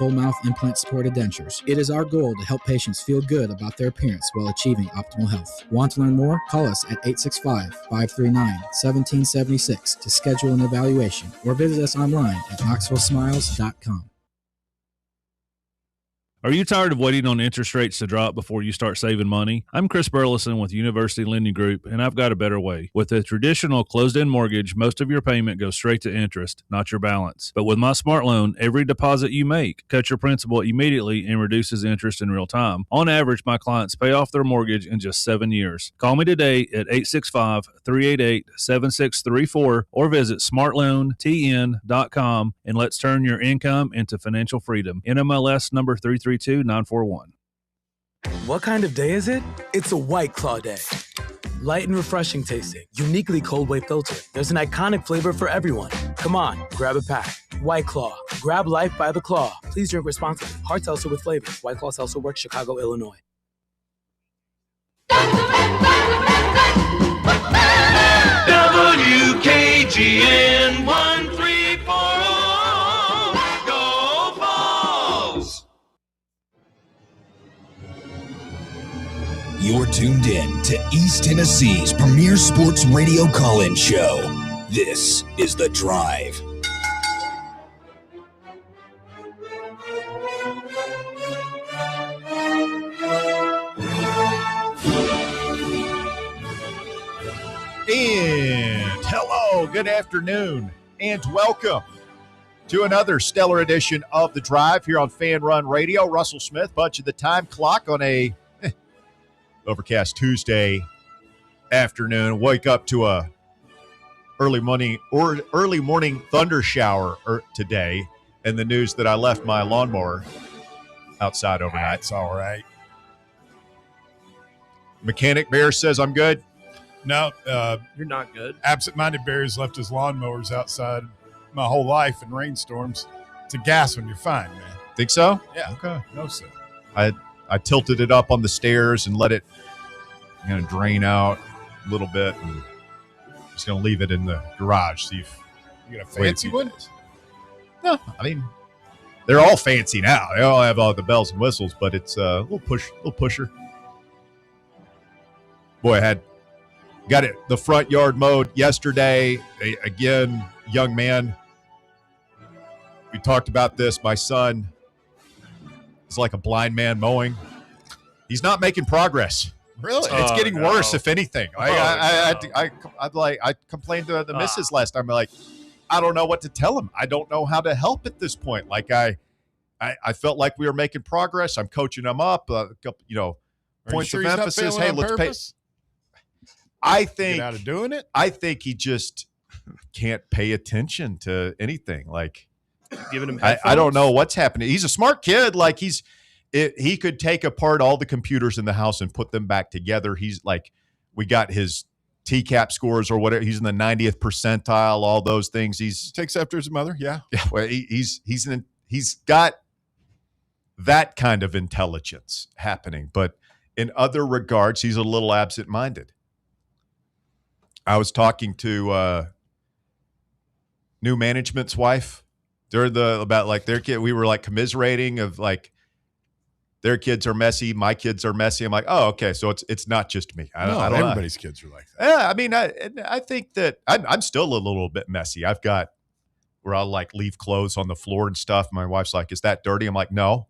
full mouth implant supported dentures. It is our goal to help patients feel good about their appearance while achieving optimal health. Want to learn more? Call us at 865-539-1776 to schedule an evaluation or visit us online at knoxvillesmiles.com. Are you tired of waiting on interest rates to drop before you start saving money? I'm Chris Burleson with University Lending Group, and I've got a better way. With a traditional closed-end mortgage, most of your payment goes straight to interest, not your balance. But with my Smart Loan, every deposit you make cuts your principal immediately and reduces interest in real time. On average, my clients pay off their mortgage in just 7 years. Call me today at 865-388-7634 or visit smartloantn.com and let's turn your income into financial freedom. NMLS number 332941. What kind of day is it? It's a White Claw day. Light and refreshing tasting, uniquely cold wave filtered. There's an iconic flavor for everyone. Come on, grab a pack. White Claw. Grab life by the claw. Please drink responsibly. Hard seltzer with flavor. White Claw Seltzer Works, Chicago, Illinois. WKGN 1340. Go Vols! You're tuned in to East Tennessee's premier sports radio call-in show. This is The Drive. And hello, good afternoon, and welcome to another stellar edition of The Drive here on Fan Run Radio. Russell Smith, punching the time clock on a overcast Tuesday afternoon. Wake up to a early morning thunder shower today, and the news that I left my lawnmower outside overnight. That's all right. Mechanic Bear says I'm good. No, you're not good. Absent-minded Bear's left his lawnmowers outside my whole life in rainstorms. It's a gas when you're fine, man. Think so? Yeah. Okay. No, sir. I tilted it up on the stairs and let it drain out a little bit, and just going to leave it in the garage. See if you got a fancy one? No, I mean, they're all fancy now. They all have all the bells and whistles, but it's a little pusher. Boy, I got it the front yard mowed yesterday. Again, young man. We talked about this. My son is like a blind man mowing. He's not making progress. Really? It's getting worse, if anything. I complained to the missus last time. I'm like, I don't know what to tell him. I don't know how to help at this point. Like I felt like we were making progress. I'm coaching him up. Points of emphasis. Hey, let's pay. I think get out of doing it. I think he just can't pay attention to anything. Like giving him. I don't know what's happening. He's a smart kid. Like he could take apart all the computers in the house and put them back together. He's like, we got his TCAP scores or whatever. He's in the 90th percentile. All those things. He takes after his mother. Yeah. Well, he's got that kind of intelligence happening, but in other regards, he's a little absent-minded. I was talking to new management's wife. About their kid. We were like commiserating of like their kids are messy, my kids are messy. I'm like, oh, okay, so it's not just me. I don't everybody's kids are like that. Yeah, I mean, I think that I'm still a little bit messy. I've got where I'll like leave clothes on the floor and stuff. My wife's like, "Is that dirty?" I'm like, "No."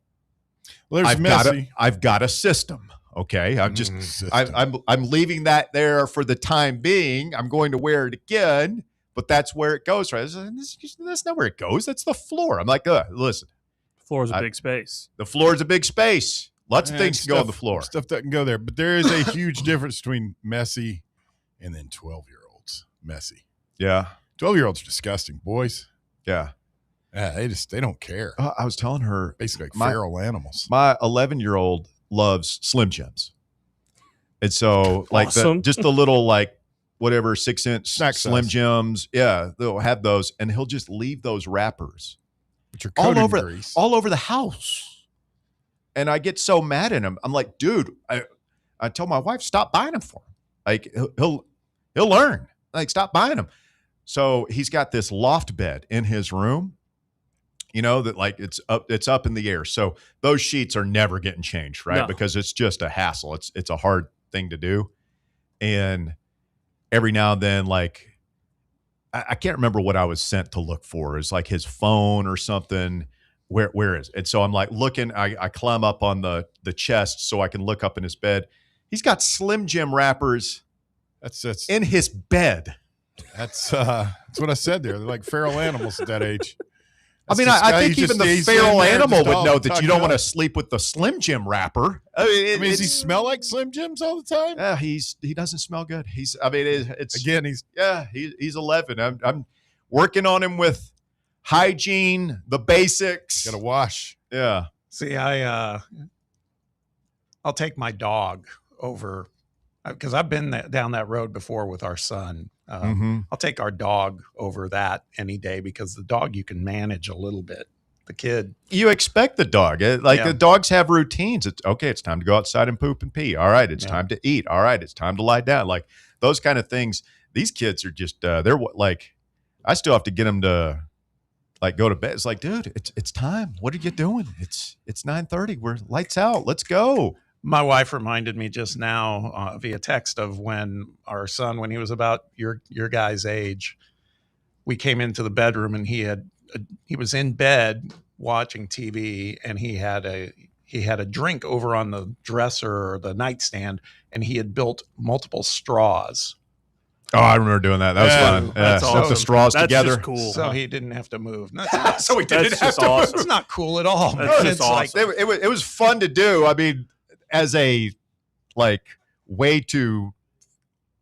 Well, I've got a system. Okay, I'm leaving that there for the time being. I'm going to wear it again, but that's where it goes. Right? That's not where it goes. That's the floor. I'm like, listen. The floor is a big space. The floor is a big space. Lots of things can go on the floor. Stuff doesn't go there, but there is a huge difference between messy and then 12-year-olds messy. Yeah, 12-year-olds are disgusting, boys. Yeah, they don't care. I was telling her basically like feral animals. My 11-year-old loves Slim Jims. And so like awesome. Just the little like whatever 6-inch Snack Slim size. Jims. Yeah, they'll have those and he'll just leave those wrappers which are coated in grease all over the house. And I get so mad at him. I'm like, dude, I told my wife, stop buying them for him. Like he'll learn. Like stop buying them. So he's got this loft bed in his room. that like it's up in the air. So those sheets are never getting changed, right? No. Because it's just a hassle. It's a hard thing to do. And every now and then, like, I can't remember what I was sent to look for. It's like his phone or something. Where is it? And so I'm like looking, I climb up on the chest so I can look up in his bed. He's got Slim Jim wrappers That's in his bed. that's what I said there. They're like feral animals at that age. I mean, I think even the feral animal would know that you don't want to sleep with the Slim Jim wrapper. I mean, does he smell like Slim Jims all the time? Yeah, he doesn't smell good. He's 11. I'm working on him with hygiene, the basics. Got to wash. Yeah. See, I'll take my dog over because I've been down that road before with our son. I'll take our dog over that any day because the dog you can manage a little bit. The kid, you expect the dog. The dogs have routines. It's okay. It's time to go outside and poop and pee. All right. It's time to eat. All right. It's time to lie down. Like those kind of things. These kids are just they're like. I still have to get them to like go to bed. It's like, dude, it's time. What are you doing? It's 9:30. We're lights out. Let's go. my wife reminded me just now via text of when our son, when he was about your guy's age, we came into the bedroom and he was in bed watching TV and he had a drink over on the dresser or the nightstand and he had built multiple straws. Oh, I remember doing that. That was fun. That's awesome. Put the straws That's together. Just cool. So he didn't have to move. So he didn't have to awesome. move. It's not cool at all. That's just awesome. It was fun to do. I mean, as a way to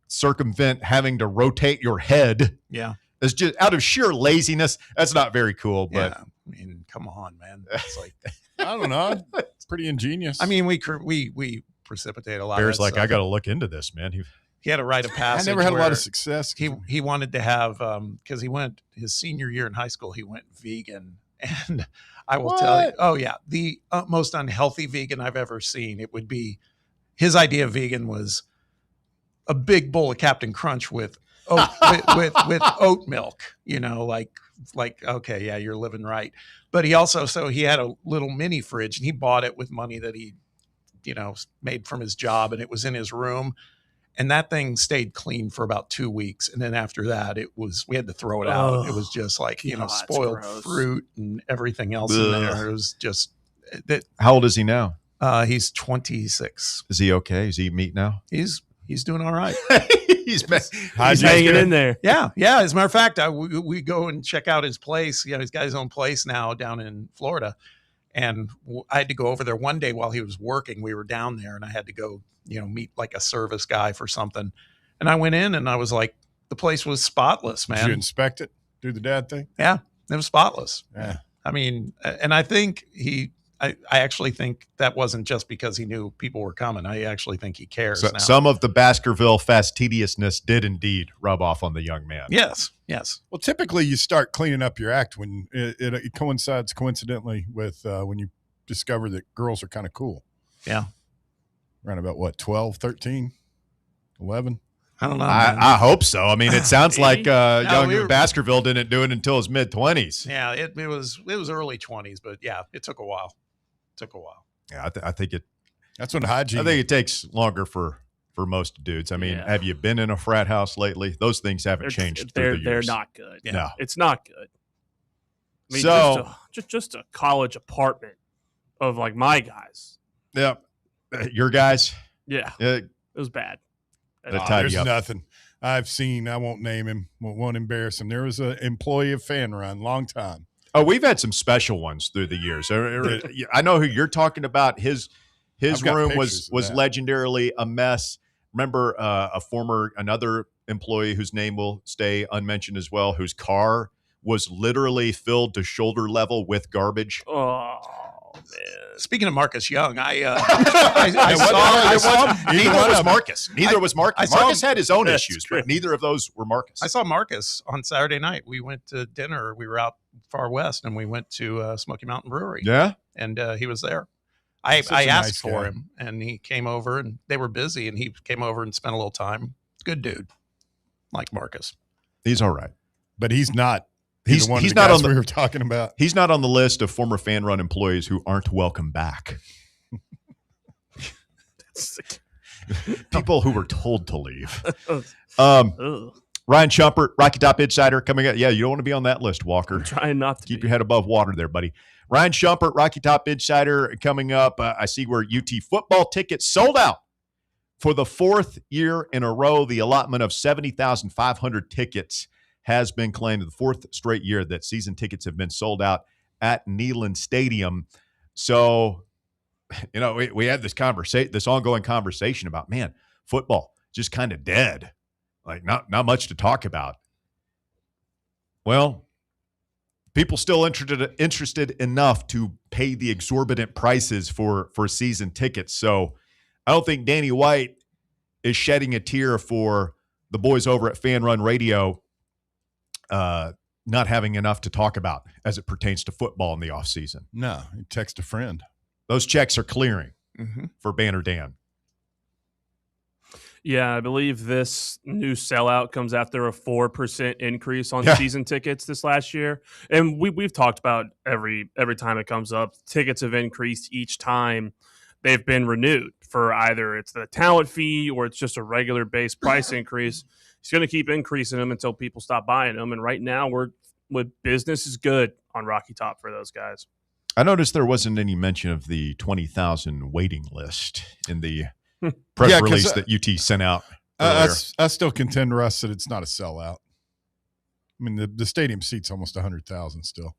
circumvent having to rotate your head. Yeah. It's just out of sheer laziness. That's not very cool, but I mean, come on, man. It's like I don't know. It's pretty ingenious. I mean, we precipitate a lot. Bear's of like, stuff. I got to look into this, man. He had a rite of I passage. never had a lot where of success. He wanted to have because he went his senior year in high school. He went vegan, and I will tell you, oh yeah, the most unhealthy vegan I've ever seen. It would be his idea of vegan was a big bowl of Captain Crunch with with oat milk. You know, like okay, yeah, you're living right. But he also he had a little mini fridge, and he bought it with money that he made from his job, and it was in his room. And that thing stayed clean for about 2 weeks. And then after that, we had to throw it out. Oh, it was just like, God, spoiled gross. fruit and everything else in there. It was just that. How old is he now? He's 26. Is he okay? Is he eat meat now? He's doing all right. He's hanging in there. Yeah. As a matter of fact, we go and check out his place. He's got his own place now down in Florida. And I had to go over there one day while he was working. We were down there and I had to go, meet like a service guy for something. And I went in and I was like, the place was spotless, man. Did you inspect it? Do the dad thing? Yeah, it was spotless. Yeah. I mean, and I think I actually think that wasn't just because he knew people were coming. I actually think he cares now. Some of the Baskerville fastidiousness did indeed rub off on the young man. Yes. Well, typically you start cleaning up your act when it coincides coincidentally with when you discover that girls are kind of cool. Yeah. Around about what, 12, 13, 11? I don't know. I hope so. I mean, it sounds like young we Baskerville didn't do it until his mid-20s. Yeah, it was early 20s, but yeah, it took a while. Yeah, I think it. That's when hygiene. I think it takes longer for most dudes. I mean, Have you been in a frat house lately? Those things haven't changed through the years. They're not good. Yeah. No, it's not good. I mean, so just a college apartment of like my guys. Yeah, your guys. Yeah, it was bad. There's nothing I've seen. I won't name him. Won't embarrass him. There was an employee of Fan Run, long time. Oh, we've had some special ones through the years. I know who you're talking about. His room was legendarily a mess. Remember another employee whose name will stay unmentioned as well, whose car was literally filled to shoulder level with garbage. Oh man! Speaking of Marcus Young, Neither was Marcus. Marcus had his own issues, but neither of those were Marcus. I saw Marcus on Saturday night. We went to dinner. We were out far west, and we went to Smoky Mountain Brewery. Yeah, and he was there. I asked for him, and he came over, and they were busy, and he came over and spent a little time. Good dude, like Marcus. He's all right, but he's not He's one of he's the not guys on the we were talking about. He's not on the list of former fan run employees who aren't welcome back. People who were told to leave. Ryan Shumpert, Rocky Top Insider, coming up. Yeah, you don't want to be on that list, Walker. I'm trying not to keep your head above water there, buddy. Ryan Shumpert, Rocky Top Insider, coming up. I see where UT football tickets sold out for the 4th year in a row. The allotment of 70,500 tickets has been claimed. The 4th straight year that season tickets have been sold out at Neyland Stadium. So, we had this ongoing conversation about, man, football just kind of dead. Like not much to talk about. Well, people still interested enough to pay the exorbitant prices for season tickets. So I don't think Danny White is shedding a tear for the boys over at Fan Run Radio not having enough to talk about as it pertains to football in the offseason. No, you text a friend. Those checks are clearing for Banner Dan. Yeah, I believe this new sellout comes after a 4% increase on season tickets this last year. And we've talked about every time it comes up, tickets have increased each time they've been renewed for either it's the talent fee or it's just a regular base price increase. He's going to keep increasing them until people stop buying them. And right now business is good on Rocky Top for those guys. I noticed there wasn't any mention of the 20,000 waiting list in the press release that UT sent out. I still contend, Russ, that it's not a sellout. I mean, the stadium seats almost 100,000 still.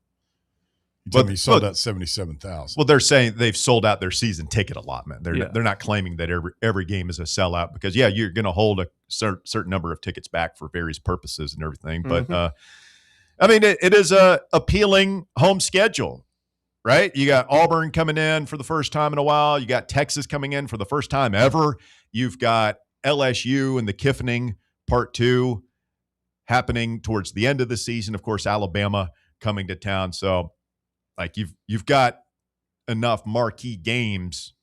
You told me you sold out 77,000. Well, they're saying they've sold out their season ticket allotment. They're not claiming that every game is a sellout because, you're going to hold a certain number of tickets back for various purposes and everything. But, it is a appealing home schedule. Right? You got Auburn coming in for the first time in a while. You got Texas coming in for the first time ever. You've got LSU and the Kifening Part 2 happening towards the end of the season. Of course, Alabama coming to town. So, you've got enough marquee games,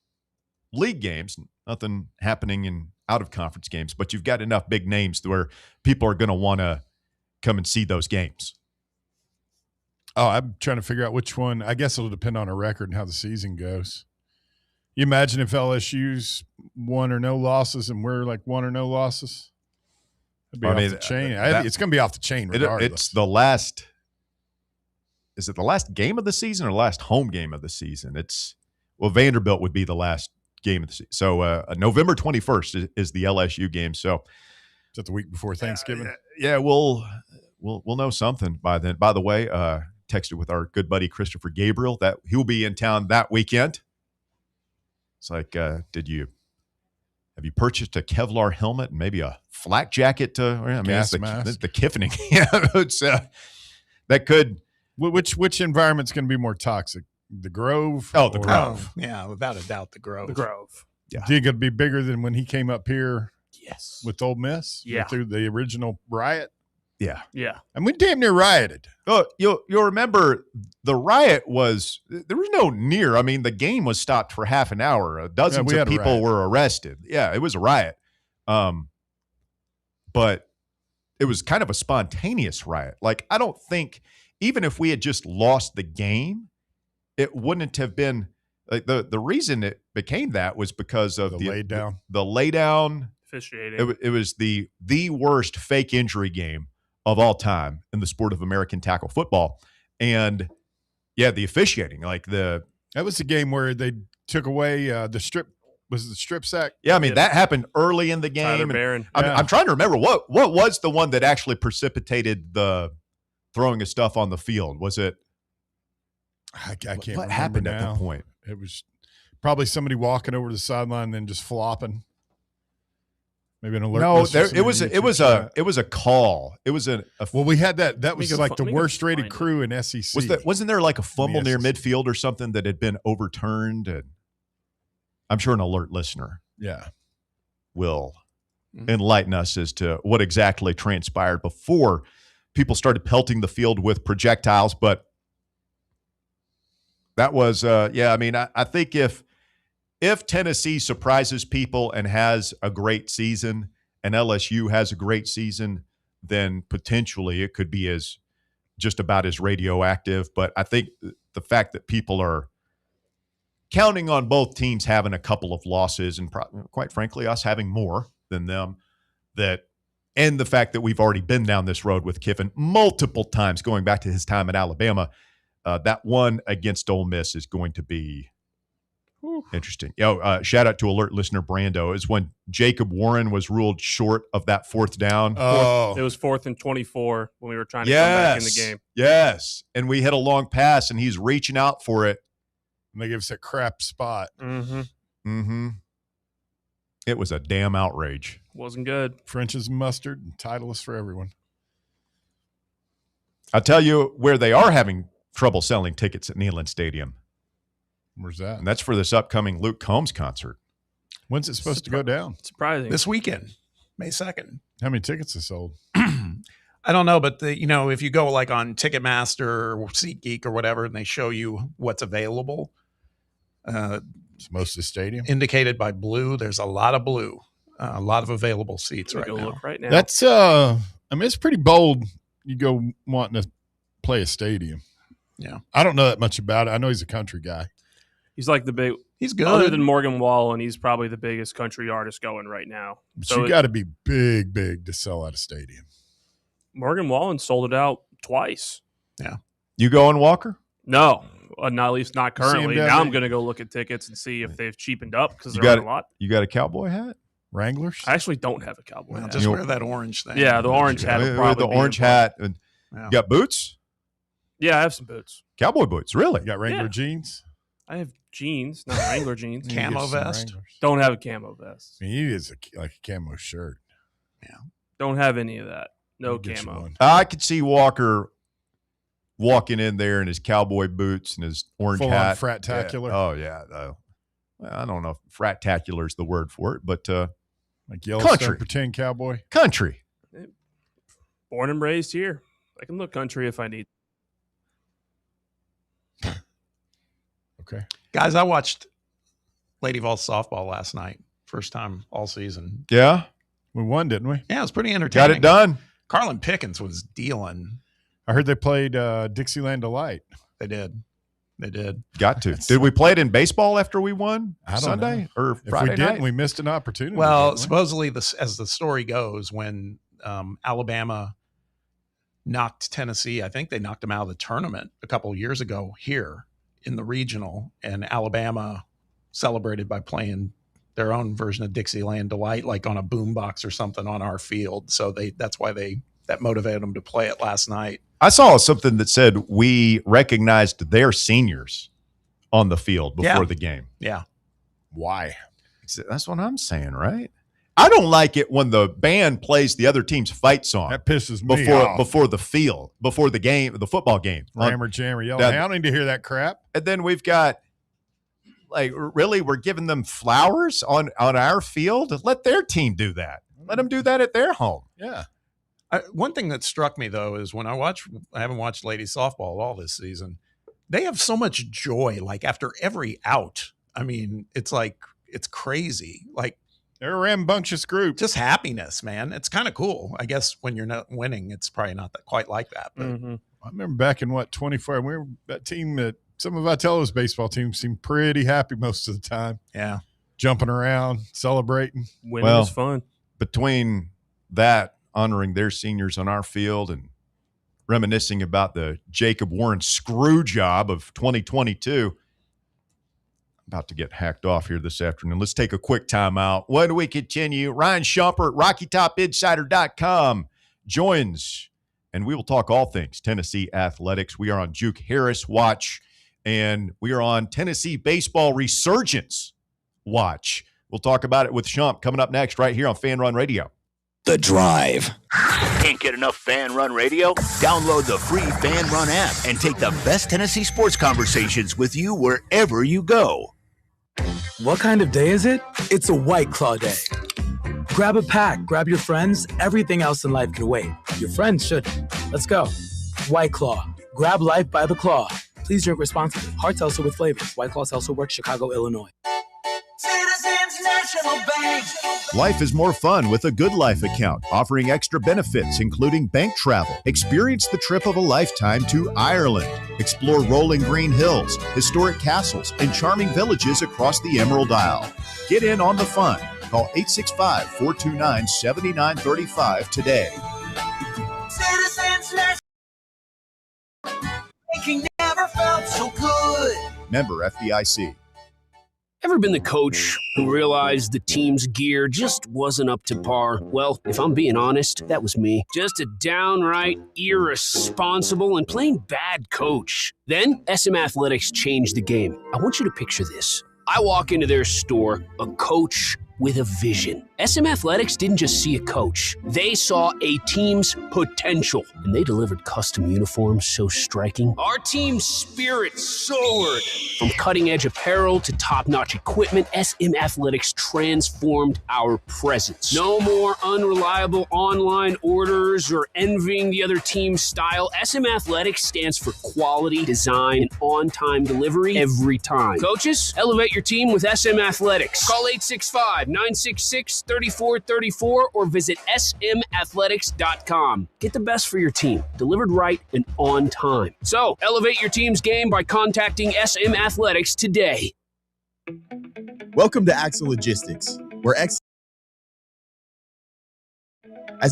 league games, nothing happening in out-of-conference games, but you've got enough big names where people are going to want to come and see those games. Oh, I'm trying to figure out which one. I guess it'll depend on our record and how the season goes. You imagine if LSU's 1 or no losses and we're like 1 or no losses? It'd be off the chain. It's going to be off the chain regardless. It's the last – is it the last game of the season or last home game of the season? Vanderbilt would be the last game of the season. So November 21st is the LSU game. So is that the week before Thanksgiving? We'll know something by then. By the way, texted with our good buddy Christopher Gabriel that he'll be in town that weekend. It's like, have you purchased a Kevlar helmet and maybe a flak jacket gas mask? The Kifening. That could. Which environment's going to be more toxic? The Grove? Oh, the Grove. Yeah, without a doubt, the Grove. The Grove. Yeah. Do you think it'd be bigger than when he came up here? Yes. With Ole Miss? Yeah. Through the original riot? Yeah. Yeah. And we damn near rioted. Oh, you'll remember the riot there was no near. I mean, the game was stopped for half an hour. Dozens of people were arrested. Yeah, it was a riot. But it was kind of a spontaneous riot. Like, I don't think, even if we had just lost the game, it wouldn't have been like the reason it became that was because of the lay down. The lay down officiating. It was the worst fake injury game of all time in the sport of American tackle football. And the officiating, that was the game where they took away the strip. Was it the strip sack? Yeah, I mean, that happened early in the game. I'm trying to remember what was the one that actually precipitated the throwing of stuff on the field. Was it? I can't remember. What happened now. At that point? It was probably somebody walking over the sideline and then just flopping. Maybe an alert. No, it was a call. It was well, we had that. That was like the worst rated crew in SEC. Wasn't there like a fumble near midfield or something that had been overturned? And I'm sure an alert listener, will enlighten us as to what exactly transpired before people started pelting the field with projectiles. But that was, I mean, I think if Tennessee surprises people and has a great season and LSU has a great season, then potentially it could be as just about as radioactive. But I think the fact that people are counting on both teams having a couple of losses and quite frankly, us having more than them, and the fact that we've already been down this road with Kiffin multiple times going back to his time at Alabama, that one against Ole Miss is going to be interesting. Shout out to alert listener Brando. Is when Jacob Warren was ruled short of that fourth down. Oh, it was 4th and 24 when we were trying to come back in the game. Yes, and we hit a long pass, and he's reaching out for it. And they give us a crap spot. It was a damn outrage. Wasn't good. French's mustard and Titleist for everyone. I'll tell you where they are having trouble selling tickets at Neyland Stadium. Where's that? And that's for this upcoming Luke Combs concert. When's it supposed to go down? Surprising. This weekend, May 2nd. How many tickets are sold? I don't know, but if you go like on Ticketmaster or SeatGeek or whatever, and they show you what's available, it's most of the stadium indicated by blue. There's a lot of blue, a lot of available seats right now. Look right now. That's it's pretty bold. You go wanting to play a stadium. Yeah, I don't know that much about it. I know he's a country guy. He's like the big. He's good. Other than Morgan Wallen, he's probably the biggest country artist going right now. But so you got to be big to sell out a stadium. Morgan Wallen sold it out twice. Yeah. You going, Walker? No, not at least not currently. down Now there? I'm going to go look at tickets and see if they've cheapened up because You there got are a lot. You got a cowboy hat? Wranglers? I actually don't have a cowboy Well, hat. just wear that orange thing. Yeah, the orange hat. Will probably The be orange in front. hat. And Yeah. You got boots? Yeah, I have some boots. Cowboy boots, really? You got Wrangler Yeah. jeans? I have jeans, not Wrangler jeans. You can Camo get some vest? Wranglers. Don't have a camo vest. I mean, he is like a camo shirt. Don't have any of that. No I'll get you camo. one. I could see Walker walking in there in his cowboy boots and his orange Full-on hat. frat-tacular? Yeah. Oh, yeah. Well, I don't know if frat-tacular is the word for it, but Like Yellowstone Country. pretend cowboy. country. Born and raised here. I can look country if I need. Okay. Guys, I watched Lady Vols softball last night. First time all season. Yeah. We won, didn't we? Yeah, it was pretty entertaining. Got it done. Carlin Pickens was dealing. I heard they played Dixieland Delight. They did. Got to. Did we play it in baseball after we won I don't Sunday know. or If Friday we didn't, night? we missed an opportunity. Well, didn't we? supposedly, as the story goes, when Alabama knocked Tennessee, I think they knocked them out of the tournament a couple of years ago here in the regional, and Alabama celebrated by playing their own version of Dixieland Delight, like on a boombox or something on our field. So that's why that motivated them to play it last night. I saw something that said we recognized their seniors on the field before the game. Yeah. Why? That's what I'm saying, right? I don't like it when the band plays the other team's fight song That pisses me off. before the field, before the game, the football game. Rammer jammer yelling. that- I don't need to hear that crap. And then we've got, like, really, we're giving them flowers on our field. Let their team do that. Let them do that at their home. Yeah. One thing that struck me, though, is when I haven't watched ladies softball all this season, they have so much joy, like after every out. I mean, it's crazy. Like, They're a rambunctious group. just happiness, man. It's kind of cool. I guess when you're not winning, it's probably not quite like that. But I remember back in 24, we were that team that some of Vitello's baseball teams seemed pretty happy most of the time. yeah, Jumping around, celebrating. Winning Well, is fun. Between that, honoring their seniors on our field and reminiscing about the Jacob Warren screw job of 2022, about to get hacked off here this afternoon. Let's take a quick timeout. When we continue, Ryan Shumpert, RockyTopInsider.com joins, and we will talk all things Tennessee athletics. We are on Juke Harris Watch, and we are on Tennessee Baseball Resurgence Watch. We'll talk about it with Shump coming up next right here on Fan Run Radio. The Drive. Can't get enough Fan Run Radio? Download the free Fan Run app and take the best Tennessee sports conversations with you wherever you go. What kind of day is it? It's a White Claw day. Grab a pack, grab your friends. Everything else in life can wait. Your friends shouldn't. Let's go. White Claw. Grab life by the claw. Please drink responsibly. Hard seltzer with flavors. White Claw Seltzer Works, Chicago, Illinois. Citizens Life is more fun with a Good Life account, offering extra benefits, including bank travel. Experience the trip of a lifetime to Ireland. Explore rolling green hills, historic castles, and charming villages across the Emerald Isle. Get in on the fun. Call 865-429-7935 today. Making never felt so good. Member FDIC. Ever been the coach who realized the team's gear just wasn't up to par? Well, if I'm being honest, that was me. Just a downright irresponsible and plain bad coach. Then SM Athletics changed the game. I want you to picture this. I walk into their store, a coach with a vision. SM Athletics didn't just see a coach. They saw a team's potential, and they delivered custom uniforms so striking. Our team's spirit soared. From cutting-edge apparel to top-notch equipment, SM Athletics transformed our presence. No more unreliable online orders or envying the other team's style. SM Athletics stands for quality, design, and on-time delivery every time. Coaches, elevate your team with SM Athletics. Call 865-966-3434 or visit smathletics.com. Get the best for your team, delivered right and on time. So, elevate your team's game by contacting SM Athletics today. Welcome to Axle Logistics, where as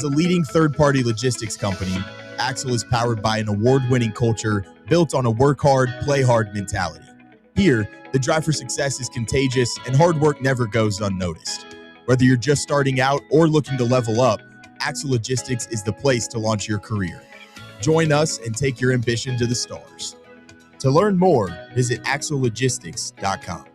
a leading third-party logistics company, Axle is powered by an award-winning culture built on a work hard, play hard mentality. Here, the drive for success is contagious and hard work never goes unnoticed. Whether you're just starting out or looking to level up, Axle Logistics is the place to launch your career. Join us and take your ambition to the stars. To learn more, visit axlelogistics.com.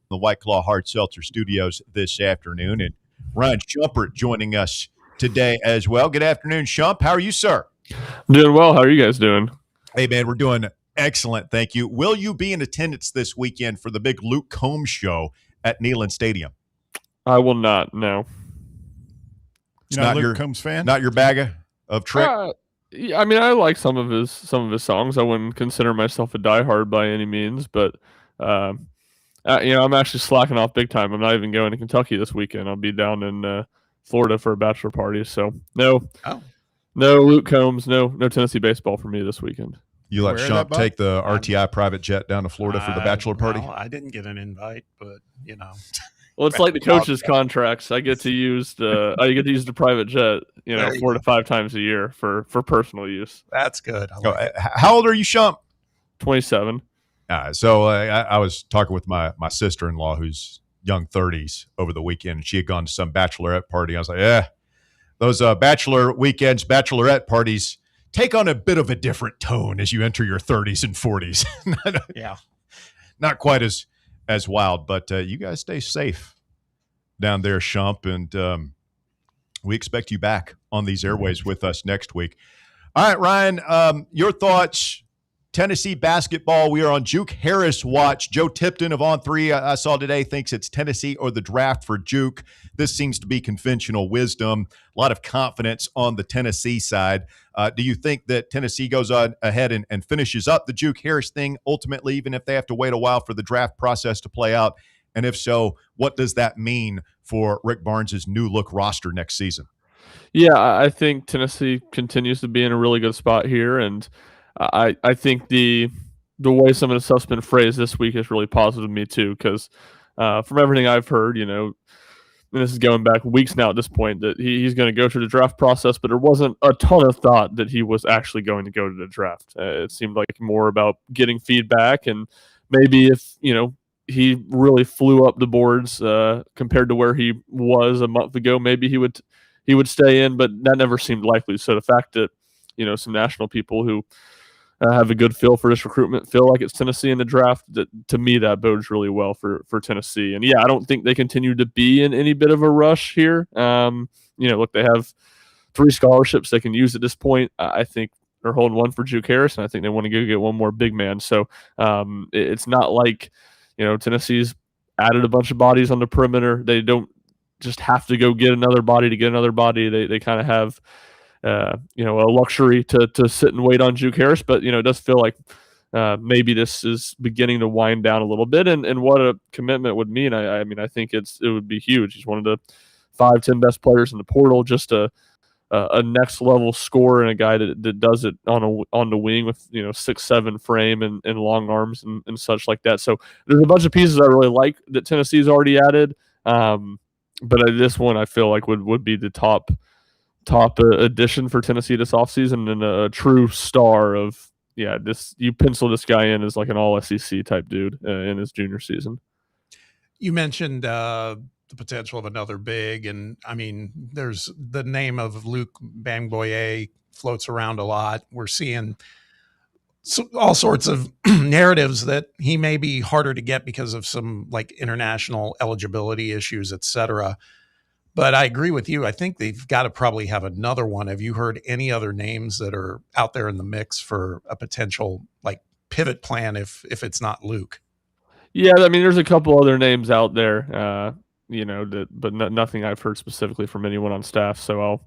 The White Claw Hard Seltzer Studios this afternoon, and Ryan Shumpert joining us today as well. Good afternoon, Shump. How are you, sir? Doing well. How are you guys doing? Hey, man, we're doing excellent. Thank you. Will you be in attendance this weekend for the big Luke Combs show at Neyland Stadium? I will not. No. You're not a Luke Combs fan? Not your bag of trick? Yeah, I mean, I like some of his songs. I wouldn't consider myself a diehard by any means, but I'm actually slacking off big time. I'm not even going to Kentucky this weekend. I'll be down in Florida for a bachelor party. So no Luke Combs, no Tennessee baseball for me this weekend. You let Shump take the RTI private jet down to Florida for the bachelor party? Well, I didn't get an invite, but Well, it's like the coaches' contracts. I get to use the private jet, 4 to 5 times a year for personal use. That's good. How old are you, Shump? 27. So I was talking with my sister-in-law, who's young 30s, over the weekend, and she had gone to some bachelorette party. I was like, those bachelor weekends, bachelorette parties take on a bit of a different tone as you enter your 30s and 40s. Yeah. Not quite as wild, but you guys stay safe down there, Shump, and we expect you back on these airways with us next week. All right, Ryan, your thoughts. Tennessee basketball, we are on Juke Harris watch. Joe Tipton of On3, I saw today, thinks it's Tennessee or the draft for Juke. This seems to be conventional wisdom. A lot of confidence on the Tennessee side. Do you think that Tennessee goes on ahead and finishes up the Juke Harris thing ultimately, even if they have to wait a while for the draft process to play out? And if so, what does that mean for Rick Barnes' new look roster next season? Yeah, I think Tennessee continues to be in a really good spot here, and I think the way some of the stuff's been phrased this week is really positive to me too, because from everything I've heard, and this is going back weeks now at this point, that he's going to go through the draft process, but there wasn't a ton of thought that he was actually going to go to the draft. It seemed like more about getting feedback, and maybe if he really flew up the boards compared to where he was a month ago. Maybe he would stay in, but that never seemed likely. So the fact that some national people who have a good feel for this recruitment feel like it's Tennessee in the draft, to me that bodes really well for Tennessee. And yeah, I don't think they continue to be in any bit of a rush here. Look, they have 3 scholarships they can use at this point. I think they're holding one for Juke Harris, and I think they want to go get one more big man. So it's not like Tennessee's added a bunch of bodies on the perimeter. They don't just have to go get another body to get another body. They kind of have a luxury to sit and wait on Juke Harris, but it does feel like maybe this is beginning to wind down a little bit, and what a commitment would mean. I mean, I think it would be huge. He's one of the 5-10 best players in the portal, just a next level scorer and a guy that does it on the wing with 6'7" frame and long arms and such like that. So there's a bunch of pieces I really like that Tennessee's already added, but this one I feel like would be the top addition for Tennessee this offseason, and a true star of you pencil this guy in as like an all SEC type dude in his junior season. You mentioned the potential of another big, and I mean, there's the name of Luke Bangboye floats around a lot. We're seeing all sorts of narratives that he may be harder to get because of some like international eligibility issues, etc. But I agree with you. I think they've got to probably have another one. Have you heard any other names that are out there in the mix for a potential like pivot plan if it's not Luke? Yeah, I mean, there's a couple other names out there, but nothing I've heard specifically from anyone on staff. So I'll,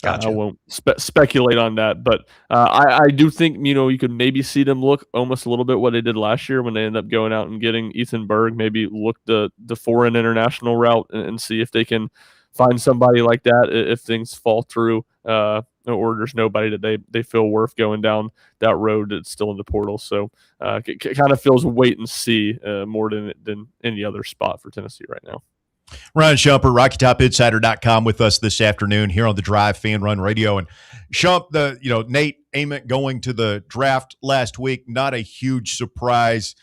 Gotcha. I won't speculate on that. But I do think, you could maybe see them look almost a little bit what they did last year when they ended up going out and getting Ethan Berg, maybe look the foreign international route and see if they can find somebody like that if things fall through or there's nobody that they feel worth going down that road that's still in the portal. So it kind of feels wait and see more than any other spot for Tennessee right now. Ryan Shumper, RockyTopInsider.com with us this afternoon here on the Drive Fan Run Radio. And Shump, Nate Ament going to the draft last week, not a huge surprise,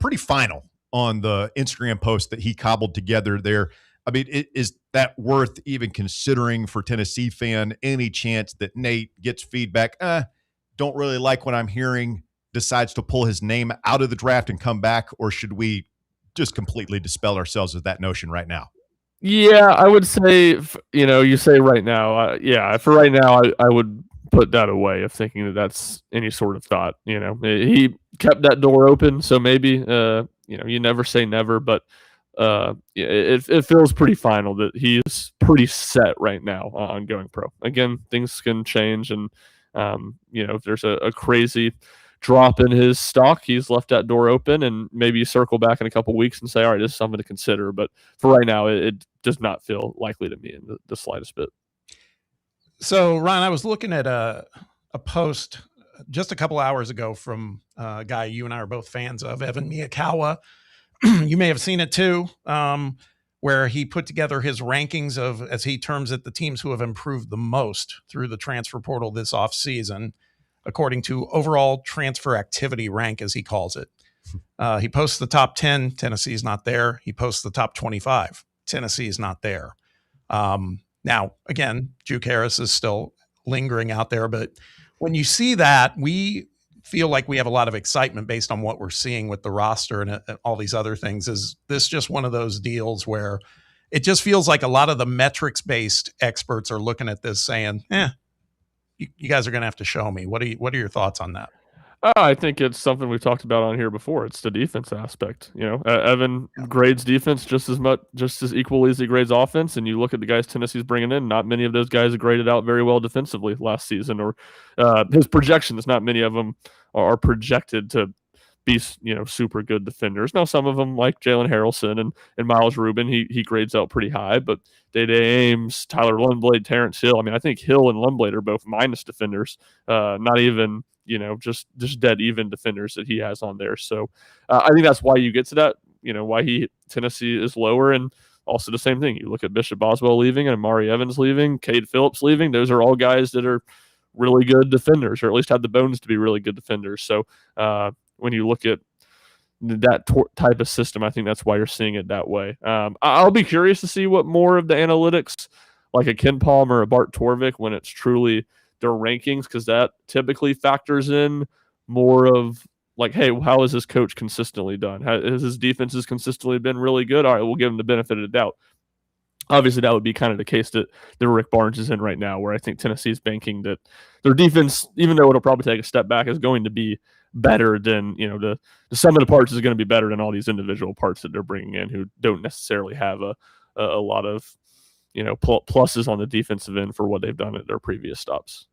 pretty final on the Instagram post that he cobbled together there. I mean, is that worth even considering for Tennessee fan? Any chance that Nate gets feedback, don't really like what I'm hearing, decides to pull his name out of the draft and come back, or should we just completely dispel ourselves of that notion right now? Yeah, I would say, you say right now. For right now, I would put that away of thinking that that's any sort of thought. He kept that door open, so maybe, you never say never, but it feels pretty final that he's pretty set right now on going pro. Again, things can change, and if there's a crazy drop in his stock, he's left that door open, and maybe you circle back in a couple weeks and say, all right, this is something to consider. But for right now, it does not feel likely to me in the slightest bit. So, Ryan, I was looking at a post just a couple hours ago from a guy you and I are both fans of, Evan Miyakawa. You may have seen it too, where he put together his rankings of, as he terms it, the teams who have improved the most through the transfer portal this offseason, according to overall transfer activity rank, as he calls it. He posts the top 10, Tennessee's not there. He posts the top 25, Tennessee is not there. Now, again, Juke Harris is still lingering out there, but when you see that, we feel like we have a lot of excitement based on what we're seeing with the roster and all these other things. Is this just one of those deals where it just feels like a lot of the metrics-based experts are looking at this saying, you guys are going to have to show me. What are your thoughts on that? I think it's something we've talked about on here before. It's the defense aspect. Evan grades defense just as equally as he grades offense. And you look at the guys Tennessee's bringing in, not many of those guys graded out very well defensively last season, or his projections. Not many of them are projected to be, super good defenders. Now, some of them, like Jalen Harrelson and Miles Rubin, he grades out pretty high, but Day-Day Ames, Tyler Lundblade, Terrence Hill. I mean, I think Hill and Lundblade are both minus defenders, not even, just dead even defenders that he has on there. So I think that's why you get to that, why Tennessee is lower. And also the same thing. You look at Bishop Boswell leaving and Amari Evans leaving, Cade Phillips leaving. Those are all guys that are really good defenders, or at least have the bones to be really good defenders. So when you look at that type of system. I think that's why you're seeing it that way. I'll be curious to see what more of the analytics, like a Ken Palm or a Bart Torvik, when it's truly their rankings, because that typically factors in more of like, hey, how has this coach consistently done? Has his defenses consistently been really good? All right, we'll give him the benefit of the doubt. Obviously, that would be kind of the case that Rick Barnes is in right now, where I think Tennessee's banking that their defense, even though it'll probably take a step back, is going to be better than, the sum of the parts is going to be better than all these individual parts that they're bringing in who don't necessarily have a lot of, pluses on the defensive end for what they've done at their previous stops.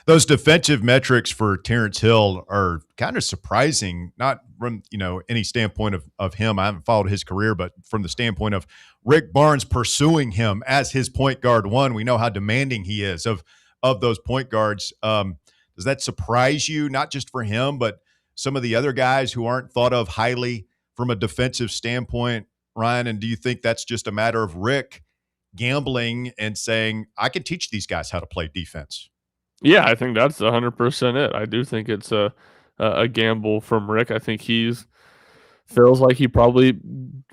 Those defensive metrics for Terrence Hill are kind of surprising, not from, any standpoint of him. I haven't followed his career, but from the standpoint of Rick Barnes pursuing him as his point guard one. We know how demanding he is of those point guards. Does that surprise you, not just for him, but some of the other guys who aren't thought of highly from a defensive standpoint, Ryan? And do you think that's just a matter of Rick gambling and saying, I can teach these guys how to play defense? Yeah, I think that's 100% it. I do think it's a gamble from Rick. I think feels like he probably,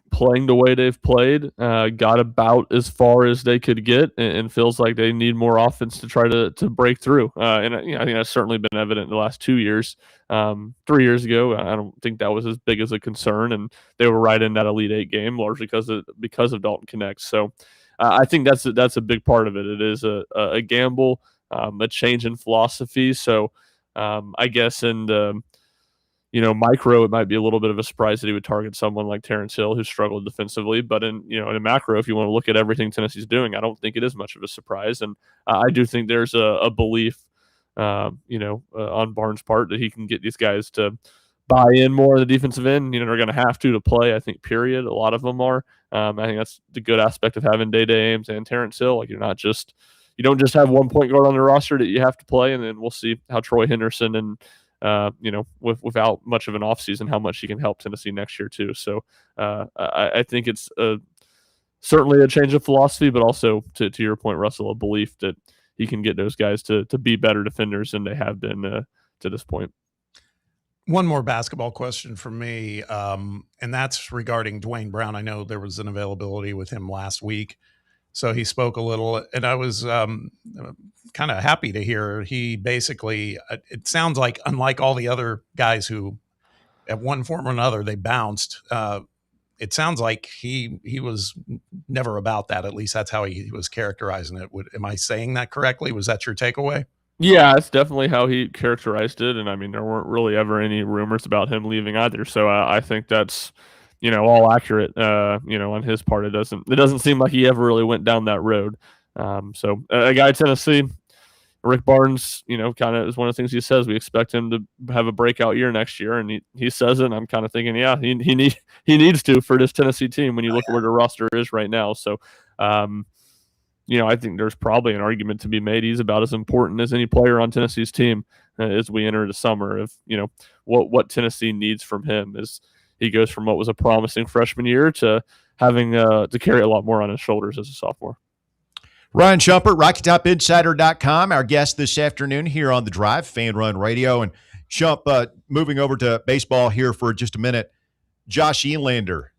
playing the way they've played, got about as far as they could get, and feels like they need more offense to try to break through. And I think that's certainly been evident in the last 2 years. 3 years ago, I don't think that was as big as a concern, and they were right in that Elite Eight game largely because of Dalton Connect. So I think that's a big part of it. It is a gamble. A change in philosophy. So I guess in the, micro, it might be a little bit of a surprise that he would target someone like Terrence Hill, who struggled defensively. But in a macro, if you want to look at everything Tennessee's doing, I don't think it is much of a surprise. And I do think there's a belief, on Barnes' part that he can get these guys to buy in more of the defensive end. They're going to have to play, I think, period. A lot of them are. I think that's the good aspect of having Day-Day Ames and Terrence Hill. Like, you don't just have one point guard on the roster that you have to play, and then we'll see how Troy Henderson and, without much of an offseason, how much he can help Tennessee next year too. So I think it's certainly a change of philosophy, but also to your point, Russell, a belief that he can get those guys to be better defenders than they have been to this point. One more basketball question for me, and that's regarding Dwayne Brown. I know there was an availability with him last week. So he spoke a little, and I was kind of happy to hear he basically, it sounds like, unlike all the other guys who at one form or another, they bounced, it sounds like he was never about that. At least that's how he was characterizing it. Am I saying that correctly? Was that your takeaway? Yeah, it's definitely how he characterized it. And I mean, there weren't really ever any rumors about him leaving either. So I think that's, all accurate, on his part. It doesn't seem like he ever really went down that road. So a guy at Tennessee, Rick Barnes, kind of is one of the things he says. We expect him to have a breakout year next year, and he says it. And I'm kind of thinking, yeah, he needs to for this Tennessee team when you look at where the roster is right now. So, I think there's probably an argument to be made. He's about as important as any player on Tennessee's team as we enter the summer. If what Tennessee needs from him is he goes from what was a promising freshman year to having to carry a lot more on his shoulders as a sophomore. Ryan Shumpert, RockyTopInsider.com, our guest this afternoon here on The Drive, Fan Run Radio. And Shump, moving over to baseball here for just a minute, Josh Elander,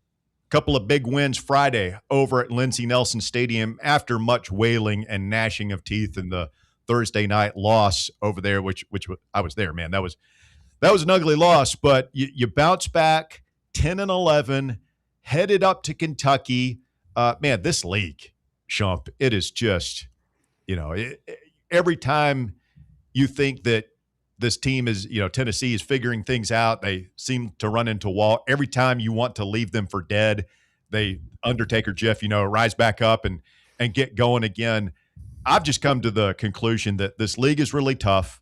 couple of big wins Friday over at Lindsey Nelson Stadium after much wailing and gnashing of teeth in the Thursday night loss over there, which I was there, man. That was an ugly loss, but you bounce back 10-11, headed up to Kentucky. Man, this league, Shump, it is just, every time you think that this team is, Tennessee is figuring things out, they seem to run into a wall. Every time you want to leave them for dead, Undertaker Jeff, rise back up and get going again. I've just come to the conclusion that this league is really tough.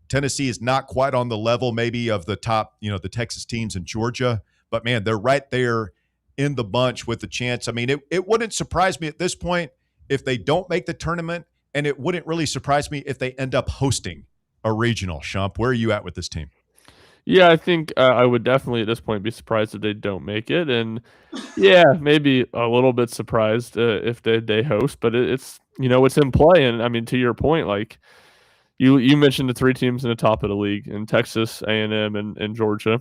Tennessee is not quite on the level maybe of the top, the Texas teams in Georgia, but man, they're right there in the bunch with the chance. I mean, it wouldn't surprise me at this point if they don't make the tournament, and it wouldn't really surprise me if they end up hosting a regional. Shump, where are you at with this team? Yeah, I think I would definitely at this point be surprised if they don't make it, and yeah, maybe a little bit surprised if they host, but it's it's in play. And I mean, to your point, like you mentioned the three teams in the top of the league in Texas, A&M, and Georgia.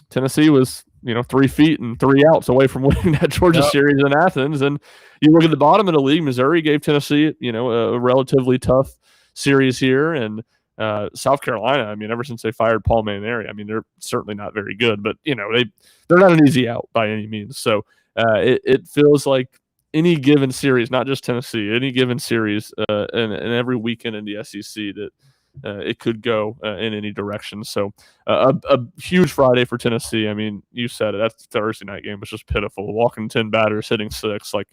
Tennessee was 3 feet and 3 outs away from winning that Georgia series in Athens. And you look at the bottom of the league, Missouri gave Tennessee, a relatively tough series here. And South Carolina, I mean, ever since they fired Paul Mainieri, I mean, they're certainly not very good, but they're not an easy out by any means. So it feels like any given series, not just Tennessee, any given series, and every weekend in the SEC that it could go in any direction. So a huge Friday for Tennessee. I mean, you said it. That Thursday night game was just pitiful. Walking 10 batters, hitting 6, like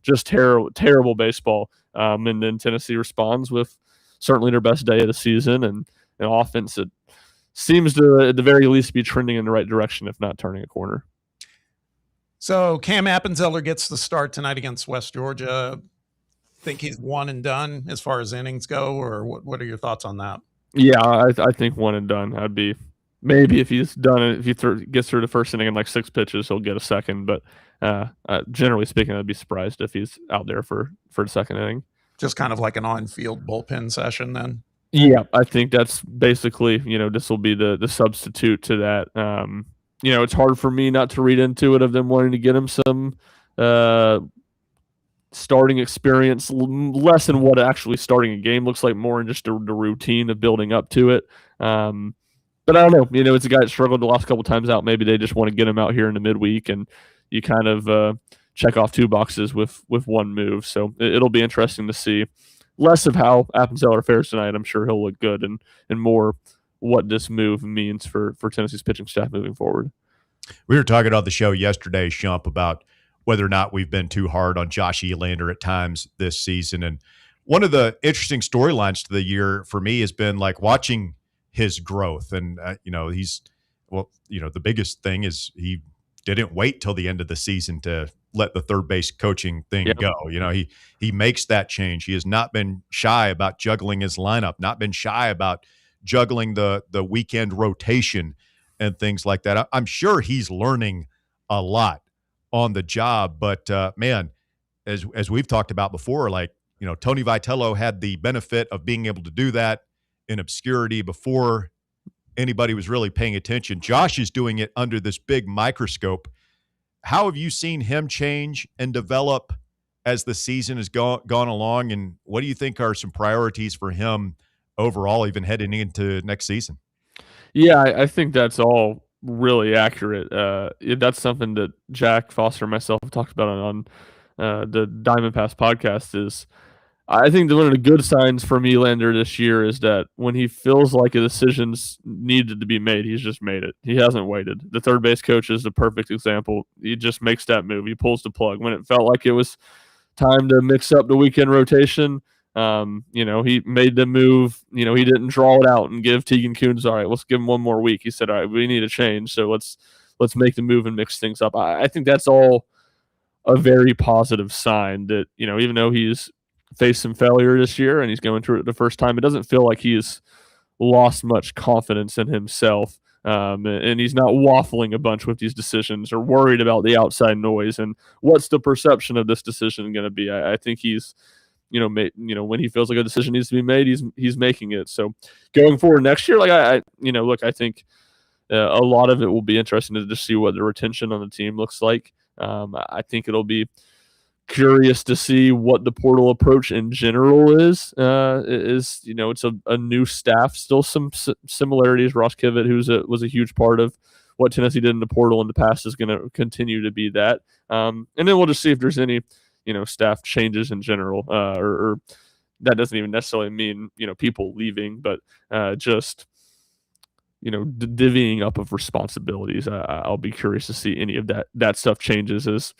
just terrible baseball. And then Tennessee responds with certainly their best day of the season and an offense that seems to, at the very least, be trending in the right direction, if not turning a corner. So Cam Appenzeller gets the start tonight against West Georgia. Think he's one and done as far as innings go, or what are your thoughts on that? Yeah, I think one and done. I'd be maybe if he's done it, if he gets through the first inning in like 6 pitches, he'll get a second. But generally speaking, I'd be surprised if he's out there for the second inning. Just kind of like an on-field bullpen session then? Yeah, I think that's basically, this will be the substitute to that. It's hard for me not to read into it of them wanting to get him some starting experience, less than what actually starting a game looks like, more in just the routine of building up to it. But I don't know. It's a guy that struggled the last couple times out. Maybe they just want to get him out here in the midweek, and you kind of check off 2 boxes with one move. So it'll be interesting to see less of how Appenzeller fares tonight. I'm sure he'll look good, and more what this move means for Tennessee's pitching staff moving forward. We were talking on the show yesterday, Shump, about whether or not we've been too hard on Josh Elander at times this season. And one of the interesting storylines to the year for me has been like watching his growth. And, the biggest thing is he didn't wait till the end of the season to let the third base coaching thing go. He makes that change. He has not been shy about juggling his lineup, not been shy about juggling the weekend rotation and things like that. I'm sure he's learning a lot on the job, but man, as we've talked about before, Tony Vitello had the benefit of being able to do that in obscurity before anybody was really paying attention. Josh is doing it under this big microscope. How have you seen him change and develop as the season has gone along, and what do you think are some priorities for him overall, even heading into next season? Yeah, I think that's all really accurate. That's something that Jack Foster and myself have talked about on the Diamond Pass podcast. Is I think that one of the good signs from Elander this year is that when he feels like a decision's needed to be made, he's just made it. He hasn't waited. The third base coach is the perfect example. He just makes that move. He pulls the plug when it felt like it was time to mix up the weekend rotation. He made the move. He didn't draw it out and give Tegan Kuntz, all right, let's give him one more week. He said, all right, we need a change, so let's make the move and mix things up. I think that's all a very positive sign that, even though he's faced some failure this year and he's going through it the first time, it doesn't feel like he's lost much confidence in himself. And he's not waffling a bunch with these decisions or worried about the outside noise and what's the perception of this decision going to be. I think he's, when he feels like a decision needs to be made, he's making it. So going forward next year, I think a lot of it will be interesting to just see what the retention on the team looks like. I think it'll be curious to see what the portal approach in general is. It's a new staff, still some similarities. Ross Kivett, was a huge part of what Tennessee did in the portal in the past, is going to continue to be that. And then we'll just see if there's any staff changes in general, or that doesn't even necessarily mean, people leaving, but just, divvying up of responsibilities. I'll be curious to see any of that stuff changes as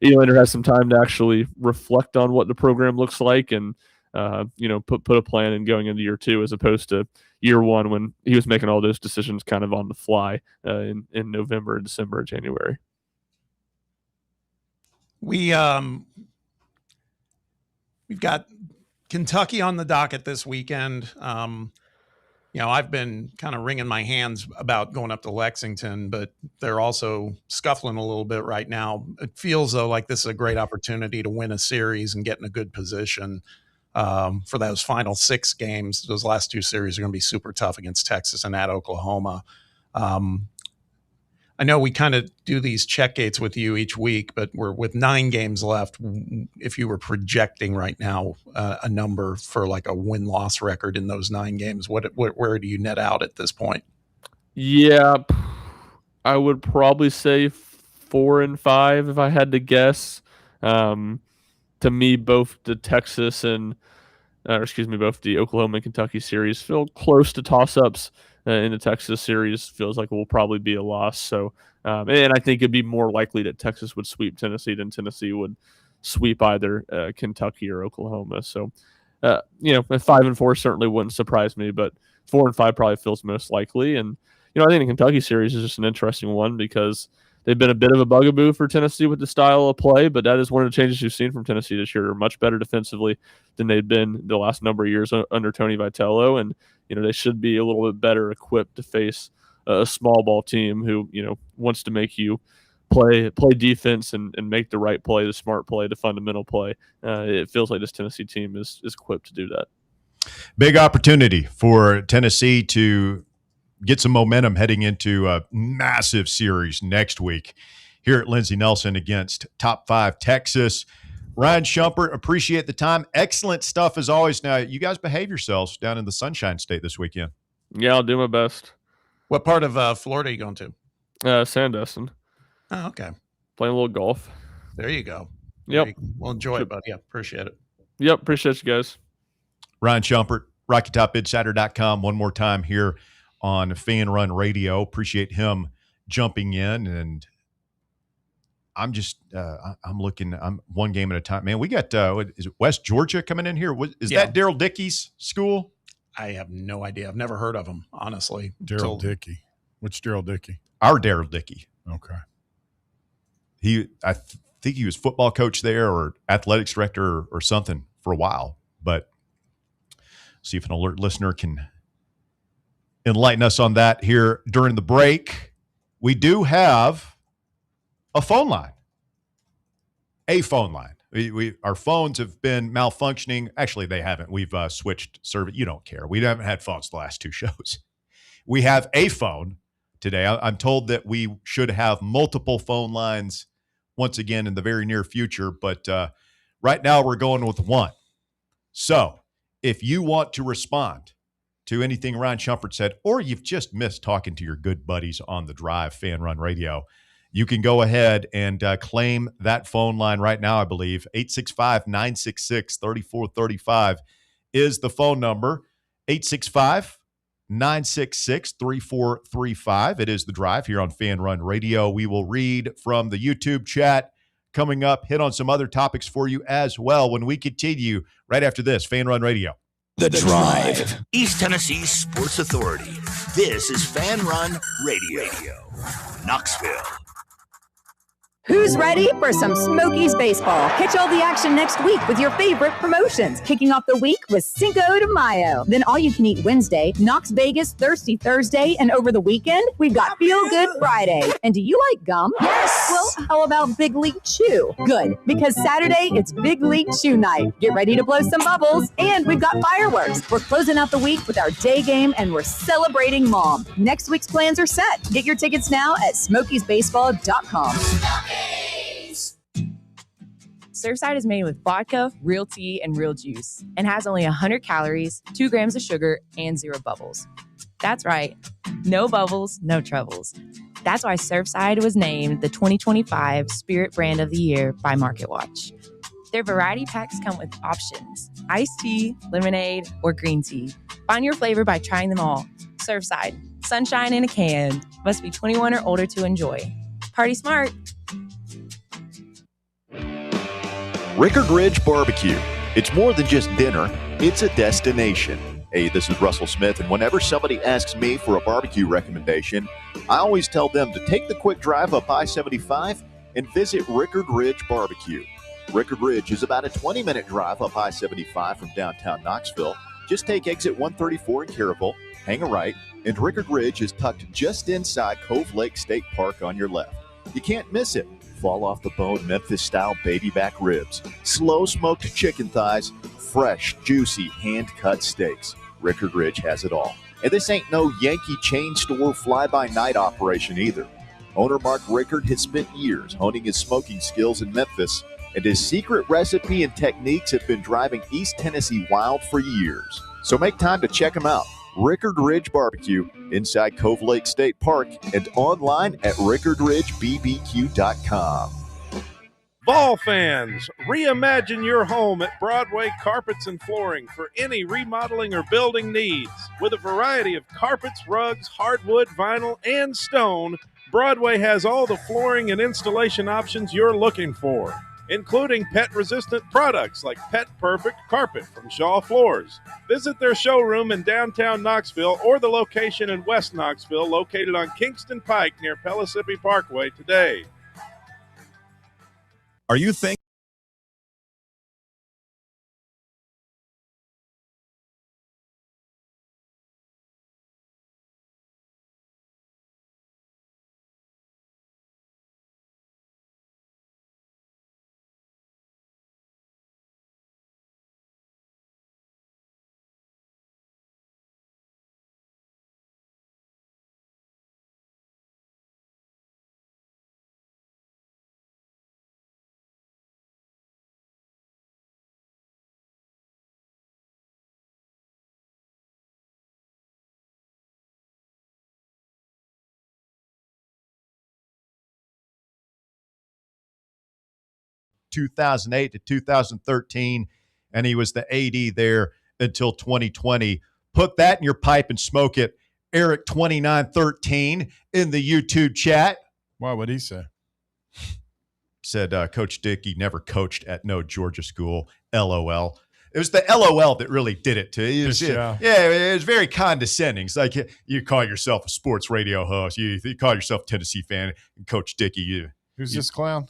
Elander has some time to actually reflect on what the program looks like and, put a plan in going into year 2 as opposed to year 1 when he was making all those decisions kind of on the fly in November, December, January. We've got Kentucky on the docket this weekend. I've been kind of wringing my hands about going up to Lexington, but they're also scuffling a little bit right now. It feels though like this is a great opportunity to win a series and get in a good position for those final 6 games. Those last 2 series are going to be super tough against Texas and at Oklahoma. I know we kind of do these check gates with you each week, but we're with 9 games left. If you were projecting right now a number for like a win-loss record in those 9 games, where do you net out at this point? Yeah, I would probably say 4-5 if I had to guess. To me, both the Texas and both the Oklahoma and Kentucky series feel close to toss-ups. In the Texas series, feels like it will probably be a loss. So, and I think it'd be more likely that Texas would sweep Tennessee than Tennessee would sweep either Kentucky or Oklahoma. So, 5-4 certainly wouldn't surprise me, but 4-5 probably feels most likely. And I think the Kentucky series is just an interesting one because they've been a bit of a bugaboo for Tennessee with the style of play, but that is one of the changes you've seen from Tennessee this year. They're much better defensively than they've been the last number of years under Tony Vitello, and they should be a little bit better equipped to face a small ball team who wants to make you play defense and make the right play, the smart play, the fundamental play. It feels like this Tennessee team is equipped to do that. Big opportunity for Tennessee to get some momentum heading into a massive series next week here at Lindsey Nelson against top 5 Texas. Ryan Shumpert, appreciate the time. Excellent stuff as always. Now, you guys behave yourselves down in the Sunshine State this weekend. Yeah, I'll do my best. What part of Florida are you going to? Sandustin. Oh, okay. Playing a little golf. There you go. Yep. Well, enjoy it, buddy. Yeah, appreciate it. Yep, appreciate you guys. Ryan Shumpert, RockyTopInsider.com. One more time here on Fan Run Radio. Appreciate him jumping in, and I'm just I'm looking. I'm one game at a time, man. We got is it West Georgia coming in here? Is that Daryl Dickey's school? I have no idea. I've never heard of him, honestly. Daryl Dickey. Which Daryl Dickey? Our Daryl Dickey. Okay. I think he was football coach there or athletics director or something for a while. But see if an alert listener can enlighten us on that here during the break. We do have a phone line. Our phones have been malfunctioning. Actually, they haven't. We've switched service. You don't care. We haven't had phones the last 2 shows. We have a phone today. I'm told that we should have multiple phone lines once again in the very near future, but right now we're going with one. So if you want to respond to anything Ryan Shumpert said, or you've just missed talking to your good buddies on the drive, Fan Run Radio, you can go ahead and claim that phone line right now, I believe. 865-966-3435 is the phone number. 865-966-3435. It is the drive here on Fan Run Radio. We will read from the YouTube chat coming up, hit on some other topics for you as well when we continue right after this. Fan Run Radio. The Drive. East Tennessee Sports Authority. This is Fan Run Radio. Knoxville. Who's ready for some Smokies baseball? Catch all the action next week with your favorite promotions. Kicking off the week with Cinco de Mayo. Then all-you-can-eat Wednesday, Knox Vegas Thirsty Thursday, and over the weekend, we've got Feel Good Friday. And do you like gum? Yes! Well, how about Big League Chew? Good, because Saturday, it's Big League Chew night. Get ready to blow some bubbles, and we've got fireworks. We're closing out the week with our day game, and we're celebrating Mom. Next week's plans are set. Get your tickets now at smokiesbaseball.com. Surfside is made with vodka, real tea, and real juice, and has only 100 calories, 2 grams of sugar, and 0 bubbles. That's right. No bubbles, no troubles. That's why Surfside was named the 2025 Spirit Brand of the Year by MarketWatch. Their variety packs come with options: iced tea, lemonade, or green tea. Find your flavor by trying them all. Surfside. Sunshine in a can. Must be 21 or older to enjoy. Party smart. Rickard Ridge Barbecue. It's more than just dinner, it's a destination. Hey, this is Russell Smith, and whenever somebody asks me for a barbecue recommendation, I always tell them to take the quick drive up I-75 and visit Rickard Ridge Barbecue. Rickard Ridge is about a 20-minute drive up I-75 from downtown Knoxville. Just take exit 134 in Caryville, hang a right, and Rickard Ridge is tucked just inside Cove Lake State Park on your left. You can't miss it. Fall off the bone Memphis-style baby back ribs, slow-smoked chicken thighs, fresh, juicy, hand-cut steaks. Rickard Ridge has it all. And this ain't no Yankee chain store fly-by-night operation either. Owner Mark Rickard has spent years honing his smoking skills in Memphis, and his secret recipe and techniques have been driving East Tennessee wild for years. So make time to check him out. Rickard Ridge Barbecue inside Cove Lake State Park and online at rickardridgebbq.com. Vol fans, reimagine your home at Broadway Carpets and Flooring for any remodeling or building needs. With a variety of carpets, rugs, hardwood, vinyl, and stone, Broadway has all the flooring and installation options you're looking for, including pet-resistant products like Pet Perfect Carpet from Shaw Floors. Visit their showroom in downtown Knoxville or the location in West Knoxville located on Kingston Pike near Pellissippi Parkway today. Are you thinking? ...2008 to 2013, and he was the AD there until 2020. Put that in your pipe and smoke it. Eric 2913 in the YouTube chat. Why would he say? Said Coach Dickey never coached at no Georgia school. LOL. It was the LOL that really did it to you. It was very condescending. It's like you call yourself a sports radio host. You call yourself a Tennessee fan. And Coach Dickey. Who's this clown?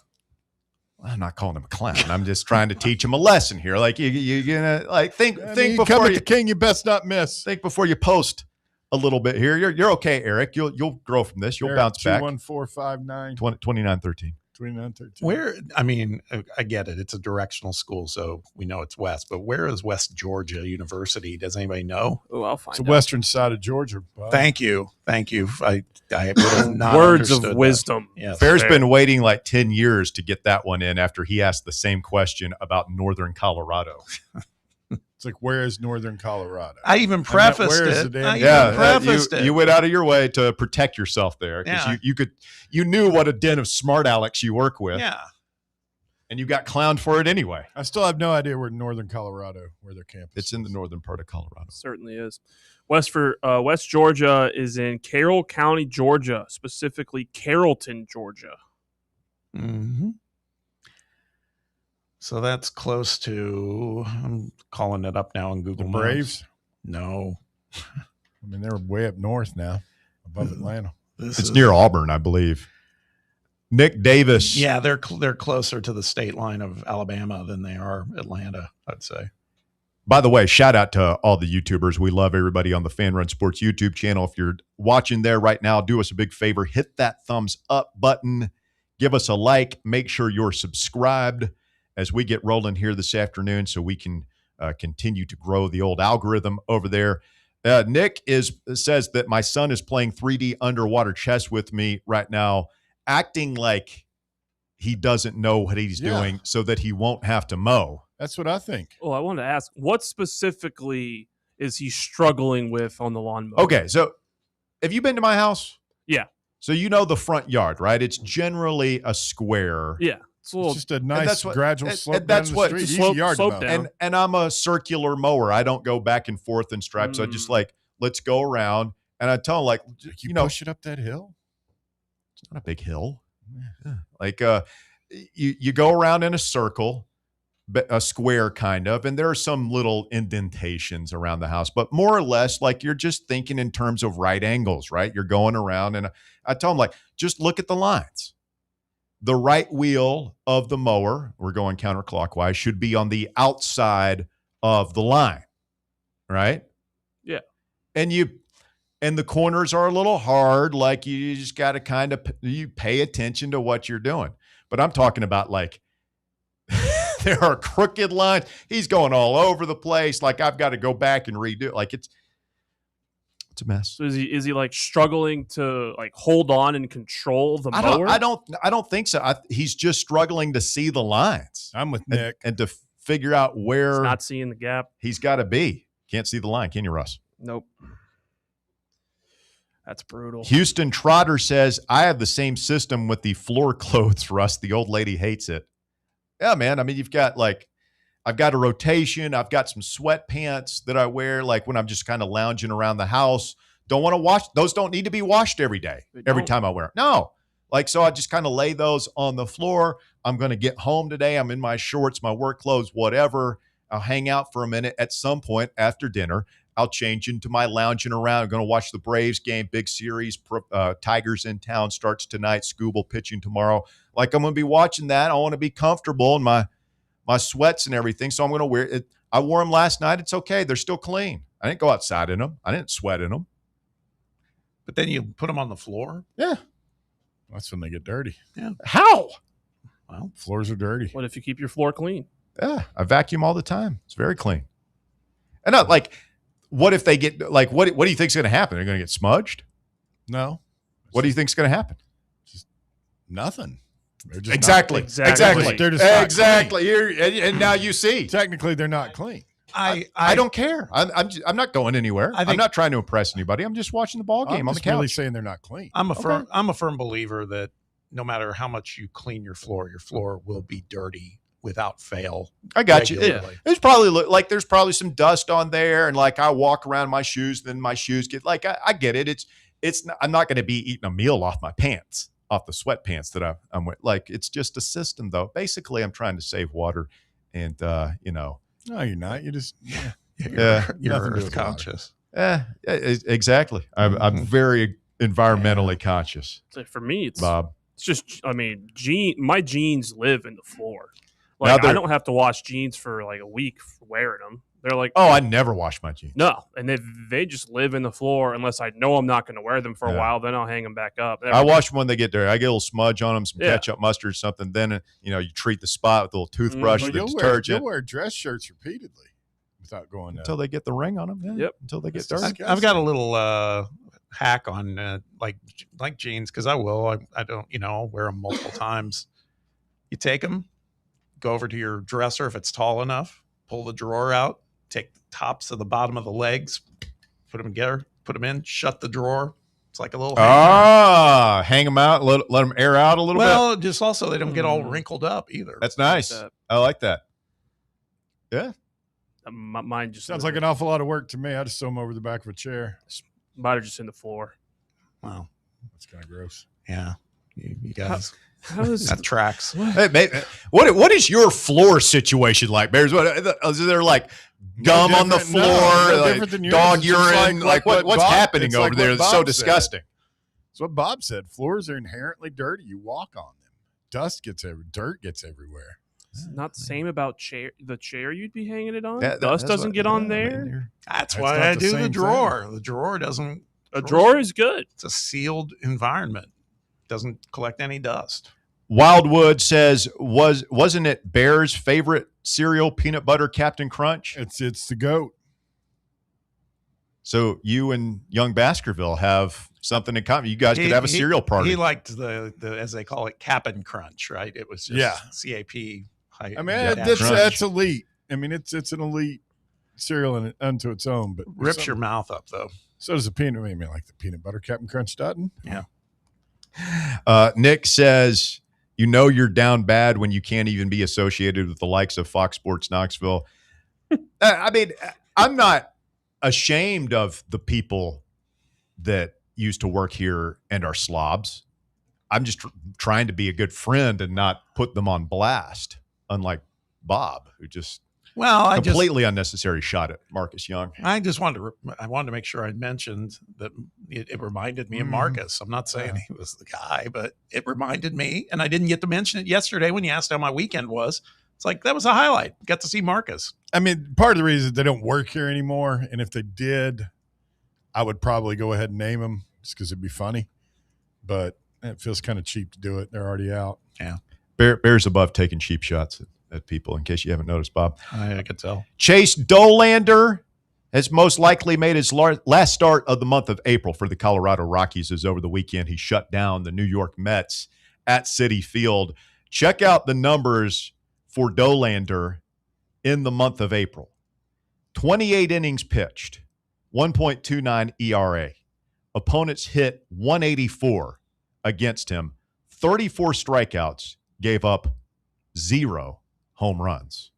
I'm not calling him a clown. I'm just trying to teach him a lesson here. Like you're gonna like think before come at the king. You best not miss. Think before you post a little bit here. You're okay, Eric. You'll grow from this. You'll bounce back. 21459 2913. 2913. Where, I mean, I get it. It's a directional school, so we know it's west. But where is West Georgia University? Does anybody know? Oh, I'll find out. It's the western side of Georgia. Bob. Thank you. I would have not words of understood wisdom. That. Yes. Bear's been waiting like 10 years to get that one in after he asked the same question about Northern Colorado. It's like, where is Northern Colorado? I even prefaced it. You went out of your way to protect yourself there because you knew what a den of smart Alex you work with. Yeah. And you got clowned for it anyway. I still have no idea where Northern Colorado, where their campus It's in the northern part of Colorado. Certainly is. West Georgia is in Carroll County, Georgia, specifically Carrollton, Georgia. Mm-hmm. So that's close to, I'm calling it up now on Google The Maps. Braves? No. I mean, they're way up north now, above Atlanta. It's near Auburn, I believe. Nick Davis. Yeah, they're closer to the state line of Alabama than they are Atlanta, I'd say. By the way, shout out to all the YouTubers. We love everybody on the Fan Run Sports YouTube channel. If you're watching there right now, do us a big favor. Hit that thumbs up button. Give us a like. Make sure you're subscribed as we get rolling here this afternoon so we can continue to grow the old algorithm over there. Nick says that my son is playing 3D underwater chess with me right now, acting like he doesn't know what he's doing so that he won't have to mow. That's what I think. Oh, I wanted to ask, what specifically is he struggling with on the lawnmower? Okay, so have you been to my house? Yeah. So you know the front yard, right? It's generally a square. Yeah. It's just a nice gradual slope that's down what the street. slope down. And I'm a circular mower. I don't go back and forth in stripes. I just like, let's go around. And I tell him, like, you know, push it up that hill. It's not a big hill. Yeah. Like you go around in a circle, a square kind of, and there are some little indentations around the house, but more or less like you're just thinking in terms of right angles, right? You're going around, and I tell them, like, just look at the lines. The right wheel of the mower, we're going counterclockwise, should be on the outside of the line, right? Yeah. And the corners are a little hard, like you just got to kind of you pay attention to what you're doing. But I'm talking about, like, there are crooked lines. He's going all over the place. Like, I've got to go back and redo it. Like, it's It's a mess. So is he like struggling to like hold on and control the mower? I don't think so. He's just struggling to see the lines. I'm with Nick. And to figure out where He's not seeing the gap. He's got to be. Can't see the line, can you, Russ? Nope. That's brutal. Houston Trotter says, I have the same system with the floor clothes, Russ. The old lady hates it. Yeah, man. I mean, you've got I've got a rotation. I've got some sweatpants that I wear like when I'm just kind of lounging around the house. Don't want to wash. Those don't need to be washed every day, every time I wear them. No. So I just kind of lay those on the floor. I'm going to get home today. I'm in my shorts, my work clothes, whatever. I'll hang out for a minute. At some point after dinner, I'll change into my lounging around. I'm going to watch the Braves game, big series. Tigers in town starts tonight. Scooble pitching tomorrow. I'm going to be watching that. I want to be comfortable in my sweats and everything. So I'm going to wear it. I wore them last night. It's okay. They're still clean. I didn't go outside in them. I didn't sweat in them. But then you put them on the floor? Yeah. That's when they get dirty. Yeah. How? Well, floors are dirty. What if you keep your floor clean? Yeah. I vacuum all the time. It's very clean. And what if they get what do you think is going to happen? They're going to get smudged? No. What do you think is going to happen? Just nothing. They're just exactly. They're just exactly. Here and now you see. Technically, they're not clean. I don't care. I'm not going anywhere. I'm not trying to impress anybody. I'm just watching the ball game on the couch. Really saying they're not clean. I'm a firm believer that no matter how much you clean your floor will be dirty without fail. I got you. There's probably some dust on there, and I walk around my shoes, then my shoes get I get it. It's not, I'm not going to be eating a meal off my pants, off the sweatpants that I'm with. It's just a system, though. Basically, I'm trying to save water, and No, you're not. You just you're earth conscious. Exactly. I'm very environmentally conscious. So for me, it's Bob. It's just my jeans live in the floor. I don't have to wash jeans for a week for wearing them. They're I never wash my jeans. No, and they just live in the floor unless I know I'm not going to wear them for a while. Then I'll hang them back up. I wash them when they get dirty. I get a little smudge on them, some ketchup, mustard, something. Then you treat the spot with a little toothbrush, the detergent. You'll wear dress shirts repeatedly without going until they get the ring on them. Yeah. Yep. Until they get dirty. I've got a little hack on like jeans because I don't I'll wear them multiple times. You take them, go over to your dresser if it's tall enough, pull the drawer out, take the tops of the bottom of the legs, put them together, put them in, shut the drawer. It's like a little hang them out, let them air out a little bit. Well, just also they don't get all wrinkled up either. That's nice. I like that. Yeah. Mine just sounds like an awful lot of work to me. I just throw them over the back of a chair. Mine are just in the floor. Wow. That's kind of gross. Yeah. You guys. That tracks. What is your floor situation like, Bears? Is there gum on the floor, dog urine? What's happening over there? It's so disgusting. That's what Bob said. Floors are inherently dirty. You walk on them. Dirt gets everywhere. It's not the same about the chair you'd be hanging it on. Dust doesn't get on there. That's why I do the drawer. The drawer doesn't. A drawer is good. It's a sealed environment. Doesn't collect any dust. Wildwood says, wasn't it Bear's favorite cereal, peanut butter Captain Crunch? It's the GOAT. So you and young Baskerville have something in common. You guys could have a cereal party. He liked the as they call it, Cap'n Crunch, right? It was just CAP. That's elite. I mean, it's an elite cereal unto its own, but rips your mouth up though. So does the peanut. I mean, like the peanut butter Cap'n Crunch doesn't. Yeah. Nick says, you're down bad when you can't even be associated with the likes of Fox Sports Knoxville. I mean, I'm not ashamed of the people that used to work here and are slobs. I'm just trying to be a good friend and not put them on blast, unlike Bob, who just completely unnecessary shot at Marcus Young. I just wanted to make sure I mentioned that it reminded me of Marcus. I'm not saying he was the guy, but it reminded me, and I didn't get to mention it yesterday when you asked how my weekend was. It's like that was a highlight. Got to see Marcus. I mean, part of the reason they don't work here anymore, and if they did, I would probably go ahead and name them just because it'd be funny. But it feels kind of cheap to do it. They're already out. Yeah. Bears above taking cheap shots at people, in case you haven't noticed, Bob. I could tell. Chase Dolander has most likely made his last start of the month of April for the Colorado Rockies, as over the weekend he shut down the New York Mets at Citi Field. Check out the numbers for Dollander in the month of April. 28 innings pitched, 1.29 ERA. Opponents hit 184 against him, 34 strikeouts, gave up 0 home runs.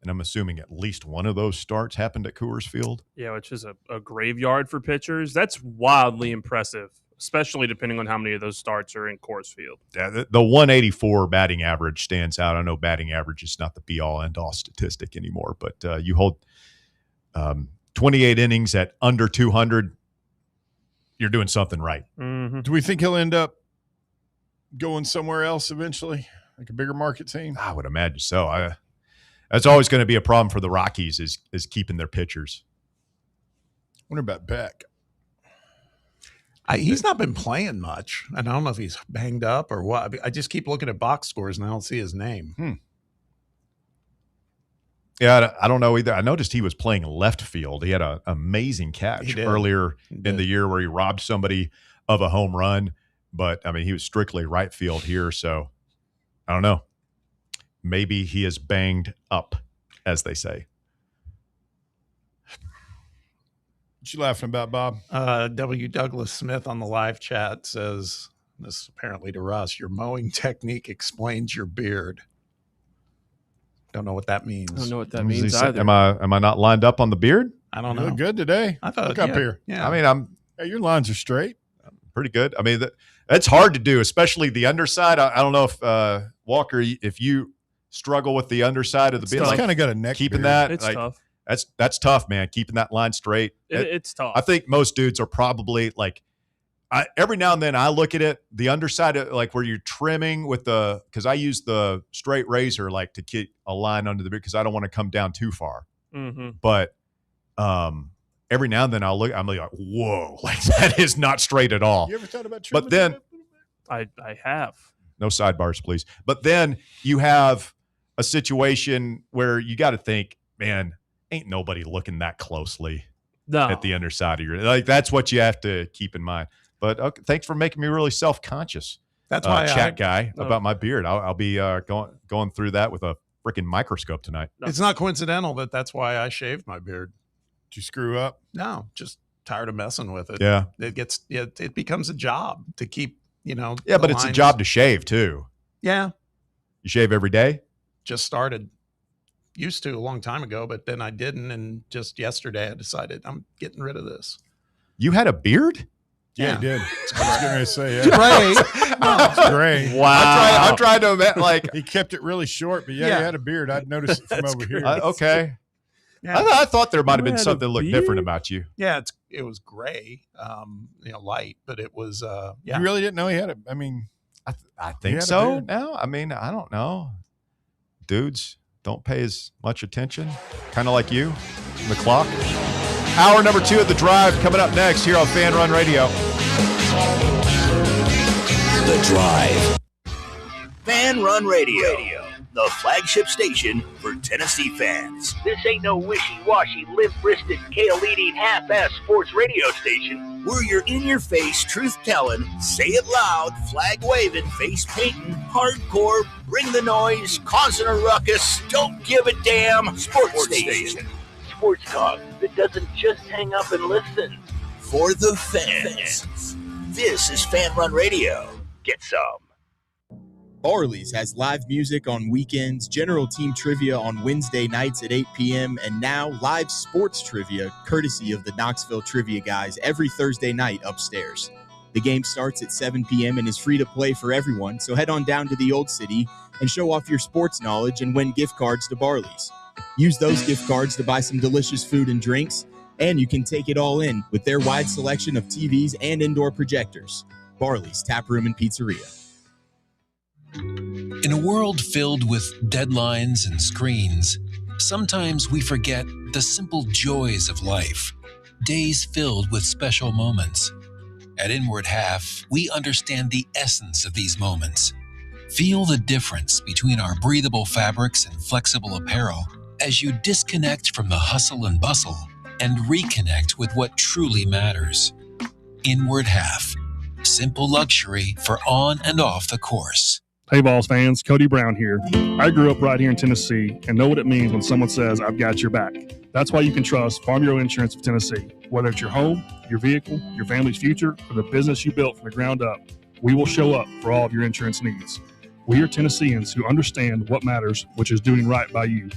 And I'm assuming at least one of those starts happened at Coors Field. Yeah, which is a graveyard for pitchers. That's wildly impressive, especially depending on how many of those starts are in Coors Field. Yeah, the 184 batting average stands out. I know batting average is not the be-all, end-all statistic anymore, but you hold 28 innings at under 200, you're doing something right. Mm-hmm. Do we think he'll end up going somewhere else eventually, like a bigger market team? I would imagine so. That's always going to be a problem for the Rockies is keeping their pitchers. Wonder about Beck. He's not been playing much, and I don't know if he's banged up or what. I just keep looking at box scores, and I don't see his name. Yeah, I don't know either. I noticed he was playing left field. He had an amazing catch earlier in the year where he robbed somebody of a home run. But, I mean, he was strictly right field here. So, I don't know. Maybe he is banged up, as they say. What you laughing about, Bob? W. Douglas Smith on the live chat says, this is apparently to Russ, your mowing technique explains your beard. Don't know what that means. I don't know what that means either. Am I not lined up on the beard? I don't You know. look good today. I thought, look up here. Yeah. I mean, Hey, your lines are straight. pretty good. I mean, that's hard to do, especially the underside. I don't know if Walker, if you struggle with the underside of the beard, It's kind of got a neck keeping beard. that. It's like, tough. That's tough, man. Keeping that line straight. It's tough. I think most dudes are probably like, every now and then I look at it, the underside, like where you're trimming with because I use the straight razor, like to keep a line under the beard because I don't want to come down too far. Mm-hmm. But every now and then I'm like, whoa, like that is not straight at all. You ever thought about trimming But then, I have. no sidebars, please. But then you have a situation where you got to think, man, ain't nobody looking that closely at the underside of your, like, that's what you have to keep in mind. But okay, thanks for making me really self-conscious. That's why chat guy about my beard. I'll be going through that with a freaking microscope tonight. It's not coincidental that's why I shaved my beard. Did you screw up? No, just tired of messing with it. Yeah. It becomes a job to keep, Yeah, but it's a job to shave too. Yeah. You shave every day? Just started. Used to a long time ago, but then I didn't. And just yesterday I decided I'm getting rid of this. You had a beard? Yeah, he did. I was going to say, yeah. Gray. It's gray. Wow. I'm trying to imagine, like, he kept it really short, but he had a beard. I'd noticed it from over here. Okay. Yeah. I thought there might have been something that looked different about you. Yeah, it was gray, light, but it was You really didn't know he had it. I mean, I think so. No, I mean, I don't know. Dudes don't pay as much attention, kind of like you, the clock. Hour number 2 of The Drive coming up next here on Fan Run Radio. The Drive. Fan Run Radio, the flagship station for Tennessee fans. This ain't no wishy-washy, limp-wristed, kale-eating, half-ass sports radio station. We're your in-your-face, truth-telling, say it loud, flag-waving, face-painting, hardcore, bring the noise, causing a ruckus, don't give a damn sports station. Sports talk that doesn't just hang up and listen. For the fans. This is Fan Run Radio. Get some. Barley's has live music on weekends, general team trivia on Wednesday nights at 8 p.m., and now live sports trivia courtesy of the Knoxville Trivia Guys every Thursday night upstairs. The game starts at 7 p.m. and is free to play for everyone, so head on down to the Old City and show off your sports knowledge and win gift cards to Barley's. Use those gift cards to buy some delicious food and drinks, and you can take it all in with their wide selection of TVs and indoor projectors. Barley's Tap Room and Pizzeria. In a world filled with deadlines and screens, sometimes we forget the simple joys of life, days filled with special moments. At Inward Half, we understand the essence of these moments. Feel the difference between our breathable fabrics and flexible apparel as you disconnect from the hustle and bustle and reconnect with what truly matters. Inward Half. Simple luxury for on and off the course. Hey, Vols fans, Cody Brown here. I grew up right here in Tennessee and know what it means when someone says, I've got your back. That's why you can trust Farm Bureau Insurance of Tennessee. Whether it's your home, your vehicle, your family's future, or the business you built from the ground up, we will show up for all of your insurance needs. We are Tennesseans who understand what matters, which is doing right by you.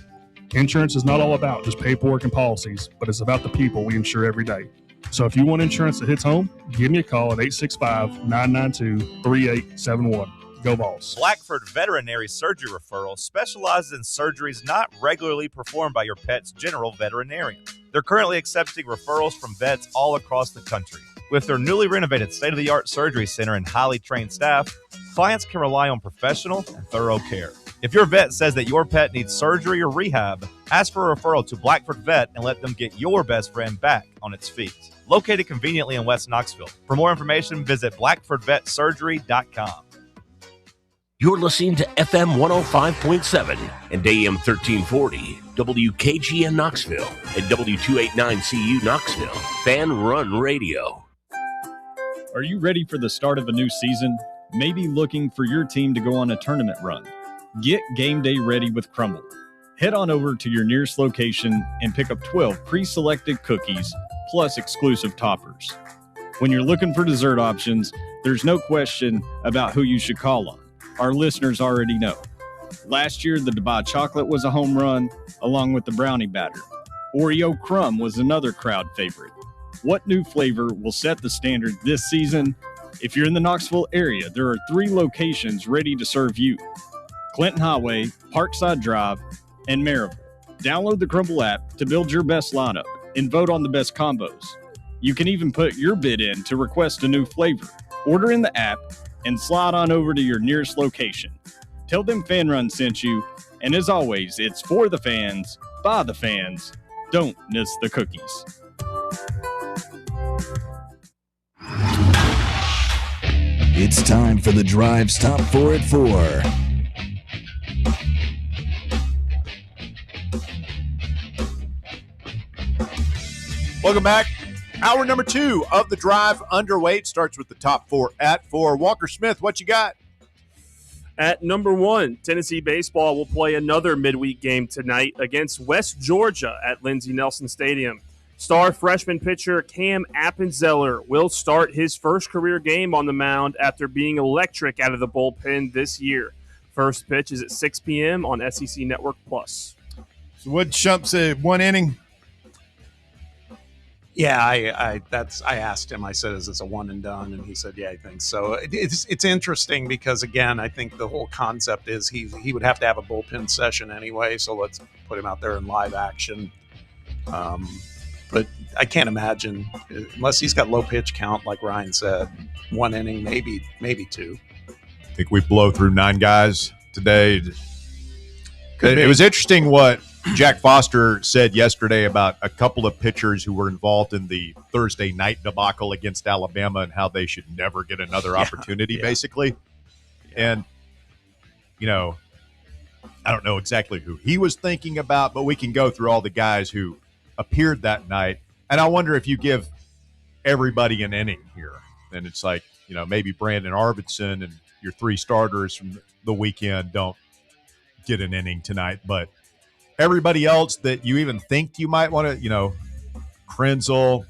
Insurance is not all about just paperwork and policies, but it's about the people we insure every day. So if you want insurance that hits home, give me a call at 865-992-3871. Go Vols. Blackford Veterinary Surgery Referral specializes in surgeries not regularly performed by your pet's general veterinarian. They're currently accepting referrals from vets all across the country. With their newly renovated state-of-the-art surgery center and highly trained staff, clients can rely on professional and thorough care. If your vet says that your pet needs surgery or rehab, ask for a referral to Blackford Vet and let them get your best friend back on its feet. Located conveniently in West Knoxville. For more information, visit blackfordvetsurgery.com. You're listening to FM 105.7 and AM 1340, WKGN Knoxville, and W289CU Knoxville, Fan Run Radio. Are you ready for the start of a new season? Maybe looking for your team to go on a tournament run? Get game day ready with Crumble. Head on over to your nearest location and pick up 12 pre-selected cookies plus exclusive toppers. When you're looking for dessert options, there's no question about who you should call on. Our listeners already know. Last year, the Dubai chocolate was a home run, along with the brownie batter. Oreo crumb was another crowd favorite. What new flavor will set the standard this season? If you're in the Knoxville area, there are 3 locations ready to serve you: Clinton Highway, Parkside Drive, and Maryville. Download the Crumble app to build your best lineup and vote on the best combos. You can even put your bid in to request a new flavor. Order in the app and slide on over to your nearest location. Tell them Fan Run sent you, and as always, it's for the fans, by the fans. Don't miss the cookies. It's time for the Drive's Top 4 at 4. Welcome back. Hour number 2 of the Drive underway. It starts with the top 4 at 4. Walker Smith, what you got? At number 1, Tennessee baseball will play another midweek game tonight against West Georgia at Lindsey Nelson Stadium. Star freshman pitcher Cam Appenzeller will start his first career game on the mound after being electric out of the bullpen this year. First pitch is at 6 p.m. on SEC Network Plus. So what Shump said, 1 inning? Yeah, I asked him. I said, "Is this a one and done?" And he said, "Yeah, I think so." It's interesting because again, I think the whole concept is he would have to have a bullpen session anyway. So let's put him out there in live action. But I can't imagine unless he's got low pitch count, like Ryan said, 1 inning, maybe 2. I think we blow through 9 guys today. It was interesting what Jack Foster said yesterday about a couple of pitchers who were involved in the Thursday night debacle against Alabama and how they should never get another opportunity, basically. And, you know, I don't know exactly who he was thinking about, but we can go through all the guys who appeared that night. And I wonder if you give everybody an inning here, then it's like, you know, maybe Brandon Arvidsson and your 3 starters from the weekend don't get an inning tonight, but everybody else that you even think you might want to, you know, Krenzel,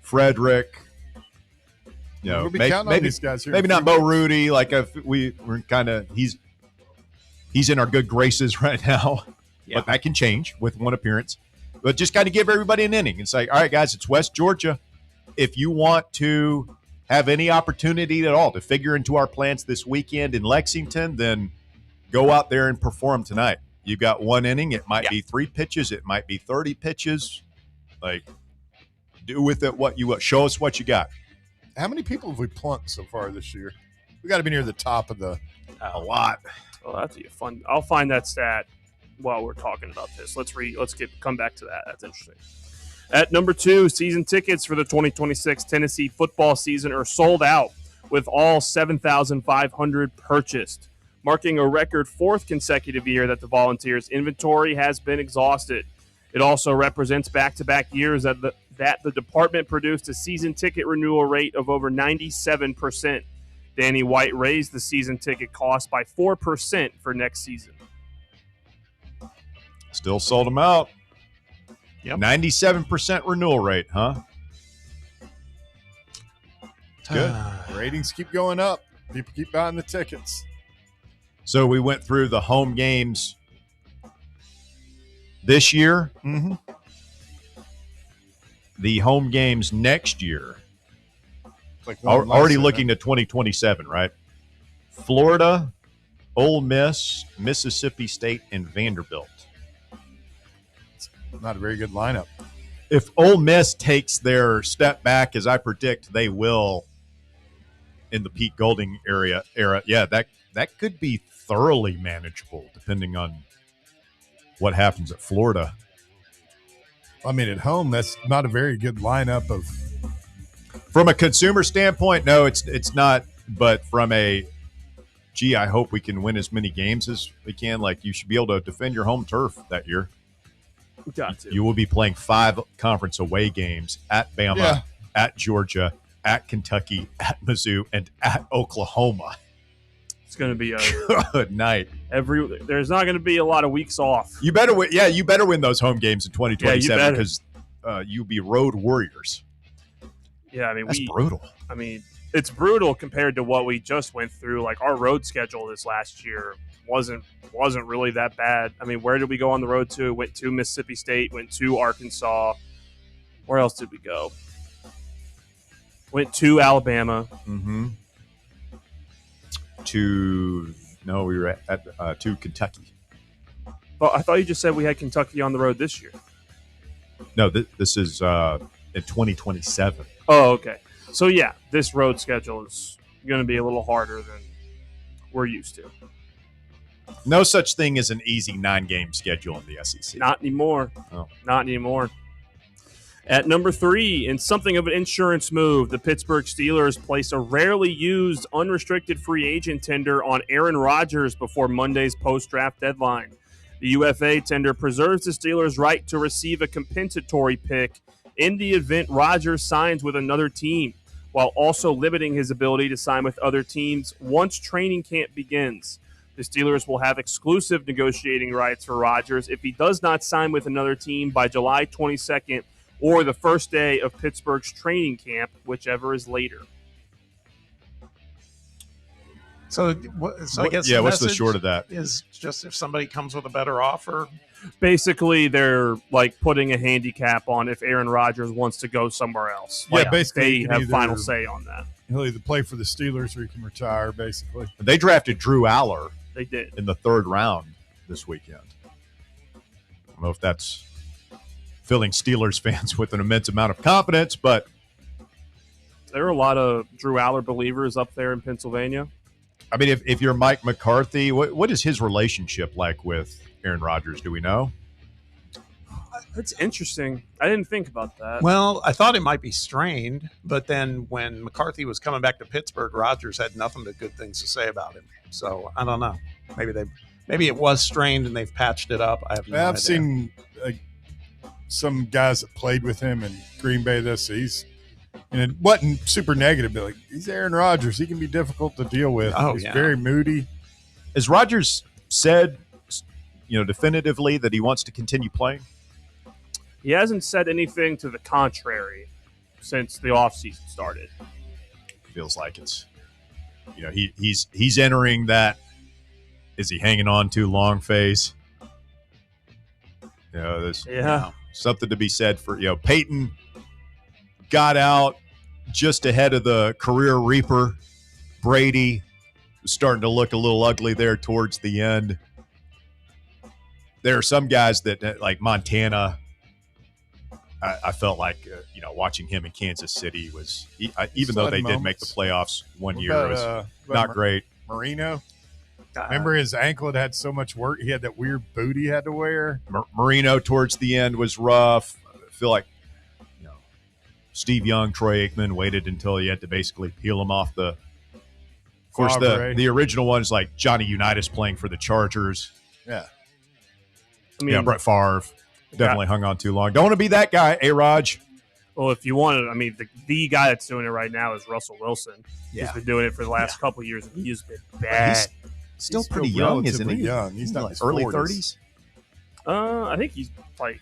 Frederick, you know, We'll be counting on these guys here. maybe not Bo Rudy. Like if we're kind of he's in our good graces right now, but that can change with 1 appearance. But just kind of give everybody an inning and say, all right, guys, it's West Georgia. If you want to have any opportunity at all to figure into our plans this weekend in Lexington, then go out there and perform tonight. You've got 1 inning. It might be 3 pitches. It might be 30 pitches. Like, do with it what you want. Show us what you got. How many people have we plunked so far this year? We got to be near the top of the a lot. Well, that'd be fun. I'll find that stat while we're talking about this. Let's come back to that. That's interesting. At number 2, season tickets for the 2026 Tennessee football season are sold out, with all 7,500 purchased, marking a record 4th consecutive year that the Volunteers' inventory has been exhausted. It also represents back-to-back years that the department produced a season ticket renewal rate of over 97%. Danny White raised the season ticket cost by 4% for next season. Still sold them out. Yep. 97% renewal rate, huh? Good. Ratings keep going up. People keep buying the tickets. So we went through the home games this year. Mm-hmm. The home games next year. Like Already looking to 2027, right? Florida, Ole Miss, Mississippi State, and Vanderbilt. Not a very good lineup. If Ole Miss takes their step back, as I predict they will in the Pete Golding era, yeah, that could be thoroughly manageable depending on what happens at Florida. I mean, at home, that's not a very good lineup of. From a consumer standpoint, no, it's not. But from a, I hope we can win as many games as we can. Like, you should be able to defend your home turf that year. Got to. You will be playing 5 conference away games at Bama, at Georgia, at Kentucky, at Mizzou, and at Oklahoma. It's going to be a good night. There's not going to be a lot of weeks off. You better win. Yeah, you better win those home games in 2027 because you'll be road warriors. Yeah, I mean, that's brutal. I mean, it's brutal compared to what we just went through. Like, our road schedule this last year wasn't really that bad. I mean, where did we go on the road to? Went to Mississippi State, went to Arkansas. Where else did we go? Went to Alabama. Mm-hmm. We were at to Kentucky. Well, I thought you just said we had Kentucky on the road this year. No, this is in 2027. Oh, okay. So, yeah, this road schedule is going to be a little harder than we're used to. No such thing as an easy 9-game schedule in the SEC. Not anymore. Oh. Not anymore. At number 3, in something of an insurance move, the Pittsburgh Steelers placed a rarely used unrestricted free agent tender on Aaron Rodgers before Monday's post-draft deadline. The UFA tender preserves the Steelers' right to receive a compensatory pick in the event Rodgers signs with another team, while also limiting his ability to sign with other teams once training camp begins. The Steelers will have exclusive negotiating rights for Rodgers if he does not sign with another team by July 22nd or the first day of Pittsburgh's training camp, whichever is later. So I guess what's the short of that? Is just if somebody comes with a better offer. Basically, they're like putting a handicap on if Aaron Rodgers wants to go somewhere else. Yeah, basically they have final say on that. He'll either play for the Steelers or he can retire, basically. They drafted Drew Aller. They did. In the 3rd round this weekend. I don't know if that's filling Steelers fans with an immense amount of confidence, but there are a lot of Drew Aller believers up there in Pennsylvania. I mean, if you're Mike McCarthy, what is his relationship like with Aaron Rodgers? Do we know? That's interesting. I didn't think about that. Well, I thought it might be strained, but then when McCarthy was coming back to Pittsburgh, Rodgers had nothing but good things to say about him. So I don't know. Maybe it was strained and they've patched it up. I have no idea. I've seen some guys that played with him in Green Bay and it wasn't super negative, but he's Aaron Rodgers. He can be difficult to deal with. He's very moody. Has Rodgers said, definitively that he wants to continue playing? He hasn't said anything to the contrary since the offseason started. Feels like it's, he's entering that. Is he hanging on too long phase? There's something to be said for, Peyton got out just ahead of the career reaper. Brady was starting to look a little ugly there towards the end. There are some guys that, like Montana, I felt like, watching him in Kansas City was, even though they did make the playoffs one year, it was not great. Marino? Remember his ankle had so much work? He had that weird boot he had to wear. Marino towards the end was rough. I feel like, Steve Young, Troy Aikman waited until he had to basically peel him off the. Of course, the original one's like Johnny Unitas playing for the Chargers. Yeah. Brett Favre. Definitely hung on too long. Don't want to be that guy, A-Raj. Well, if you wanted, I mean, the guy that's doing it right now is Russell Wilson. Yeah. He's been doing it for the last couple of years, and he's been bad. Still pretty young, isn't he? Young. He's not like early 30s. I think he's like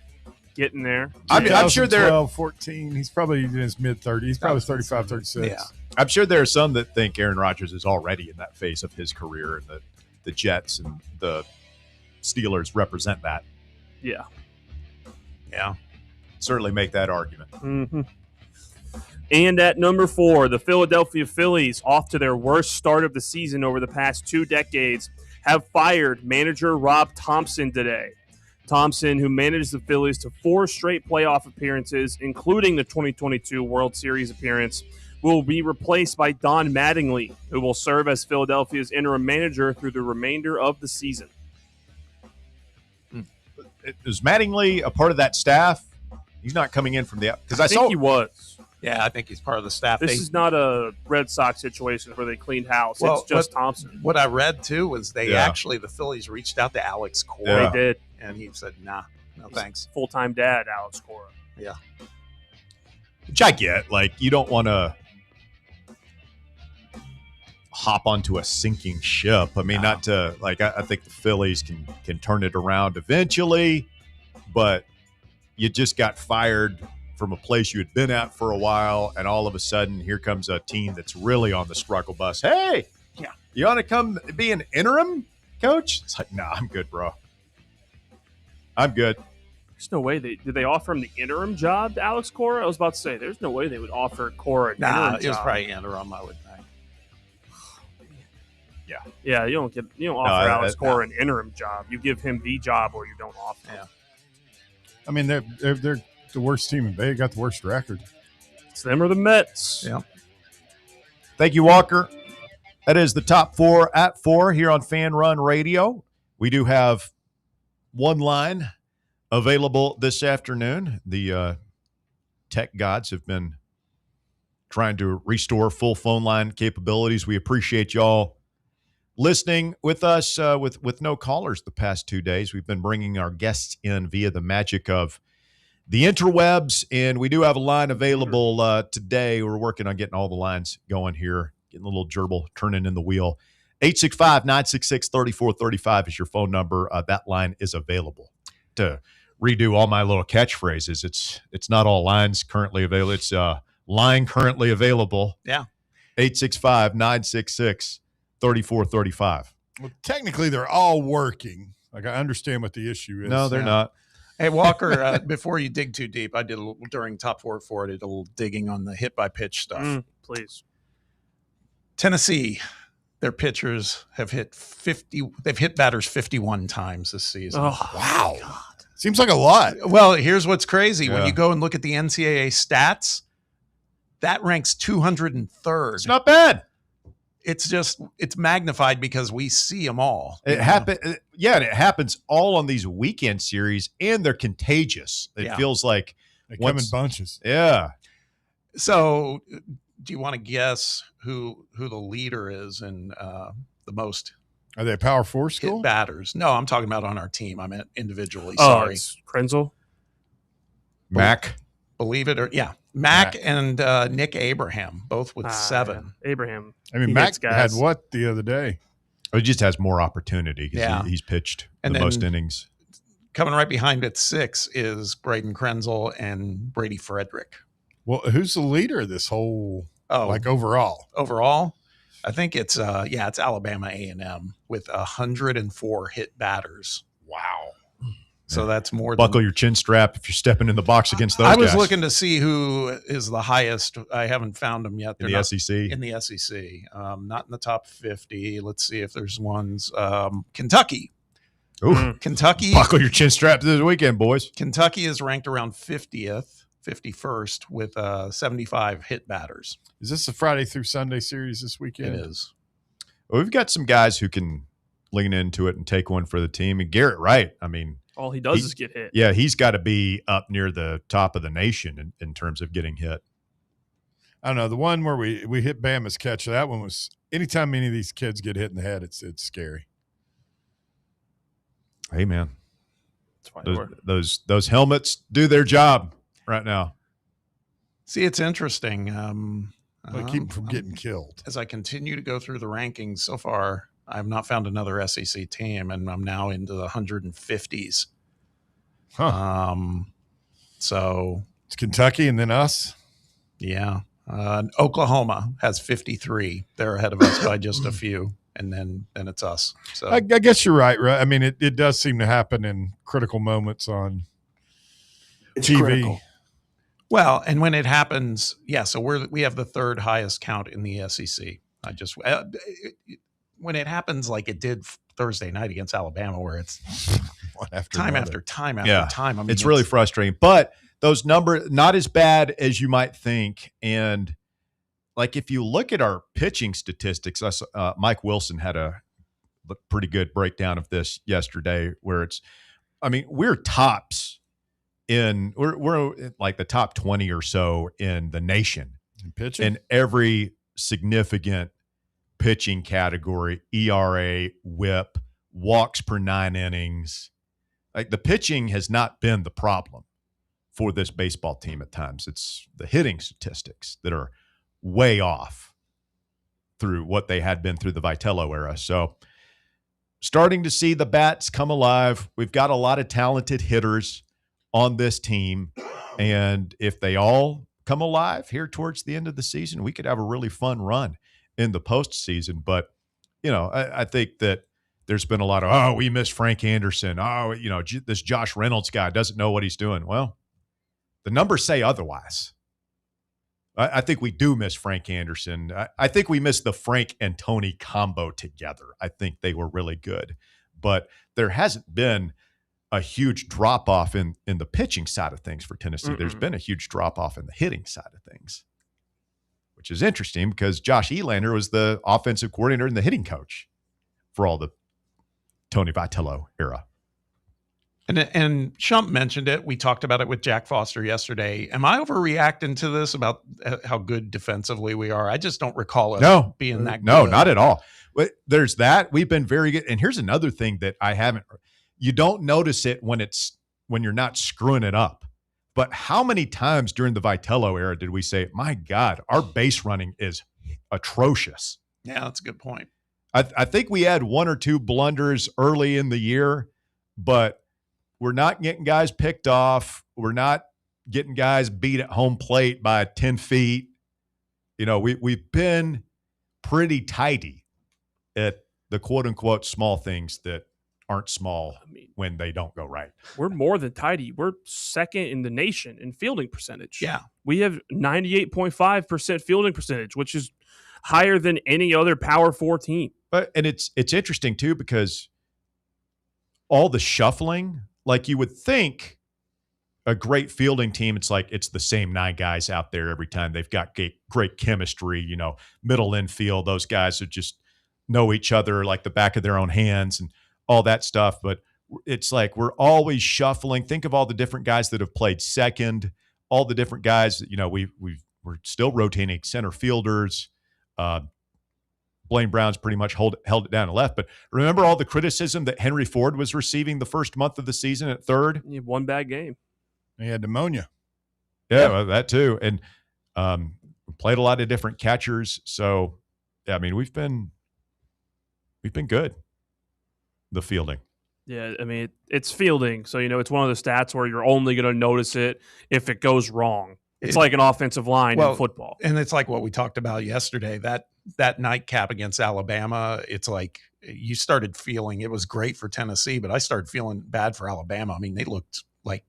getting there. I'm sure there 12, 14. He's probably in his mid-30s. He's probably 35, 36. Yeah. I'm sure there are some that think Aaron Rodgers is already in that phase of his career, and that the Jets and the Steelers represent that. Yeah. Yeah. Certainly make that argument. Mm-hmm. And at number 4, the Philadelphia Phillies, off to their worst start of the season over the past 2 decades, have fired manager Rob Thompson today. Thompson, who managed the Phillies to 4 straight playoff appearances, including the 2022 World Series appearance, will be replaced by Don Mattingly, who will serve as Philadelphia's interim manager through the remainder of the season. Is Mattingly a part of that staff? He's not coming in from the because I think he was. Yeah, I think he's part of the staff. This is not a Red Sox situation where they cleaned house. Well, it's just Thompson. What I read too was the Phillies reached out to Alex Cora. They did, and he said, "Nah, no thanks." Full-time dad, Alex Cora. Yeah, which I get. Like, you don't want to hop onto a sinking ship. I mean, not to like. I think the Phillies can turn it around eventually, but you just got fired from a place you had been at for a while, and all of a sudden, here comes a team that's really on the struggle bus. Hey, you want to come be an interim coach? It's like, nah, I'm good, bro. I'm good. There's no way did they offer him the interim job to Alex Cora? I was about to say, there's no way they would offer Cora an interim job. It was probably interim, I would think. Yeah, you don't offer Alex Cora an interim job. You give him the job, or you don't offer him. I mean, they're the worst team in Bay. Got the worst record. It's them or the Mets. Yeah. Thank you, Walker. That is the top 4 at 4 here on Fan Run Radio. We do have one line available this afternoon. The tech gods have been trying to restore full phone line capabilities. We appreciate y'all listening with us with no callers the past 2 days. We've been bringing our guests in via the magic of the interwebs, and we do have a line available today. We're working on getting all the lines going here, getting a little gerbil turning in the wheel. 865-966-3435 is your phone number. That line is available. To redo all my little catchphrases, it's not all lines currently available. It's line currently available. Yeah. 865-966-3435. Well, technically, they're all working. Like, I understand what the issue is. No, they're not. Hey, Walker, before you dig too deep, I did during top 4 at 4, I did a little digging on the hit by pitch stuff. Please. Tennessee, their pitchers have hit they've hit batters 51 times this season. Oh, wow. Seems like a lot. Well, here's what's crazy. Yeah. When you go and look at the NCAA stats, that ranks 203rd. It's not bad. It's magnified because we see them all. It happen, and it happens all on these weekend series, and they're contagious. It feels like they come in bunches. Yeah. So, do you want to guess who the leader is in the most? Are they a Power 4 school? Hit batters? No, I'm talking about on our team. I meant individually. Oh, Sorry, it's Krenzel. Mac. Believe it or Mac and Nick Abraham, both with 7. Yeah. Abraham. I mean, Mac had what the other day? Oh, he just has more opportunity because he's pitched and the most innings. Coming right behind at 6 is Braden Krenzel and Brady Frederick. Well, who's the leader of this whole? Overall. Overall, I think it's Alabama A&M with 104 hit batters. Wow. So that's more. Buckle your chin strap if you're stepping in the box against those I was guys. looking to see who is the highest. I haven't found them yet. In the SEC? In the SEC. Not in the top 50. Let's see if there's ones. Kentucky. Ooh. Kentucky. Buckle your chin strap this weekend, boys. Kentucky is ranked around 51st with 75 hit batters. Is this a Friday through Sunday series this weekend? It is. Well, we've got some guys who can lean into it and take one for the team. And Garrett Wright, I mean, all he does is get hit. Yeah, he's got to be up near the top of the nation in terms of getting hit. I don't know. The one where we hit Bama's catch, that one was anytime any of these kids get hit in the head, it's scary. Hey, man. Those helmets do their job right now. See, it's interesting. They keep them from getting killed. As I continue to go through the rankings so far, I've not found another SEC team, and I'm now into the 150s. Huh. So it's Kentucky and then us. Yeah. Oklahoma has 53. They're ahead of us by just a few, and then it's us. So I guess you're right. I mean, it does seem to happen in critical moments on TV. Critical. Well, and when it happens, so we have the third highest count in the SEC. When it happens like it did Thursday night against Alabama, where it's time after time after time. I mean, it's really frustrating. But those numbers, not as bad as you might think. And like if you look at our pitching statistics, Mike Wilson had a pretty good breakdown of this yesterday, where we're tops. We're like the top 20 or so in the nation in pitching, in every significant pitching category: ERA, WHIP, walks per 9 innings. Like the pitching has not been the problem for this baseball team at times. It's the hitting statistics that are way off through what they had been through the Vitello era. So starting to see the bats come alive. We've got a lot of talented hitters on this team, and if they all come alive here towards the end of the season, we could have a really fun run in the postseason. But I think that there's been a lot of we miss Frank Anderson. This Josh Reynolds guy doesn't know what he's doing. Well, the numbers say otherwise. I think we do miss Frank Anderson. I think we miss the Frank and Tony combo together. I think they were really good, but there hasn't been a huge drop-off in the pitching side of things for Tennessee. There's been a huge drop-off in the hitting side of things, which is interesting because Josh Elander was the offensive coordinator and the hitting coach for all the Tony Vitello era. And Shump mentioned it. We talked about it with Jack Foster yesterday. Am I overreacting to this about how good defensively we are? I just don't recall us being that good. No, not at all. But there's that. We've been very good. And here's another thing that I haven't – you don't notice it when you're not screwing it up. But how many times during the Vitello era did we say, my God, our base running is atrocious? Yeah, that's a good point. I think we had one or two blunders early in the year, but we're not getting guys picked off. We're not getting guys beat at home plate by 10 feet. We've been pretty tidy at the quote-unquote small things that aren't small when they don't go right. We're more than tidy. We're second in the nation in fielding percentage. Yeah. We have 98.5% fielding percentage, which is higher than any other Power 4 team. And it's interesting, too, because all the shuffling, like you would think a great fielding team, it's the same 9 guys out there every time. They've got great chemistry, middle infield. Those guys who just know each other like the back of their own hands and all that stuff. But it's like we're always shuffling. Think of all the different guys that have played second, all the different guys that, we're still rotating center fielders. Blaine Brown's pretty much held it down to left. But remember all the criticism that Henry Ford was receiving the first month of the season at third? He had one bad game. He had pneumonia. Yeah, well, that too. And played a lot of different catchers. So, we've been good. The fielding. Yeah, it's fielding. So, it's one of the stats where you're only going to notice it if it goes wrong. It's like an offensive line in football. And it's like what we talked about yesterday, that nightcap against Alabama. It's like you started feeling it was great for Tennessee, but I started feeling bad for Alabama. They looked like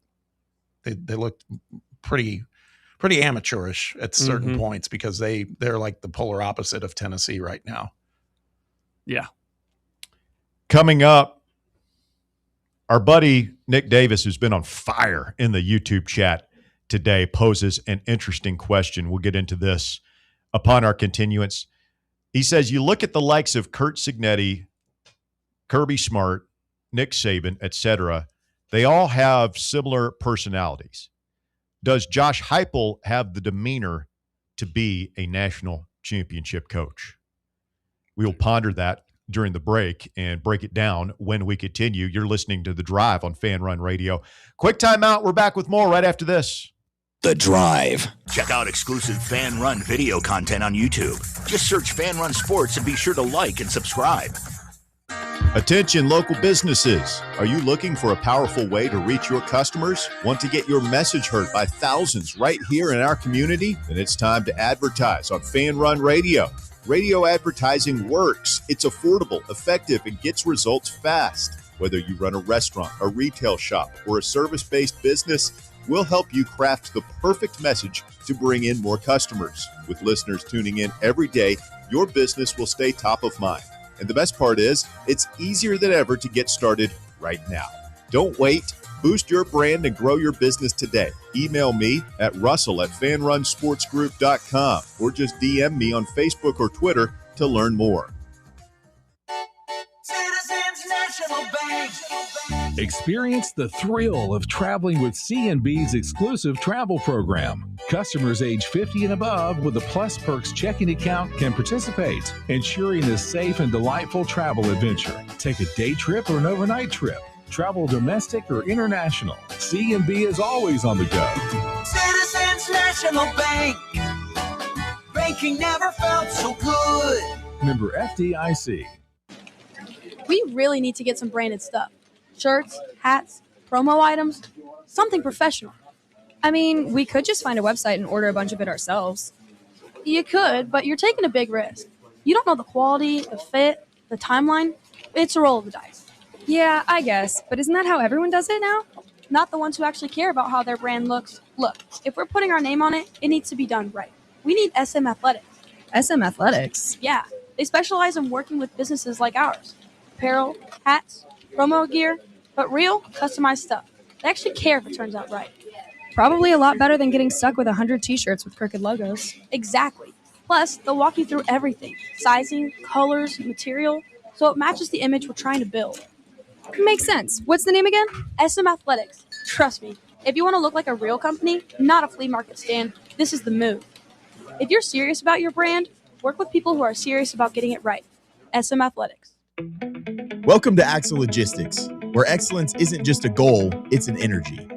they looked pretty amateurish at certain points because they're like the polar opposite of Tennessee right now. Yeah. Coming up, our buddy Nick Davis, who's been on fire in the YouTube chat today, poses an interesting question. We'll get into this upon our continuance. He says, you look at the likes of Curt Cignetti, Kirby Smart, Nick Saban, etc. They all have similar personalities. Does Josh Heupel have the demeanor to be a national championship coach? We will ponder that during the break and break it down when we continue. You're listening to The Drive on Fan Run Radio. Quick timeout. We're back with more right after this. The Drive. Check out exclusive Fan Run video content on YouTube. Just search Fan Run Sports and be sure to like and subscribe. Attention local businesses. Are you looking for a powerful way to reach your customers? Want to get your message heard by thousands right here in our community? Then it's time to advertise on Fan Run Radio. Radio advertising works. It's affordable, effective, and gets results fast. Whether you run a restaurant, a retail shop, or a service-based business, we'll help you craft the perfect message to bring in more customers. With listeners tuning in every day, your business will stay top of mind. And the best part is, it's easier than ever to get started right now. Don't wait. Boost your brand and grow your business today. Email me at russell@fanrunsportsgroup.com or just DM me on Facebook or Twitter to learn more. Citizens National Bank. Experience the thrill of traveling with C&B's exclusive travel program. Customers age 50 and above with a Plus Perks checking account can participate, ensuring a safe and delightful travel adventure. Take a day trip or an overnight trip. Travel domestic or international. C&B is always on the go. Citizens National Bank. Banking never felt so good. Member FDIC. We really need to get some branded stuff. Shirts, hats, promo items, something professional. I mean, we could just find a website and order a bunch of it ourselves. You could, but you're taking a big risk. You don't know the quality, the fit, the timeline. It's a roll of the dice. Yeah, I guess, but isn't that how everyone does it now? Not the ones who actually care about how their brand looks. Look, if we're putting our name on it, it needs to be done right. We need SM Athletics. SM Athletics? Yeah, they specialize in working with businesses like ours. Apparel, hats, promo gear, but real, customized stuff. They actually care if it turns out right. Probably a lot better than getting stuck with 100 t-shirts with crooked logos. Exactly. Plus, they'll walk you through everything. Sizing, colors, material, so it matches the image we're trying to build. Makes sense. What's the name again? SM Athletics. Trust me, if you want to look like a real company, not a flea market stand, this is the move. If you're serious about your brand, work with people who are serious about getting it right. SM Athletics. Welcome to Axle Logistics, where excellence isn't just a goal, it's an energy.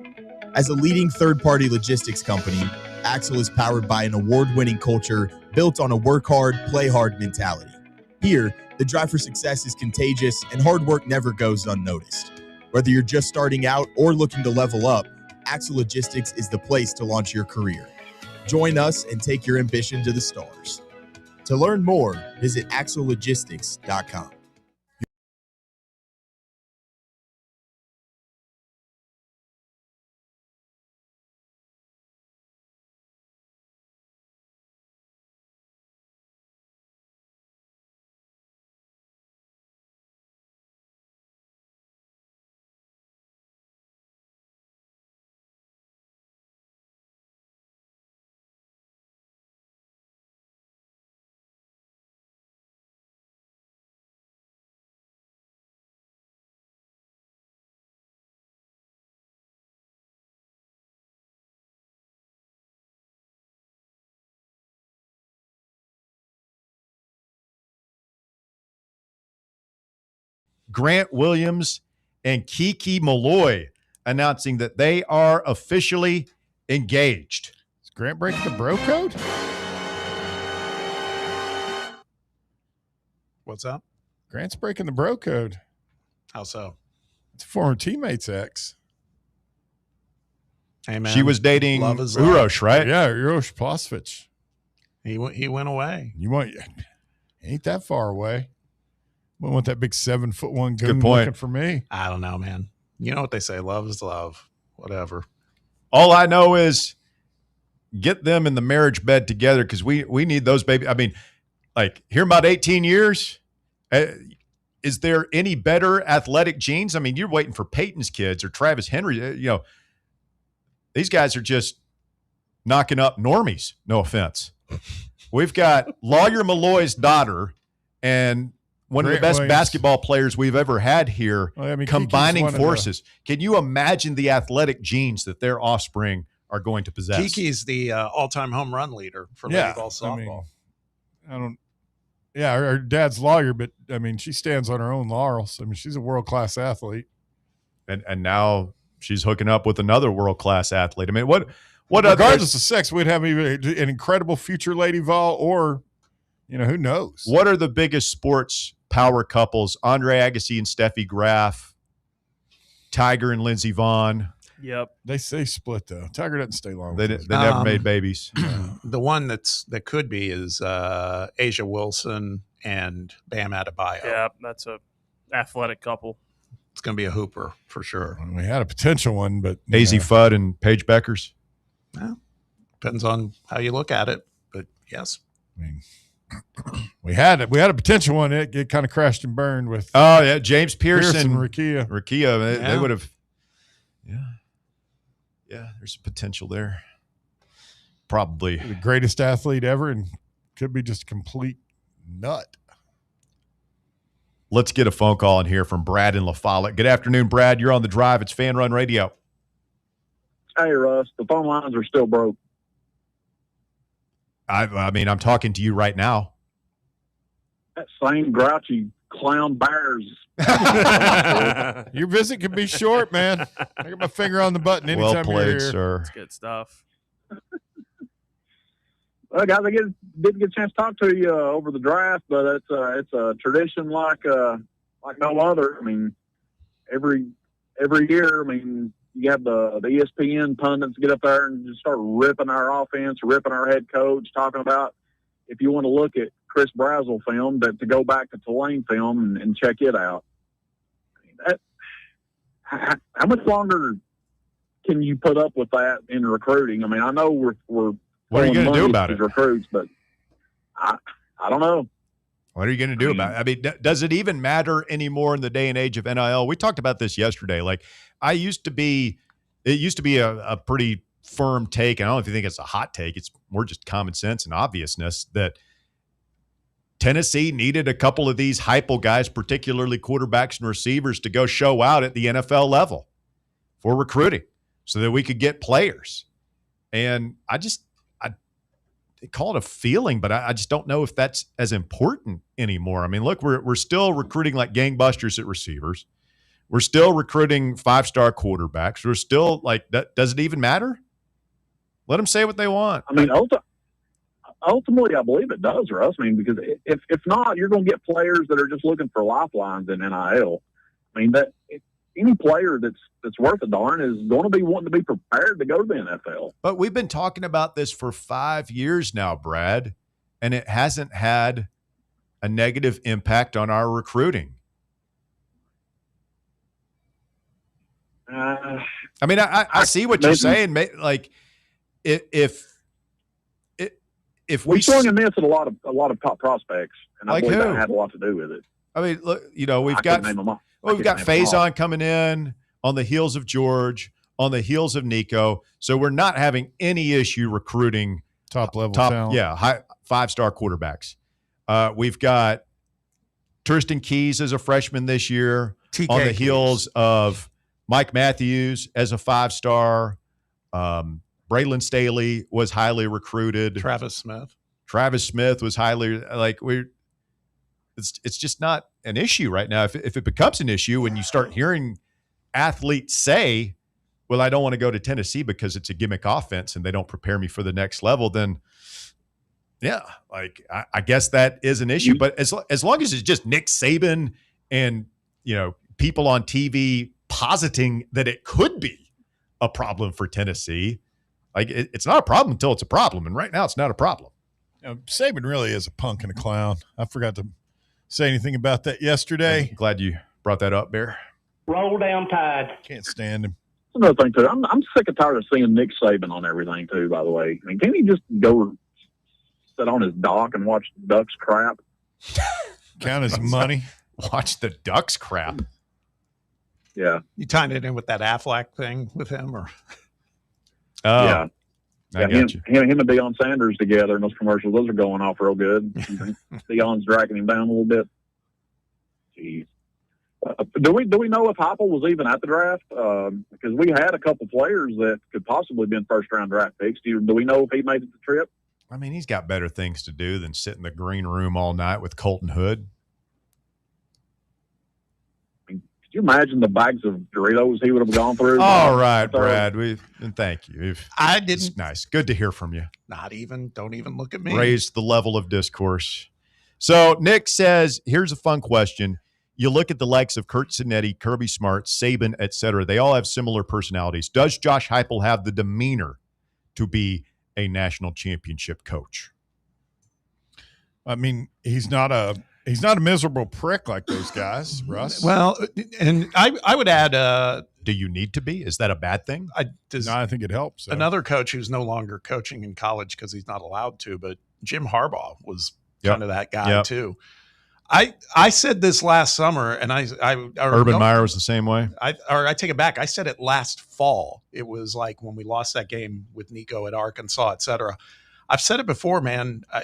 As a leading third-party logistics company, Axle is powered by an award-winning culture built on a work hard, play hard mentality. Here, the drive for success is contagious and hard work never goes unnoticed. Whether you're just starting out or looking to level up, Axle Logistics is the place to launch your career. Join us and take your ambition to the stars. To learn more, visit axlelogistics.com. Grant Williams and Kiki Malloy announcing that they are officially engaged. Is Grant breaking the bro code? What's up? Grant's breaking the bro code. How so? It's a former teammate's ex. Hey, man. She was dating Urosh, right? Yeah, Urosh Plasvich. He went away. Ain't that far away. Wouldn't want that big 7'1" Good goon point. looking for me. I don't know, man. You know what they say, love is love. Whatever. All I know is get them in the marriage bed together because we need those babies. I mean, like, here about 18 years, is there any better athletic genes? I mean, you're waiting for Peyton's kids or Travis Henry. These guys are just knocking up normies. No offense. We've got Lawyer Malloy's daughter and one of the best basketball players we've ever had here, combining forces. Can you imagine the athletic genes that their offspring are going to possess? Kiki's the all-time home run leader for lady ball softball. Yeah, her dad's lawyer, but I mean, she stands on her own laurels. I mean, she's a world-class athlete. And now she's hooking up with another world-class athlete. I mean, what regardless of sex, we'd have either an incredible future Lady Vol or, who knows? What are the biggest sports power couples? Andre Agassi and Steffi Graf, Tiger and Lindsey Vonn. Yep. They say split, though. Tiger doesn't stay long. They never made babies. The one that could be is Asia Wilson and Bam Adebayo. Yeah, that's a athletic couple. It's going to be a hooper for sure. We had a potential one, but AZ Fudd and Paige Beckers. Yeah, depends on how you look at it, but yes. I mean, we had a potential one. It kind of crashed and burned with. Oh yeah, James Pearson, Rakia. They would have. Yeah. There's potential there. Probably the greatest athlete ever, and could be just a complete nut. Let's get a phone call in here from Brad in La Follette. Good afternoon, Brad. You're on the drive. It's Fan Run Radio. Hey, Russ. The phone lines are still broke. I mean, I'm talking to you right now. That same grouchy clown bears. Your visit can be short, man. I got my finger on the button anytime well played, you're here. Sir. That's good stuff. Well, guys, I didn't get a chance to talk to you over the draft, but it's a tradition like no other. I mean, every year, I mean, you have the ESPN pundits get up there and just start ripping our offense, ripping our head coach, talking about if you want to look at Chris Brazzell film, to go back to Tulane film and check it out. I mean, how much longer can you put up with that in recruiting? I mean, I know we're what are you going to do about it? Recruits, but I don't know. What are you going to do about it? I mean, does it even matter anymore in the day and age of NIL? We talked about this yesterday. Like, it used to be a pretty firm take, and I don't know if you think it's a hot take. It's more just common sense and obviousness that Tennessee needed a couple of these hypo guys, particularly quarterbacks and receivers, to go show out at the NFL level for recruiting so that we could get players. And I call it a feeling, but I just don't know if that's as important anymore. I mean, look, we're still recruiting like gangbusters at receivers. We're still recruiting 5-star quarterbacks. We're still like, does it even matter? Let them say what they want. I mean, ultimately, I believe it does, Russ. I mean, because if not, you're going to get players that are just looking for lifelines in NIL. I mean, any player that's worth a darn is going to be wanting to be prepared to go to the NFL. But we've been talking about this for 5 years now, Brad, and it hasn't had a negative impact on our recruiting. I mean, I see what you're saying. Like, if we swung and missed at a lot of top prospects, and I like believe who? that had a lot to do with it. I mean, look, we've got Faison coming in on the heels of George, on the heels of Nico. So we're not having any issue recruiting top talent. Yeah, 5-star quarterbacks. We've got Tristan Keys as a freshman this year on the heels of Mike Matthews as a 5-star. Braylon Staley was highly recruited. Travis Smith was highly It's just not an issue right now. If it becomes an issue when you start hearing athletes say, well, I don't want to go to Tennessee because it's a gimmick offense and they don't prepare me for the next level, then yeah, like I guess that is an issue. But as long as it's just Nick Saban and, people on TV positing that it could be a problem for Tennessee, like it's not a problem until it's a problem. And right now it's not a problem. Saban really is a punk and a clown. I forgot to say anything about that yesterday. I'm glad you brought that up, Bear. Roll down Tide. Can't stand him. Another thing too, I'm sick and tired of seeing Nick Saban on everything too. By the way, I mean, can't he just go sit on his dock and watch the Ducks crap? Count his money. Watch the Ducks crap. Yeah, you tied it in with that Aflac thing with him, or yeah. I got you. Him and Deion Sanders together in those commercials, those are going off real good. Deion's dragging him down a little bit. Jeez. Do we know if Heupel was even at the draft? Because we had a couple players that could possibly have been first-round draft picks. Do we know if he made the trip? I mean, he's got better things to do than sit in the green room all night with Colton Hood. Could you imagine the bags of Doritos he would have gone through? All right, Brad. And thank you. I didn't. It's nice. Good to hear from you. Don't even look at me. Raised the level of discourse. So Nick says, here's a fun question. You look at the likes of Kurt Cinetti, Kirby Smart, Saban, etc. They all have similar personalities. Does Josh Heupel have the demeanor to be a national championship coach? I mean, he's not a miserable prick like those guys, Russ. Well, and I would add, do you need to be? Is that a bad thing? No, I think it helps. So. Another coach who's no longer coaching in college because he's not allowed to, but Jim Harbaugh was kind of that guy too. I said this last summer, and Urban Meyer was the same way. I take it back. I said it last fall. It was like when we lost that game with Nico at Arkansas, et cetera. I've said it before, man. A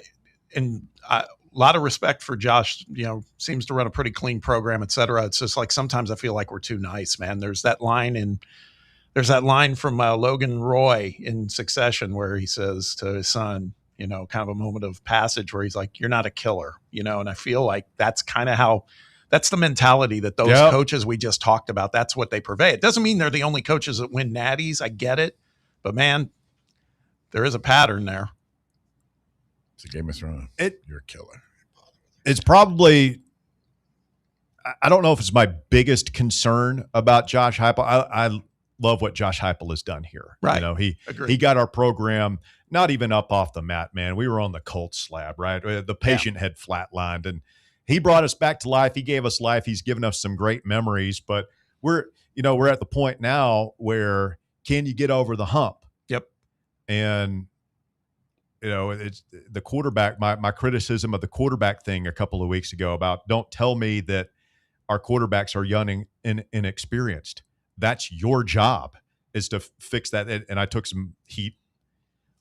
lot of respect for Josh. Seems to run a pretty clean program, et cetera. It's just like sometimes I feel like we're too nice, man. There's that line from Logan Roy in Succession where he says to his son, kind of a moment of passage where he's like, "You're not a killer," and I feel like that's kind of that's the mentality that those coaches we just talked about. That's what they purvey. It doesn't mean they're the only coaches that win natties. I get it, but man, there is a pattern there. It's a Game of Thrones. You're a killer. It's probably, I don't know if it's my biggest concern about Josh Heupel. I love what Josh Heupel has done here. Right. He got our program not even up off the mat, man. We were on the Colts slab, right? The patient had flatlined, and he brought us back to life. He gave us life. He's given us some great memories, but we're at the point now where can you get over the hump? Yep. And it's the quarterback. My criticism of the quarterback thing a couple of weeks ago about don't tell me that our quarterbacks are young and inexperienced. That's your job is to fix that. And I took some heat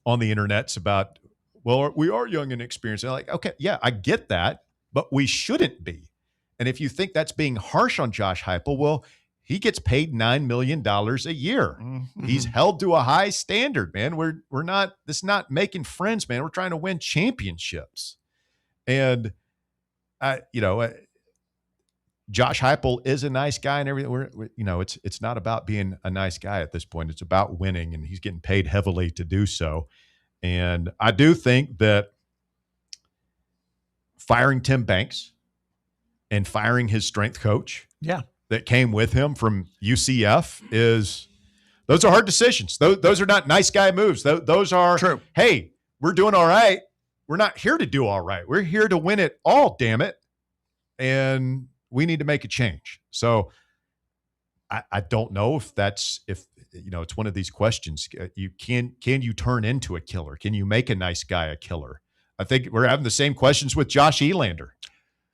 on the internets about, well, we are young and experienced. And I'm like, okay, yeah, I get that, but we shouldn't be. And if you think that's being harsh on Josh Heupel, well, he gets paid $9 million a year. Mm-hmm. He's held to a high standard, man. We're not, this is not making friends, man. We're trying to win championships. And Josh Heupel is a nice guy and everything. It's not about being a nice guy at this point. It's about winning, and he's getting paid heavily to do so. And I do think that firing Tim Banks and firing his strength coach that came with him from UCF those are hard decisions. Those are not nice guy moves. Those are, true. Hey, we're doing all right. We're not here to do all right. We're here to win it all, damn it. And we need to make a change. So I don't know if it's one of these questions. Can you turn into a killer? Can you make a nice guy a killer? I think we're having the same questions with Josh Elander.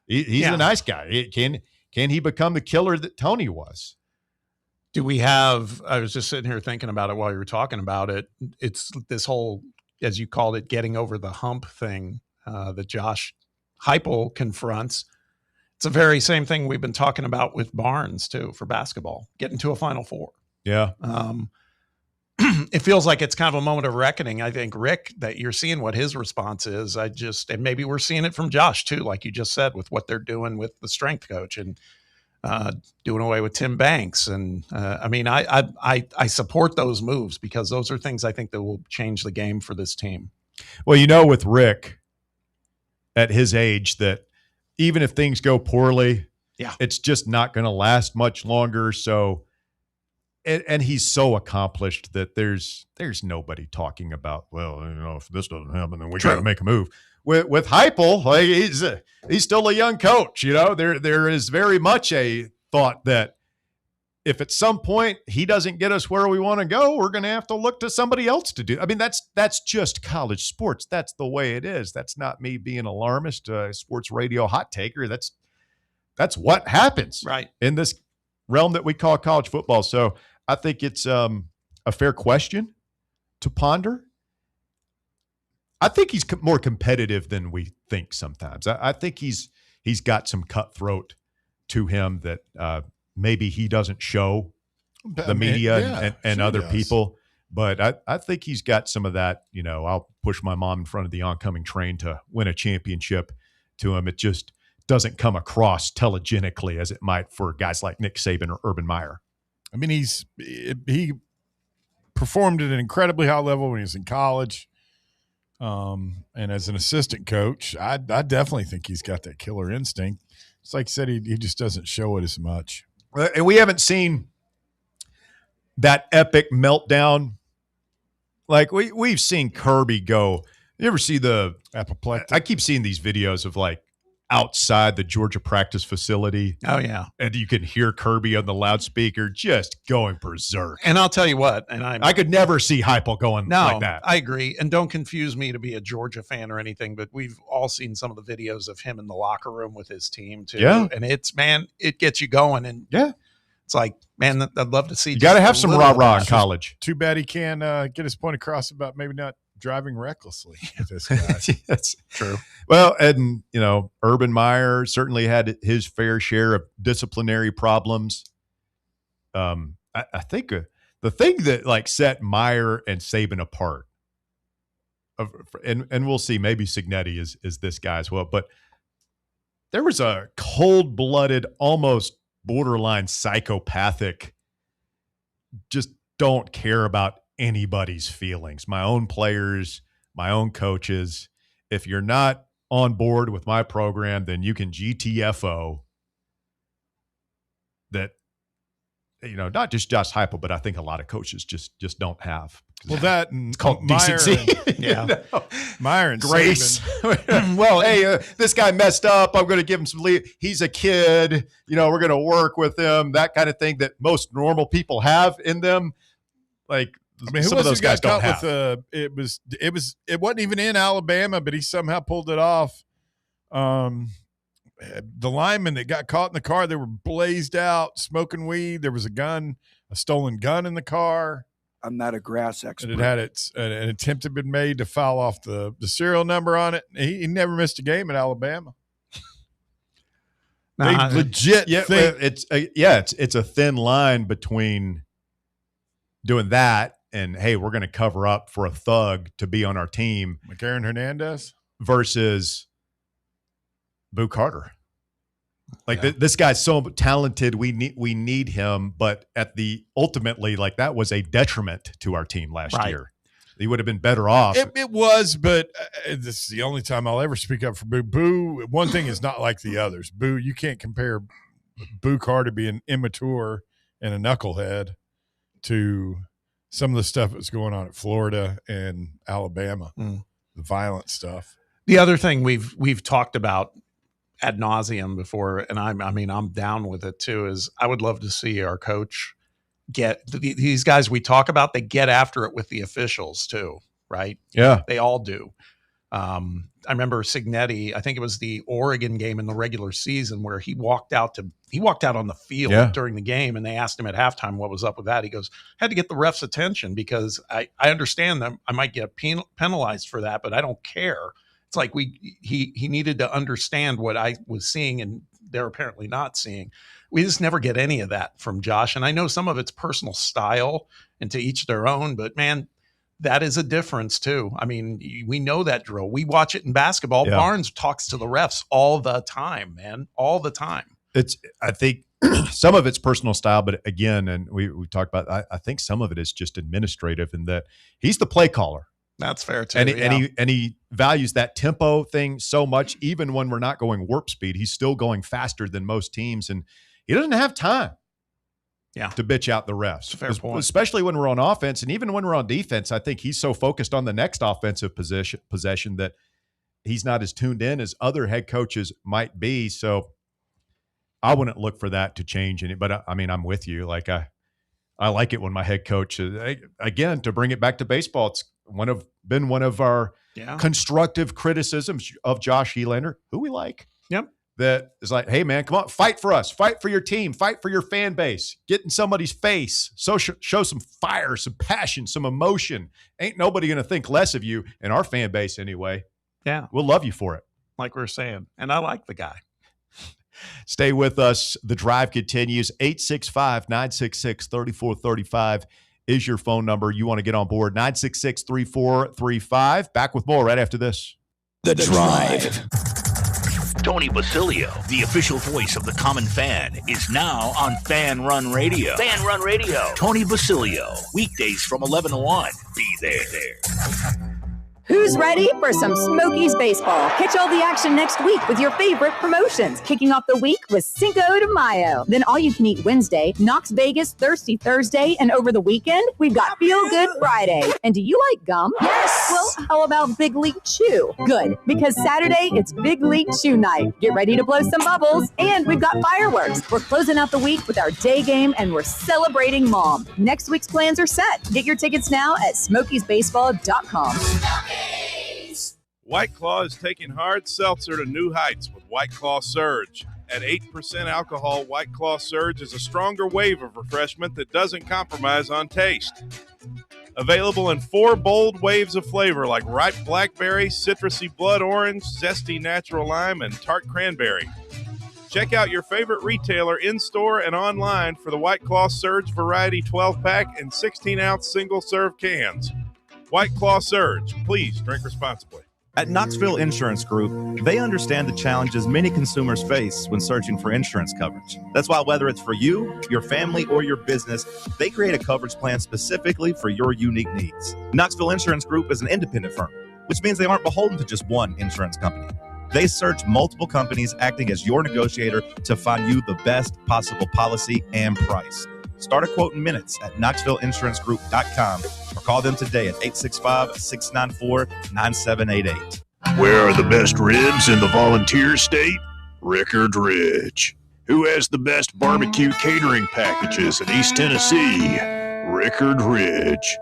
He's a nice guy. Can he become the killer that Tony was? I was just sitting here thinking about it while you were talking about it. It's this whole, as you called it, getting over the hump thing that Josh Heupel confronts. It's the very same thing we've been talking about with Barnes too for basketball, getting to a Final Four. Yeah. It feels like it's kind of a moment of reckoning. I think, Rick, that you're seeing what his response is. And maybe we're seeing it from Josh too, like you just said, with what they're doing with the strength coach and doing away with Tim Banks. And I support those moves because those are things I think that will change the game for this team. Well, with Rick at his age, that even if things go poorly, it's just not going to last much longer. So, and he's so accomplished that there's nobody talking about, well, if this doesn't happen, then we got to make a move. With Heupel, he's still a young coach. There is very much a thought that if at some point he doesn't get us where we want to go, we're going to have to look to somebody else to do. I mean, that's just college sports. That's the way it is. That's not me being alarmist, sports radio hot taker. That's what happens in this realm that we call college football. So I think it's a fair question to ponder. I think he's more competitive than we think sometimes. I think he's got some cutthroat to him that maybe he doesn't show the media and other people. But I think he's got some of that, I'll push my mom in front of the oncoming train to win a championship to him. It just doesn't come across telegenically as it might for guys like Nick Saban or Urban Meyer. I mean, he performed at an incredibly high level when he was in college. And as an assistant coach, I definitely think he's got that killer instinct. It's like I said, he just doesn't show it as much. And we haven't seen that epic meltdown. Like we've seen Kirby go. You ever see the apoplectic? I keep seeing these videos of like outside the Georgia practice facility. Oh yeah, and you can hear Kirby on the loudspeaker just going berserk. And I'll tell you what, I could never see Heupel going like that. I agree, and don't confuse me to be a Georgia fan or anything, but we've all seen some of the videos of him in the locker room with his team too. Yeah, and it gets you going, and it's like, man, I'd love to see. You got to have some rah-rah in college. Too bad he can't get his point across about maybe not driving recklessly with this guy. That's true. Well, and Urban Meyer certainly had his fair share of disciplinary problems. I think the thing that like set Meyer and Saban apart, and we'll see, maybe Cignetti is this guy as well, but there was a cold-blooded, almost borderline psychopathic, just don't care about anybody's feelings, my own players, my own coaches. If you're not on board with my program, then you can GTFO. That, not just Josh Heupel, but I think a lot of coaches just don't have. Well, that and it's called Meyer decency. Meyer and grace. Well, hey, this guy messed up. I'm going to give him some leave. He's a kid. We're going to work with him. That kind of thing that most normal people have in them. Like, I mean, some of those guys don't have. It wasn't even in Alabama, but he somehow pulled it off. The linemen that got caught in the car, they were blazed out, smoking weed. There was a stolen gun in the car. I'm not a grass expert. And it had an attempt had been made to foul off the serial number on it. He never missed a game at Alabama. They legit think it's a thin line between doing that and, hey, we're going to cover up for a thug to be on our team. McCarron Hernandez versus Boo Carter. Like this guy's so talented, we need him, but ultimately, like that was a detriment to our team last year. He would have been better off. It was, but this is the only time I'll ever speak up for Boo. Boo, one thing is not like the others. Boo, you can't compare Boo Carter being immature and a knucklehead to some of the stuff that's going on at Florida and Alabama, the violent stuff. The other thing we've talked about ad nauseum before, and I'm down with it too, is I would love to see our coach get these guys we talk about, they get after it with the officials too, right? Yeah. They all do. I remember Cignetti, I think it was the Oregon game in the regular season where he walked out on the field during the game, and they asked him at halftime what was up with that. He goes, had to get the ref's attention because I understand that I might get penalized for that, but I don't care. It's like he needed to understand what I was seeing and they're apparently not seeing. We just never get any of that from Josh. And I know some of it's personal style and to each their own, but man, that is a difference too. I mean, we know that drill. We watch it in basketball. Yeah. Barnes talks to the refs all the time, man, all the time. I think some of it's personal style, but again, and we talked about, I think some of it is just administrative in that he's the play caller. That's fair too. And he values that tempo thing so much. Even when we're not going warp speed, he's still going faster than most teams, and he doesn't have time. To bitch out the refs, fair point. Especially when we're on offense, and even when we're on defense. I think he's so focused on the next offensive possession that he's not as tuned in as other head coaches might be. So I wouldn't look for that to change any. But I mean, I'm with you. Like I like it when my head coach, again, to bring it back to baseball, it's been one of our constructive criticisms of Josh Helander, who we like. Yep. That is like, hey, man, come on, fight for us. Fight for your team. Fight for your fan base. Get in somebody's face. So show some fire, some passion, some emotion. Ain't nobody going to think less of you in our fan base anyway. Yeah. We'll love you for it. Like we're saying. And I like the guy. Stay with us. The drive continues. 865-966-3435 is your phone number. You want to get on board, 966-3435. Back with more right after this. The Drive. Tony Basilio, the official voice of the common fan, is now on Fan Run Radio. Fan Run Radio. Tony Basilio, weekdays from 11 to 1. Be there. Who's ready for some Smokies baseball? Catch all the action next week with your favorite promotions. Kicking off the week with Cinco de Mayo. Then all you can eat Wednesday, Knox Vegas Thirsty Thursday, and over the weekend, we've got Feel Good Friday. And do you like gum? Yes! Well, how about Big League Chew? Good, because Saturday, it's Big League Chew night. Get ready to blow some bubbles, and we've got fireworks. We're closing out the week with our day game, and we're celebrating Mom. Next week's plans are set. Get your tickets now at smokiesbaseball.com. White Claw is taking hard seltzer to new heights with White Claw Surge. At 8% alcohol, White Claw Surge is a stronger wave of refreshment that doesn't compromise on taste. Available in 4 bold waves of flavor like ripe blackberry, citrusy blood orange, zesty natural lime, and tart cranberry. Check out your favorite retailer in-store and online for the White Claw Surge Variety 12-pack and 16-ounce single-serve cans. White Claw Surge. Please drink responsibly. At Knoxville Insurance Group, they understand the challenges many consumers face when searching for insurance coverage. That's why whether it's for you, your family, or your business, they create a coverage plan specifically for your unique needs. Knoxville Insurance Group is an independent firm, which means they aren't beholden to just one insurance company. They search multiple companies acting as your negotiator to find you the best possible policy and price. Start a quote in minutes at KnoxvilleInsuranceGroup.com or call them today at 865-694-9788. Where are the best ribs in the Volunteer State? Rickard Ridge. Who has the best barbecue catering packages in East Tennessee? Rickard Ridge.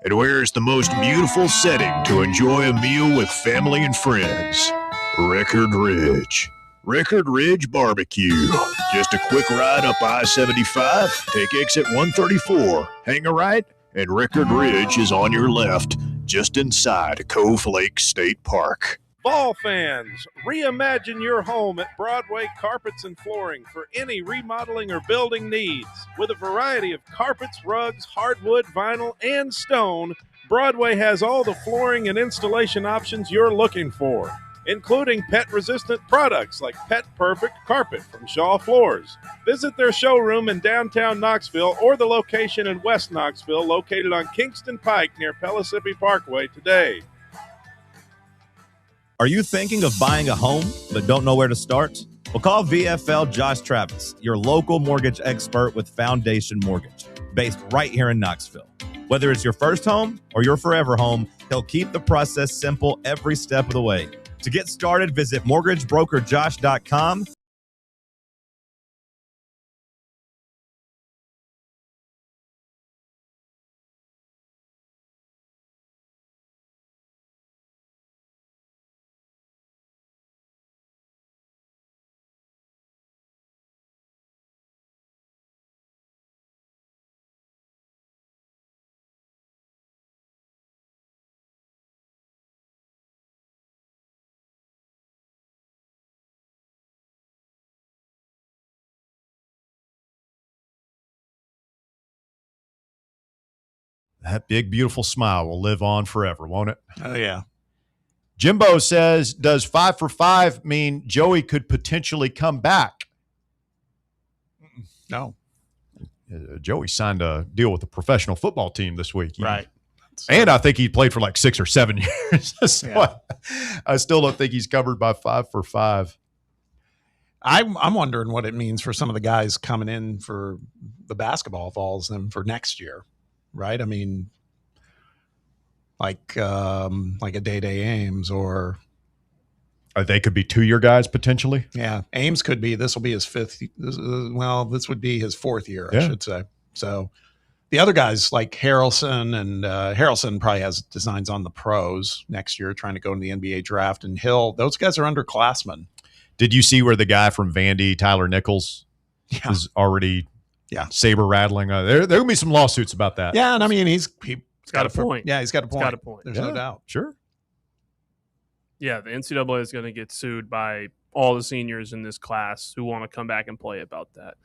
And where is the most beautiful setting to enjoy a meal with family and friends? Rickard Ridge. Rickard Ridge Barbecue. Just a quick ride up I-75, take exit 134, hang a right, and Rickard Ridge is on your left, just inside Cove Lake State Park. Vol fans, reimagine your home at Broadway Carpets and Flooring for any remodeling or building needs. With a variety of carpets, rugs, hardwood, vinyl, and stone, Broadway has all the flooring and installation options you're looking for, including pet-resistant products like Pet Perfect Carpet from Shaw Floors. Visit their showroom in downtown Knoxville or the location in West Knoxville located on Kingston Pike near Pellissippi Parkway today. Are you thinking of buying a home but don't know where to start? Well, call VFL Josh Travis, your local mortgage expert with Foundation Mortgage, based right here in Knoxville. Whether it's your first home or your forever home, he'll keep the process simple every step of the way. To get started, visit mortgagebrokerjosh.com. That big, beautiful smile will live on forever, won't it? Oh, yeah. Jimbo says, does 5 for 5 mean Joey could potentially come back? No. Joey signed a deal with a professional football team this week. Right. And I think he played for like 6 or 7 years. So Yeah. I still don't think he's covered by 5 for 5. I'm wondering what it means for some of the guys coming in for the basketball Vols and for next year, right? I mean, like a Day Ames or they could be 2-year guys potentially. Yeah, Ames could be. This will be his 5th. This would be his 4th year, I should say. So the other guys like Harrelson and Harrelson probably has designs on the pros next year, trying to go in the NBA draft. And Hill, those guys are underclassmen. Did you see where the guy from Vandy, Tyler Nichols, is already saber rattling? There will be some lawsuits about that. Yeah, and I mean he's got a point. Yeah, he's got a point. He's got a point. There's no doubt. Sure. Yeah, the NCAA is going to get sued by all the seniors in this class who want to come back and play about that.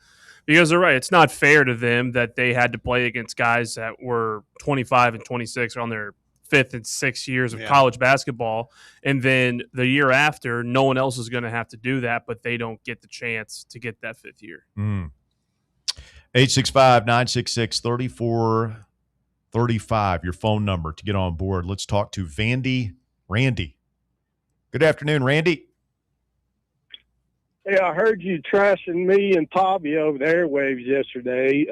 Because they're right. It's not fair to them that they had to play against guys that were 25 and 26 on their 5th and 6th years of college basketball. And then the year after, no one else is going to have to do that, but they don't get the chance to get that 5th year. 865-966-3435, your phone number to get on board. Let's talk to Randy. Good afternoon, Randy. Hey, I heard you trashing me and Pavia over the airwaves yesterday.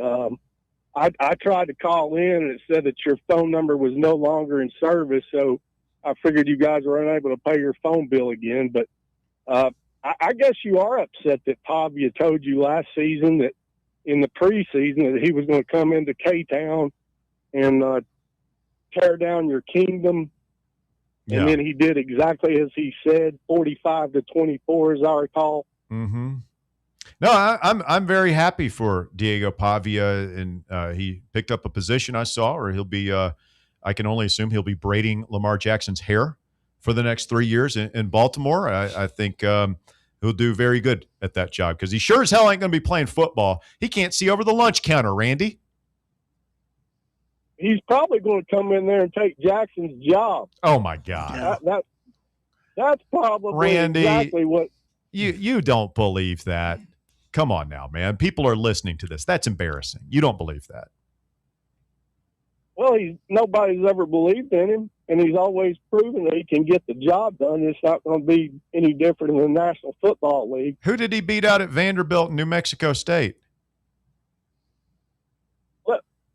I tried to call in, and it said that your phone number was no longer in service, so I figured you guys were unable to pay your phone bill again. But I guess you are upset that Pavia told you last season that in the preseason that he was going to come into K-Town and tear down your kingdom. And then he did exactly as he said, 45-24, as I recall. Mm-hmm. No, I'm very happy for Diego Pavia, and he picked up a position I saw, or he'll be. I can only assume he'll be braiding Lamar Jackson's hair for the next 3 years in Baltimore. I think he'll do very good at that job because he sure as hell ain't going to be playing football. He can't see over the lunch counter, Randy. He's probably going to come in there and take Jackson's job. Oh my God, that's probably Randy, exactly what. You don't believe that. Come on now, man. People are listening to this. That's embarrassing. You don't believe that. Well, nobody's ever believed in him, and he's always proven that he can get the job done. It's not going to be any different in the National Football League. Who did he beat out at Vanderbilt and New Mexico State?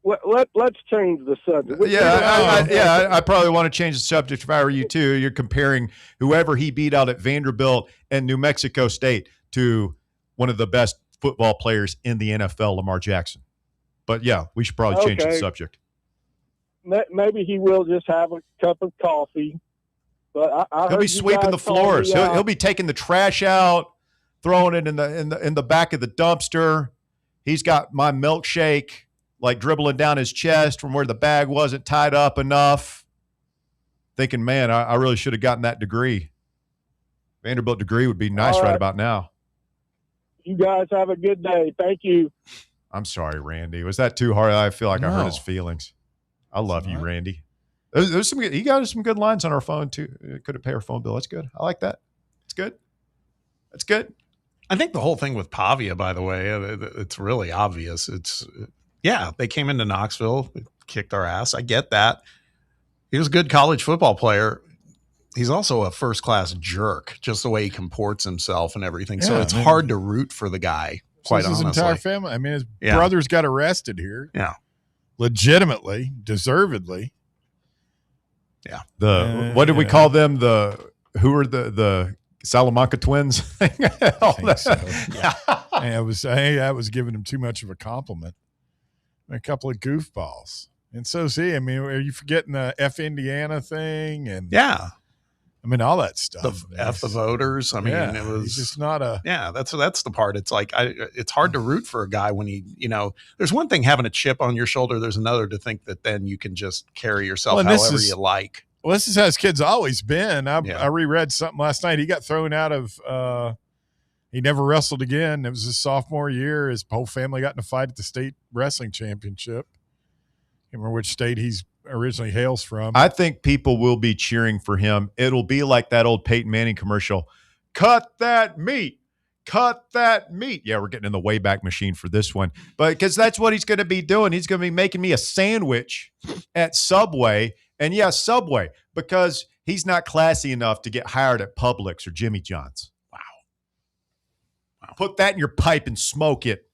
Let's change the subject. I probably want to change the subject if I were you too. You're comparing whoever he beat out at Vanderbilt and New Mexico State to one of the best football players in the NFL, Lamar Jackson. But yeah, we should probably change the subject. Maybe he will just have a cup of coffee. But he'll be sweeping the floors. He'll be taking the trash out, throwing it in the back of the dumpster. He's got my milkshake like dribbling down his chest from where the bag wasn't tied up enough. Thinking, man, I really should have gotten that degree. Vanderbilt degree would be nice right about now. You guys have a good day. Thank you. I'm sorry, Randy. Was that too hard? I feel like I hurt his feelings. I love you, Randy. There's some. He got some good lines on our phone too. Could have paid our phone bill. That's good. I like that. It's good. That's good. I think the whole thing with Pavia, by the way, it's really obvious. They came into Knoxville, kicked our ass. I get that. He was a good college football player. He's also a first-class jerk, just the way he comports himself and everything. So it's hard to root for the guy, quite honestly. His entire family. I mean, his brothers got arrested here. Yeah. Legitimately, deservedly. Yeah. What did we call them? Who are the Salamanca twins? I think so. Yeah. I was giving him too much of a compliment. A couple of goofballs. And so is he. I mean, are you forgetting the F Indiana thing? And I mean, all that stuff. The voters. I mean, it was he's just not a. Yeah, that's the part. It's like it's hard to root for a guy when he, there's one thing having a chip on your shoulder. There's another to think that then you can just carry yourself however you like. Well, this is how his kid's always been. I reread something last night. He got thrown out of. He never wrestled again. It was his sophomore year. His whole family got in a fight at the state wrestling championship. I can't remember which state he's originally hails from. I think people will be cheering for him. It'll be like that old Peyton Manning commercial. Cut that meat. Cut that meat. Yeah, we're getting in the Wayback Machine for this one. But because that's what he's going to be doing. He's going to be making me a sandwich at Subway. And yeah, Subway, because he's not classy enough to get hired at Publix or Jimmy John's. Wow. Put that in your pipe and smoke it.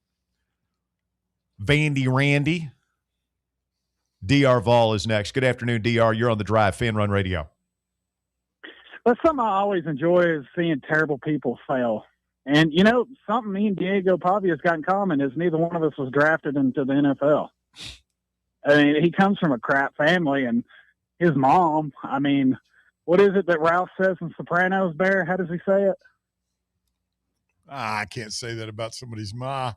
Vandy Randy. DR Vol is next. Good afternoon, DR. You're on the drive. Fan Run Radio. Well, something I always enjoy is seeing terrible people fail. And, something me and Diego Pavia's got in common is neither one of us was drafted into the NFL. I mean, he comes from a crap family, and his mom, I mean, what is it that Ralph says in Sopranos, Bear? How does he say it? I can't say that about somebody's ma.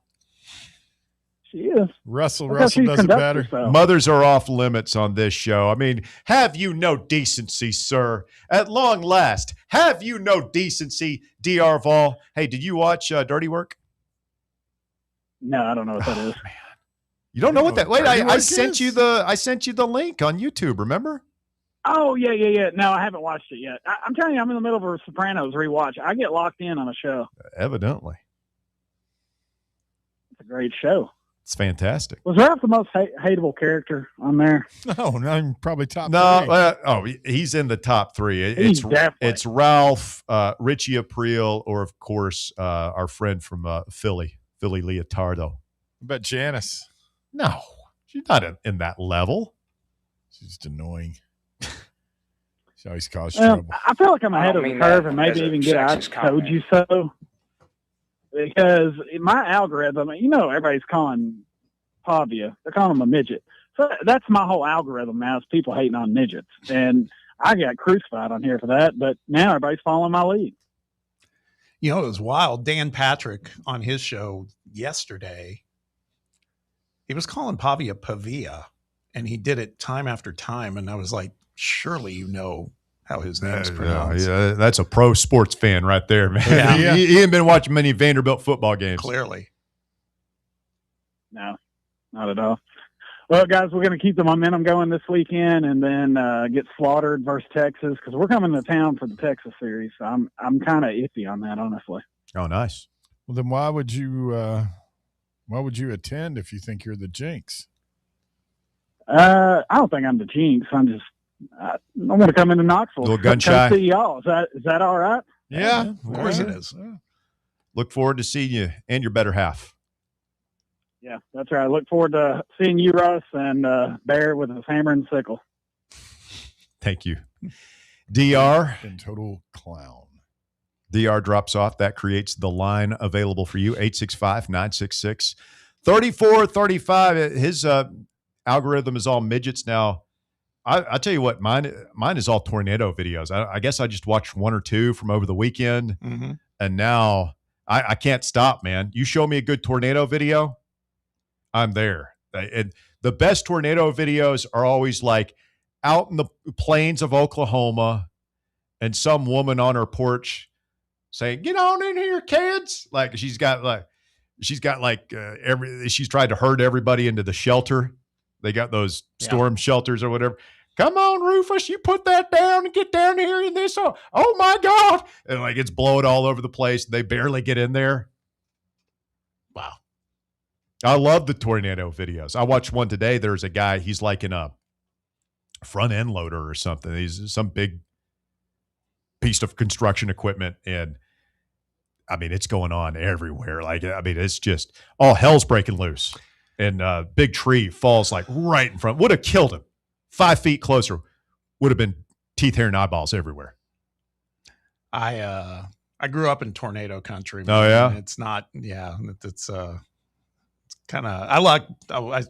She is. Russell does it better. Herself. Mothers are off limits on this show. I mean, have you no decency, sir? At long last, have you no decency, DR Vol? Hey, did you watch Dirty Work? No, I don't know what that is. Man. You don't know what that? Wait, I is? sent you the link on YouTube. Remember? Oh, yeah. No, I haven't watched it yet. I'm telling you, I'm in the middle of a Sopranos rewatch. I get locked in on a show. Evidently, It's a great show. it's fantastic. Was Ralph the most hateable character on there? No, I'm probably top No, three. he's in the top three. He's definitely. It's Ralph, Richie Aprile, or of course our friend from Philly Leotardo. I bet Janice. No, she's not in that level. She's just annoying. She always causes Well, trouble. I feel like I'm ahead of the curve and maybe even get I told you so. Because my algorithm, everybody's calling Pavia. They're calling him a midget. So that's my whole algorithm now is people hating on midgets. And I got crucified on here for that, but now everybody's following my lead. It was wild. Dan Patrick on his show yesterday, he was calling Pavia Pavia, and he did it time after time. And I was like, surely you know how his name's pronounced. Yeah, that's a pro sports fan right there, man. Yeah. He ain't been watching many Vanderbilt football games. Clearly. No, not at all. Well, guys, we're going to keep the momentum going this weekend and then get slaughtered versus Texas because we're coming to town for the Texas series. So I'm kind of iffy on that, honestly. Oh, nice. Well, then why would you attend if you think you're the jinx? I don't think I'm the jinx. I want to come into Knoxville. A little gun shy. Come see y'all. Is that all right? Yeah, Of course it is. Look forward to seeing you and your better half. Yeah, that's right. I look forward to seeing you, Russ, and Bear with his hammer and sickle. Thank you. DR. In total clown. DR drops off. That creates the line available for you, 865-966-3435. His algorithm is all midgets now. I'll tell you what, mine is all tornado videos. I guess I just watched one or two from over the weekend, and now I can't stop, man. You show me a good tornado video, I'm there. And the best tornado videos are always like out in the plains of Oklahoma and some woman on her porch saying, "Get on in here, kids." Like she's tried to herd everybody into the shelter. They got those storm shelters or whatever. Come on, Rufus, you put that down and get down here in this. Oh my God. And like it's blowing all over the place. They barely get in there. Wow. I love the tornado videos. I watched one today. There's a guy, he's like in a front end loader or something. He's some big piece of construction equipment. And I mean, it's going on everywhere. It's just all hell's breaking loose. And a big tree falls like right in front. Would have killed him. 5 feet closer. Would have been teeth, hair, and eyeballs everywhere. I grew up in tornado country. Oh, yeah? It's not. Yeah, it's kind of.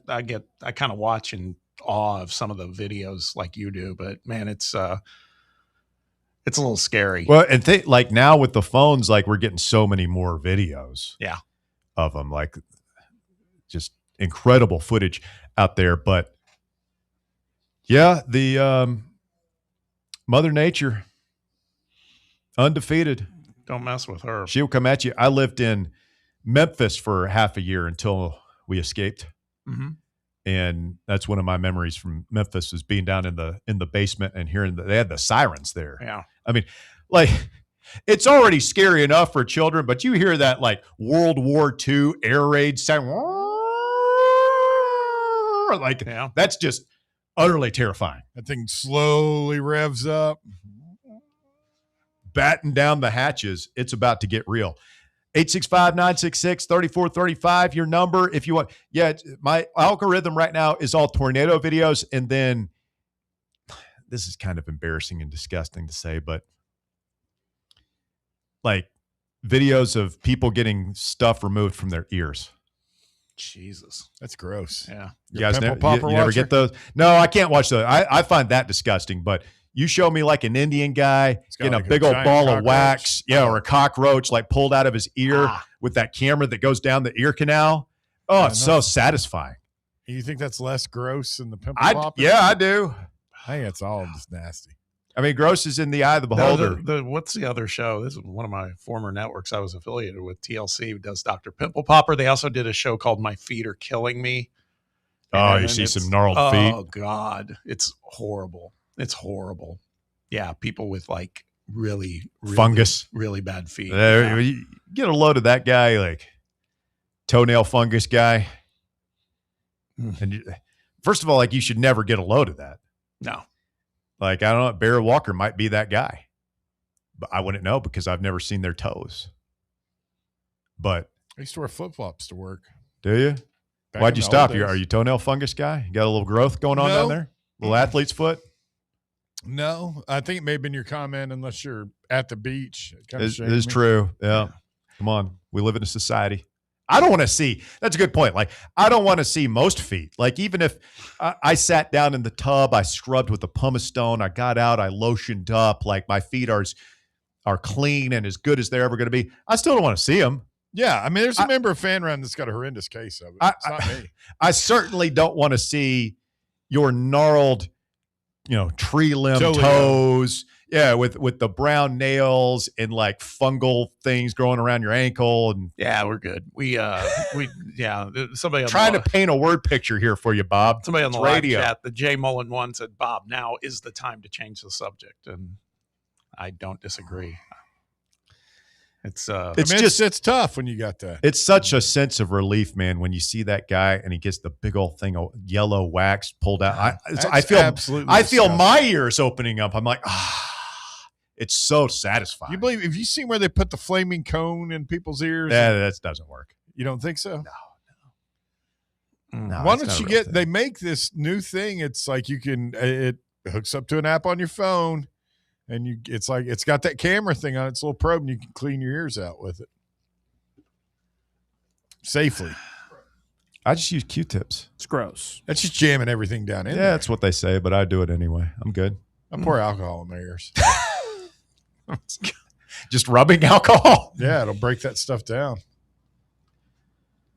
I kind of watch in awe of some of the videos like you do, but man, it's a little scary. Well, and like now with the phones, like we're getting so many more videos. Yeah, of them, like just incredible footage out there. But yeah, the Mother Nature, undefeated. Don't mess with her. She'll come at you. I lived in Memphis for half a year until we escaped. Mm-hmm. And that's one of my memories from Memphis is being down in the basement and hearing they had the sirens there. Yeah. I mean, like it's already scary enough for children, but you hear that like World War II air raid sound. Like that's just utterly terrifying. That thing slowly revs up. Batten down the hatches. It's about to get real. 865-966-3435, your number if you want. Yeah, my algorithm right now is all tornado videos. And then this is kind of embarrassing and disgusting to say, but like videos of people getting stuff removed from their ears. Jesus. That's gross. Yeah. You guys never get those? No, I can't watch those. I find that disgusting, but you show me like an Indian guy getting like a big old ball of wax, or a cockroach like pulled out of his ear with that camera that goes down the ear canal. Oh, it's so satisfying. You think that's less gross than the pimple popper? Yeah, I do. I think it's all just nasty. I mean, gross is in the eye of the beholder. What's the other show? This is one of my former networks I was affiliated with. TLC does Dr. Pimple Popper. They also did a show called My Feet Are Killing Me. Oh, you see some gnarled feet. Oh God, it's horrible. It's horrible. Yeah, people with like really fungus, really bad feet. You get a load of that guy, like toenail fungus guy. And first of all, like you should never get a load of that. No. Like, I don't know, Barry Walker might be that guy. But I wouldn't know because I've never seen their toes. But I used to wear flip-flops to work. Do you? Back Why'd in you the stop? old days. Are you toenail fungus guy? You got a little growth going on down there? Little athlete's foot? No, I think it may have been your comment unless you're at the beach. It It is true. Yeah. Come on. We live in a society. I don't want to see. That's a good point. Like, I don't want to see most feet. Like, even if I sat down in the tub, I scrubbed with a pumice stone, I got out, I lotioned up, like my feet are clean and as good as they're ever going to be. I still don't want to see them. Yeah, I mean, there's a member of Fan Run that's got a horrendous case of it. It's not me. I certainly don't want to see your gnarled, tree limb toes. Yeah, with the brown nails and like fungal things growing around your ankle. And yeah, we're good. Somebody trying to paint a word picture here for you, Bob. Somebody on the It's live radio. chat, the J Mullen one said, "Bob, now is the time to change the subject," and I don't disagree. It's tough when you got that. It's such a sense of relief, man, when you see that guy and he gets the big old thing of yellow wax pulled out. I feel my ears opening up. I'm like, it's so satisfying. You believe? Have you seen where they put the flaming cone in people's ears? Yeah, that doesn't work. You don't think so? No, Why don't you get? They make this new thing. It's like you can. It hooks up to an app on your phone. And it's like it's got that camera thing on its little probe, and you can clean your ears out with it safely. I just use Q-tips. It's gross. That's just jamming everything down in there. That's what they say, but I do it anyway. I'm good. I pour alcohol in my ears. Just rubbing alcohol. Yeah, it'll break that stuff down.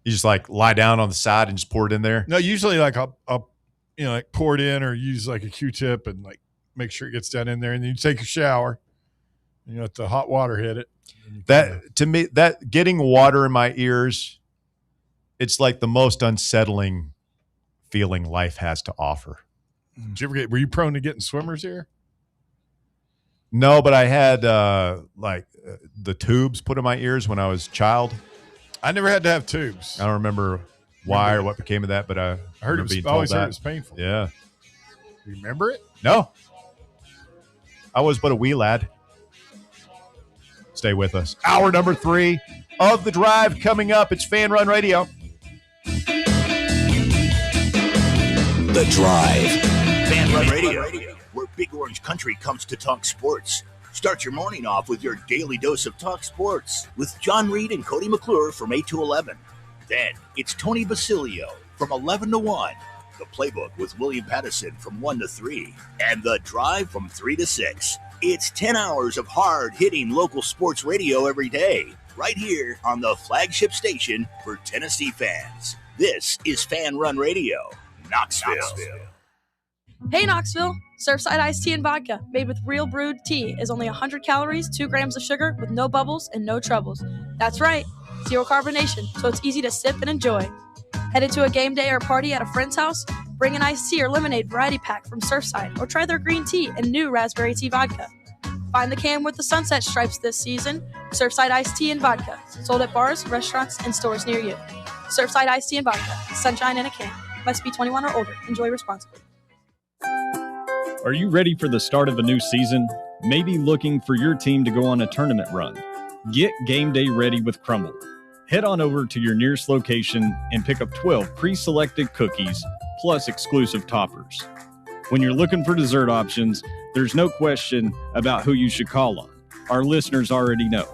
You just like lie down on the side and just pour it in there. No, usually like I'll like pour it in or use like a Q-tip and like make sure it gets down in there, and then you take a shower and you let the hot water hit it. That to me, that getting water in my ears, it's like the most unsettling feeling life has to offer. Did you ever were you prone to getting swimmer's ear? No, but I had the tubes put in my ears when I was a child. I never had to have tubes. I don't remember why or what became of that, but I heard it was heard it was painful. Yeah. You remember it? No. I was but a wee lad. Stay with us. Hour number 3 of The Drive coming up. It's Fan Run Radio. The Drive. Fan Run Radio, where Big Orange Country comes to talk sports. Start your morning off with your daily dose of talk sports with John Reed and Cody McClure from 8 to 11. Then it's Tony Basilio from 11 to 1. The Playbook with William Pattison from 1 to 3, and The Drive from 3 to 6. It's 10 hours of hard-hitting local sports radio every day, right here on the flagship station for Tennessee fans. This is Fan Run Radio, Knoxville. Hey Knoxville! Surfside iced tea and vodka, made with real brewed tea, is only 100 calories, 2 grams of sugar, with no bubbles and no troubles. That's right, 0 carbonation, so it's easy to sip and enjoy. Headed to a game day or party at a friend's house? Bring an iced tea or lemonade variety pack from Surfside, or try their green tea and new raspberry tea vodka. Find the can with the sunset stripes this season. Surfside iced tea and vodka, sold at bars, restaurants, and stores near you. Surfside iced tea and vodka, sunshine in a can. Must be 21 or older. Enjoy responsibly. Are you ready for the start of a new season? Maybe looking for your team to go on a tournament run? Get game day ready with Crumble. Head on over to your nearest location and pick up 12 pre-selected cookies plus exclusive toppers. When you're looking for dessert options, there's no question about who you should call on. Our listeners already know.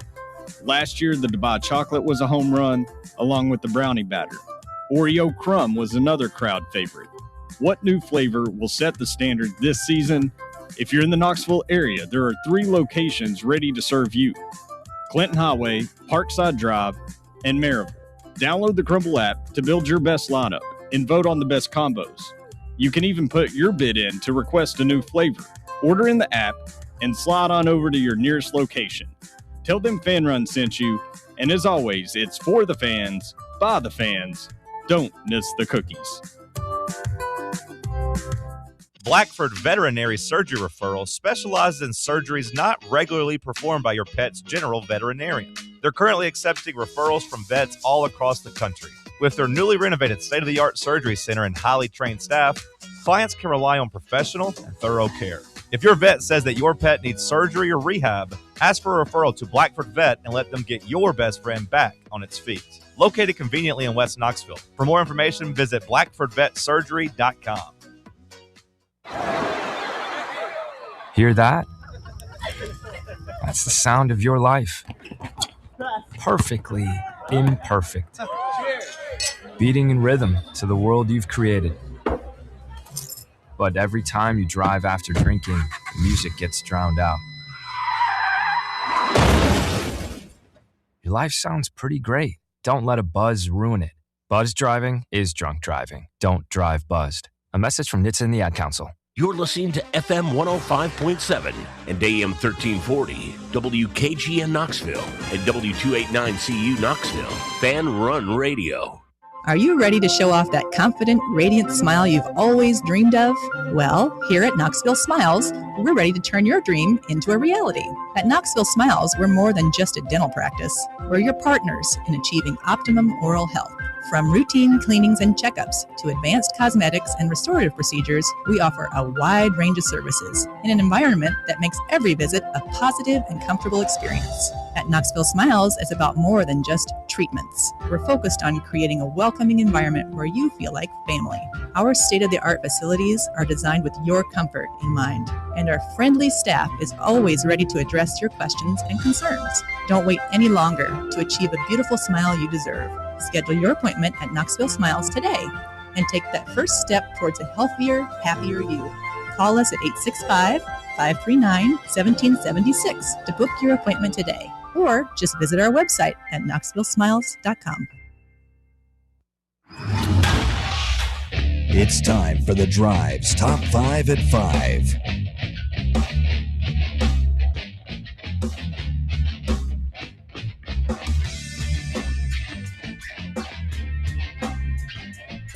Last year, the Dubai chocolate was a home run, along with the brownie batter. Oreo crumb was another crowd favorite. What new flavor will set the standard this season? If you're in the Knoxville area, there are 3 locations ready to serve you: Clinton Highway, Parkside Drive, and Maryville. Download the Crumble app to build your best lineup and vote on the best combos. You can even put your bid in to request a new flavor. Order in the app and slide on over to your nearest location. Tell them Fan Run sent you, and as always, it's for the fans, by the fans. Don't miss the cookies. Blackford Veterinary Surgery Referral specializes in surgeries not regularly performed by your pet's general veterinarian. They're currently accepting referrals from vets all across the country. With their newly renovated state-of-the-art surgery center and highly trained staff, clients can rely on professional and thorough care. If your vet says that your pet needs surgery or rehab, ask for a referral to Blackford Vet and let them get your best friend back on its feet. Located conveniently in West Knoxville. For more information, visit blackfordvetsurgery.com. Hear that? That's the sound of your life. Perfectly imperfect. Beating in rhythm to the world you've created. But every time you drive after drinking, the music gets drowned out. Your life sounds pretty great. Don't let a buzz ruin it. Buzz driving is drunk driving. Don't drive buzzed. A message from NHTSA and the Ad Council. You're listening to FM 105.7 and AM 1340, WKGN Knoxville, and W289CU Knoxville, Fan Run Radio. Are you ready to show off that confident, radiant smile you've always dreamed of? Well, here at Knoxville Smiles, we're ready to turn your dream into a reality. At Knoxville Smiles, we're more than just a dental practice. We're your partners in achieving optimum oral health. From routine cleanings and checkups to advanced cosmetics and restorative procedures, we offer a wide range of services in an environment that makes every visit a positive and comfortable experience. At Knoxville Smiles, it's about more than just treatments. We're focused on creating a welcoming environment where you feel like family. Our state-of-the-art facilities are designed with your comfort in mind, and our friendly staff is always ready to address your questions and concerns. Don't wait any longer to achieve a beautiful smile you deserve. Schedule your appointment at Knoxville Smiles today and take that first step towards a healthier, happier you. Call us at 865-539-1776 to book your appointment today, or just visit our website at knoxvillesmiles.com. It's time for The Drive's Top 5 at 5.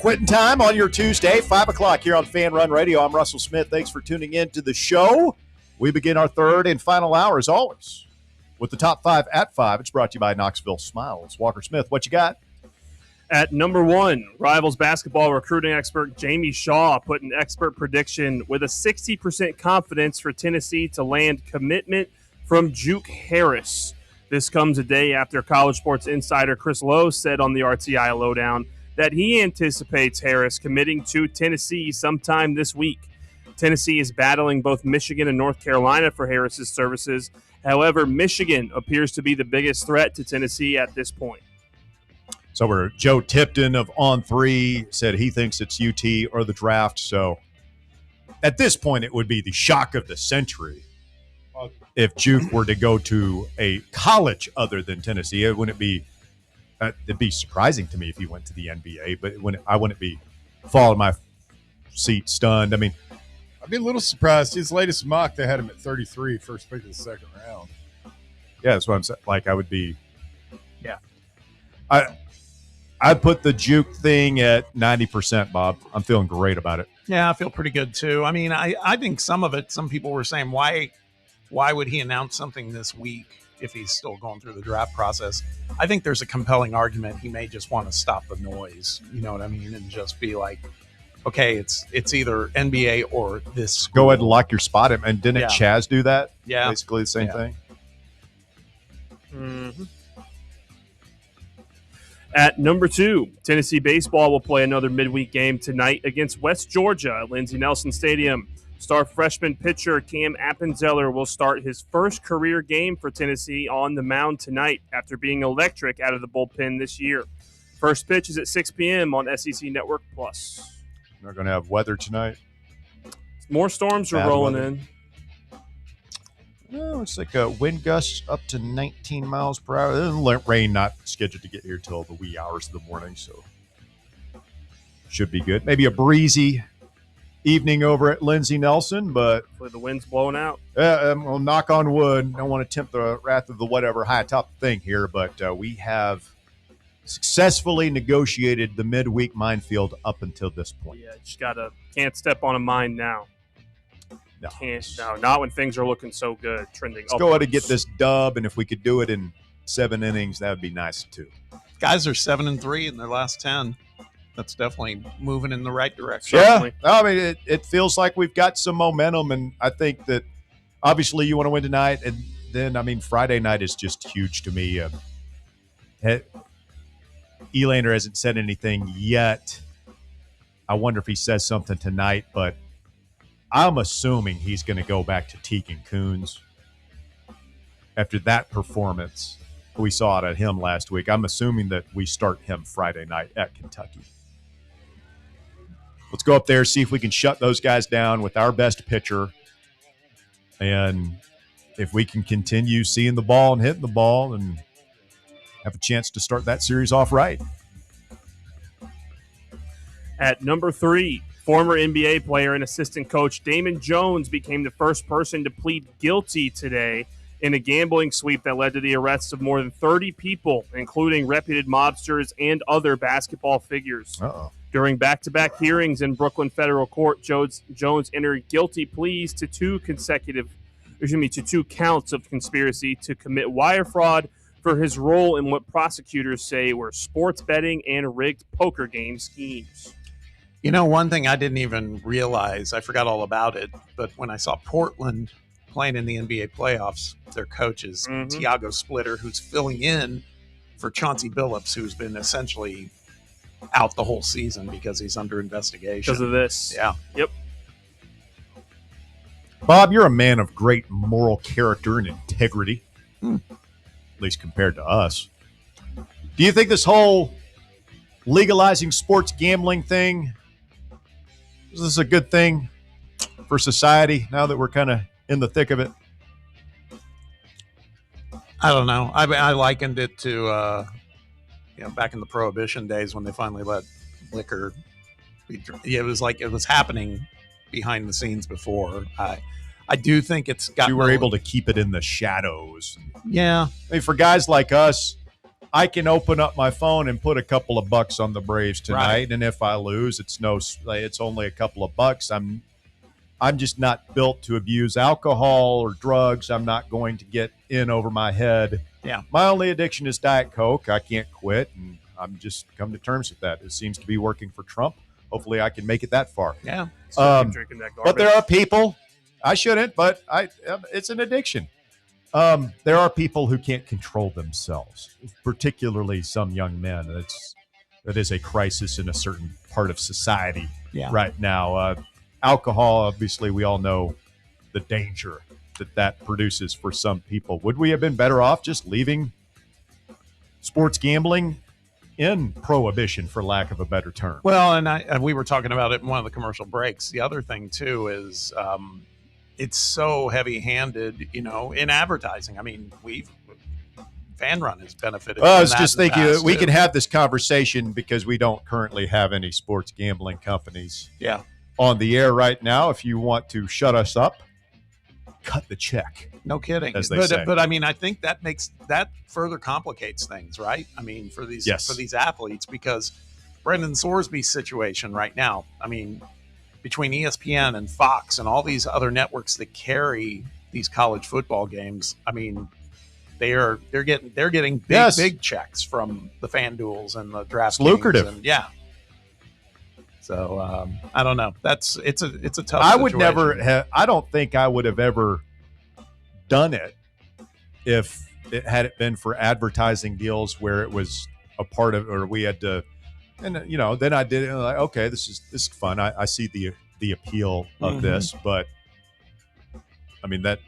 Quitting time on your Tuesday, 5 o'clock here on Fan Run Radio. I'm Russell Smith. Thanks for tuning in to the show. We begin our third and final hour, as always, with the top 5 at 5. It's brought to you by Knoxville Smiles. Walker Smith, what you got? At number 1, Rivals basketball recruiting expert Jamie Shaw put an expert prediction with a 60% confidence for Tennessee to land commitment from Juke Harris. This comes a day after college sports insider Chris Lowe said on the RTI Lowdown that he anticipates Harris committing to Tennessee sometime this week. Tennessee is battling both Michigan and North Carolina for Harris's services. However, Michigan appears to be the biggest threat to Tennessee at this point. So we're Joe Tipton of On 3 said he thinks it's UT or the draft. So at this point, it would be the shock of the century if Juke were to go to a college other than Tennessee. It wouldn't be. It'd be surprising to me if he went to the NBA, but I wouldn't be falling my seat stunned. I mean, I'd be a little surprised. His latest mock, they had him at 33, first pick of the second round. Yeah, that's what I'm saying. Like, I would be. Yeah. I put the Juke thing at 90%, Bob. I'm feeling great about it. Yeah, I feel pretty good too. I mean, I think some of it, some people were saying, why would he announce something this week if he's still going through the draft process? I think there's a compelling argument. He may just want to stop the noise, you know what I mean? And just be like, okay, it's either NBA or this school. Go ahead and lock your spot. And didn't Chaz do that? Yeah. Basically the same thing. Mm-hmm. At number 2, Tennessee baseball will play another midweek game tonight against West Georgia at Lindsey Nelson Stadium. Star freshman pitcher Cam Appenzeller will start his first career game for Tennessee on the mound tonight after being electric out of the bullpen this year. First pitch is at 6 p.m. on SEC Network Plus. They're going to have weather tonight. More storms are rolling in. Oh, it's like a wind gusts up to 19 miles per hour. Rain not scheduled to get here till the wee hours of the morning, so should be good. Maybe a breezy evening over at Lindsey Nelson, but Hopefully the wind's blowing out. well, knock on wood. Don't want to tempt the wrath of the whatever high top thing here, but we have successfully negotiated the midweek minefield up until this point. Yeah, just can't step on a mine now. No. Not when things are looking so good, trending Let's go ahead and get this dub, and if we could do it in 7 innings, that would be nice too. Guys are 7-3 in their last 10. That's definitely moving in the right direction. Yeah, I mean, it feels like we've got some momentum, and I think that obviously you want to win tonight, and then, I mean, Friday night is just huge to me. Elander hasn't said anything yet. I wonder if he says something tonight, but I'm assuming he's going to go back to Tegan Coons after that performance we saw out of him last week. I'm assuming that we start him Friday night at Kentucky. Let's go up there, see if we can shut those guys down with our best pitcher. And if we can continue seeing the ball and hitting the ball and have a chance to start that series off right. At number 3, former NBA player and assistant coach Damon Jones became the first person to plead guilty today in a gambling sweep that led to the arrests of more than 30 people, including reputed mobsters and other basketball figures. During back-to-back hearings in Brooklyn federal court, Jones entered guilty pleas to two counts of conspiracy to commit wire fraud for his role in what prosecutors say were sports betting and rigged poker game schemes. You know, one thing I didn't even realize, I forgot all about it, but when I saw Portland playing in the NBA playoffs, their coach is Tiago Splitter, who's filling in for Chauncey Billups, who's been essentially out the whole season because he's under investigation. Because of this. Yeah. Yep. Bob, you're a man of great moral character and integrity, at least compared to us. Do you think this whole legalizing sports gambling thing, is this a good thing for society now that we're kind of in the thick of it? I don't know. I likened it to, back in the Prohibition days when they finally let liquor be. It was like it was happening behind the scenes before. I do think it's got. You were able to keep it in the shadows. Yeah. I mean, for guys like us, I can open up my phone and put a couple of bucks on the Braves tonight, Right. and if I lose, it's only a couple of bucks. I'm just not built to abuse alcohol or drugs. I'm not going to get in over my head. Yeah. My only addiction is Diet Coke. I can't quit, and I'm just come to terms with that. It seems to be working for Trump. Hopefully, I can make it that far. Yeah. Keep drinking that But there garbage. are people. I shouldn't, but it's an addiction. There are people who can't control themselves, particularly some young men. That is a crisis in a certain part of society right now. Alcohol, obviously, we all know the danger that produces for some people. Would we have been better off just leaving sports gambling in prohibition, for lack of a better term? Well, and we were talking about it in one of the commercial breaks. The other thing too is it's so heavy-handed, in advertising. I mean, Fan Run has benefited. Well, I from was that just in the thinking past, we too. can have this conversation because we don't currently have any sports gambling companies Yeah. on the air right now. If you want to shut us up, cut the check. No kidding. As they say. But I mean, I think that further complicates things, right? I mean, for these athletes, because Brendan Sorsby's situation right now, I mean, between ESPN and Fox and all these other networks that carry these college football games, I mean, they're getting big checks from the FanDuels and the DraftKings. It's lucrative. And, yeah. So I don't know. It's a tough. I would situation. never have. I don't think I would have ever done it if it had it been for advertising deals where it was a part of, or we had to. And then I did it. And like, okay, this is fun. I see the appeal of this, but I mean that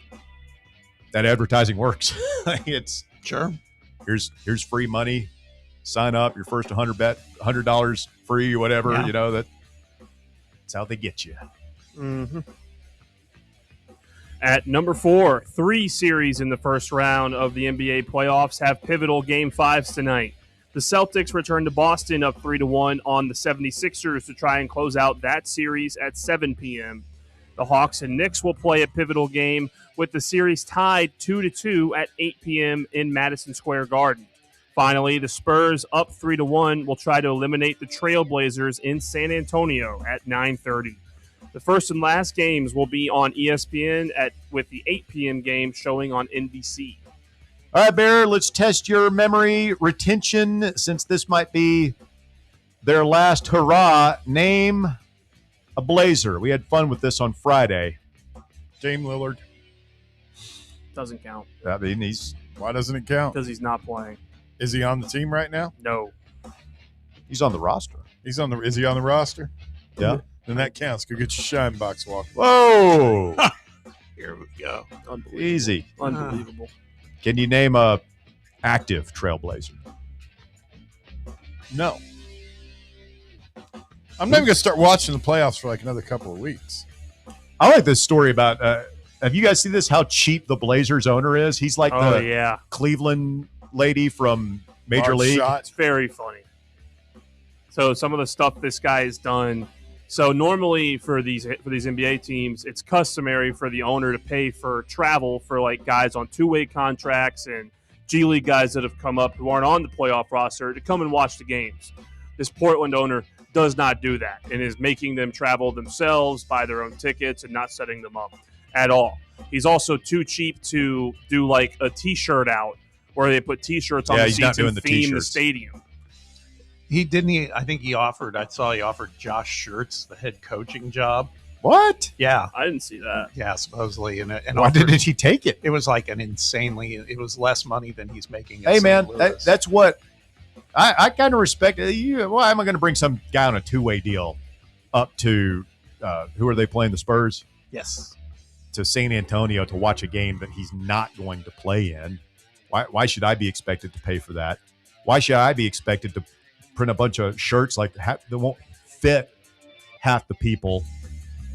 advertising works. It's sure. Here's free money. Sign up. Your first $100 free or whatever. Yeah. That's how they get you. Mm-hmm. At number 4, 3 series in the first round of the NBA playoffs have pivotal Game 5s tonight. The Celtics return to Boston up 3-1 on the 76ers to try and close out that series at 7 p.m. The Hawks and Knicks will play a pivotal game with the series tied 2-2 at 8 p.m. in Madison Square Garden. Finally, the Spurs up 3-1 will try to eliminate the Trailblazers in San Antonio at 9:30. The first and last games will be on ESPN with the 8 p.m. game showing on NBC. All right, Bear, let's test your memory retention since this might be their last hurrah. Name a Blazer. We had fun with this on Friday. Dame Lillard. Doesn't count. I mean, why doesn't it count? Because he's not playing. Is he on the team right now? No. He's on the roster. Is he on the roster? Yeah. Then that counts. Go get your shine box walk. Whoa. Here we go. Easy. Unbelievable. Can you name a active Trailblazer? No. I'm not even going to start watching the playoffs for like another couple of weeks. I like this story about have you guys seen this, how cheap the Blazers owner is? He's like the Cleveland lady from Major League. It's very funny. So some of the stuff this guy has done. So normally for these NBA teams, it's customary for the owner to pay for travel for like guys on two-way contracts and G League guys that have come up who aren't on the playoff roster to come and watch the games. This Portland owner does not do that and is making them travel themselves, buy their own tickets, and not setting them up at all. He's also too cheap to do like a T-shirt out where they put T-shirts on the seats and theme the stadium. I think he offered Josh Schertz the head coaching job. What? Yeah. I didn't see that. Yeah, supposedly. And why didn't he take it? It was like it was less money than he's making. Hey, man, that's what I kind of respect. Why am I going to bring some guy on a two-way deal up to, who are they playing, the Spurs? Yes. To San Antonio to watch a game that he's not going to play in. Why should I be expected to pay for that? Why should I be expected to print a bunch of shirts that won't fit half the people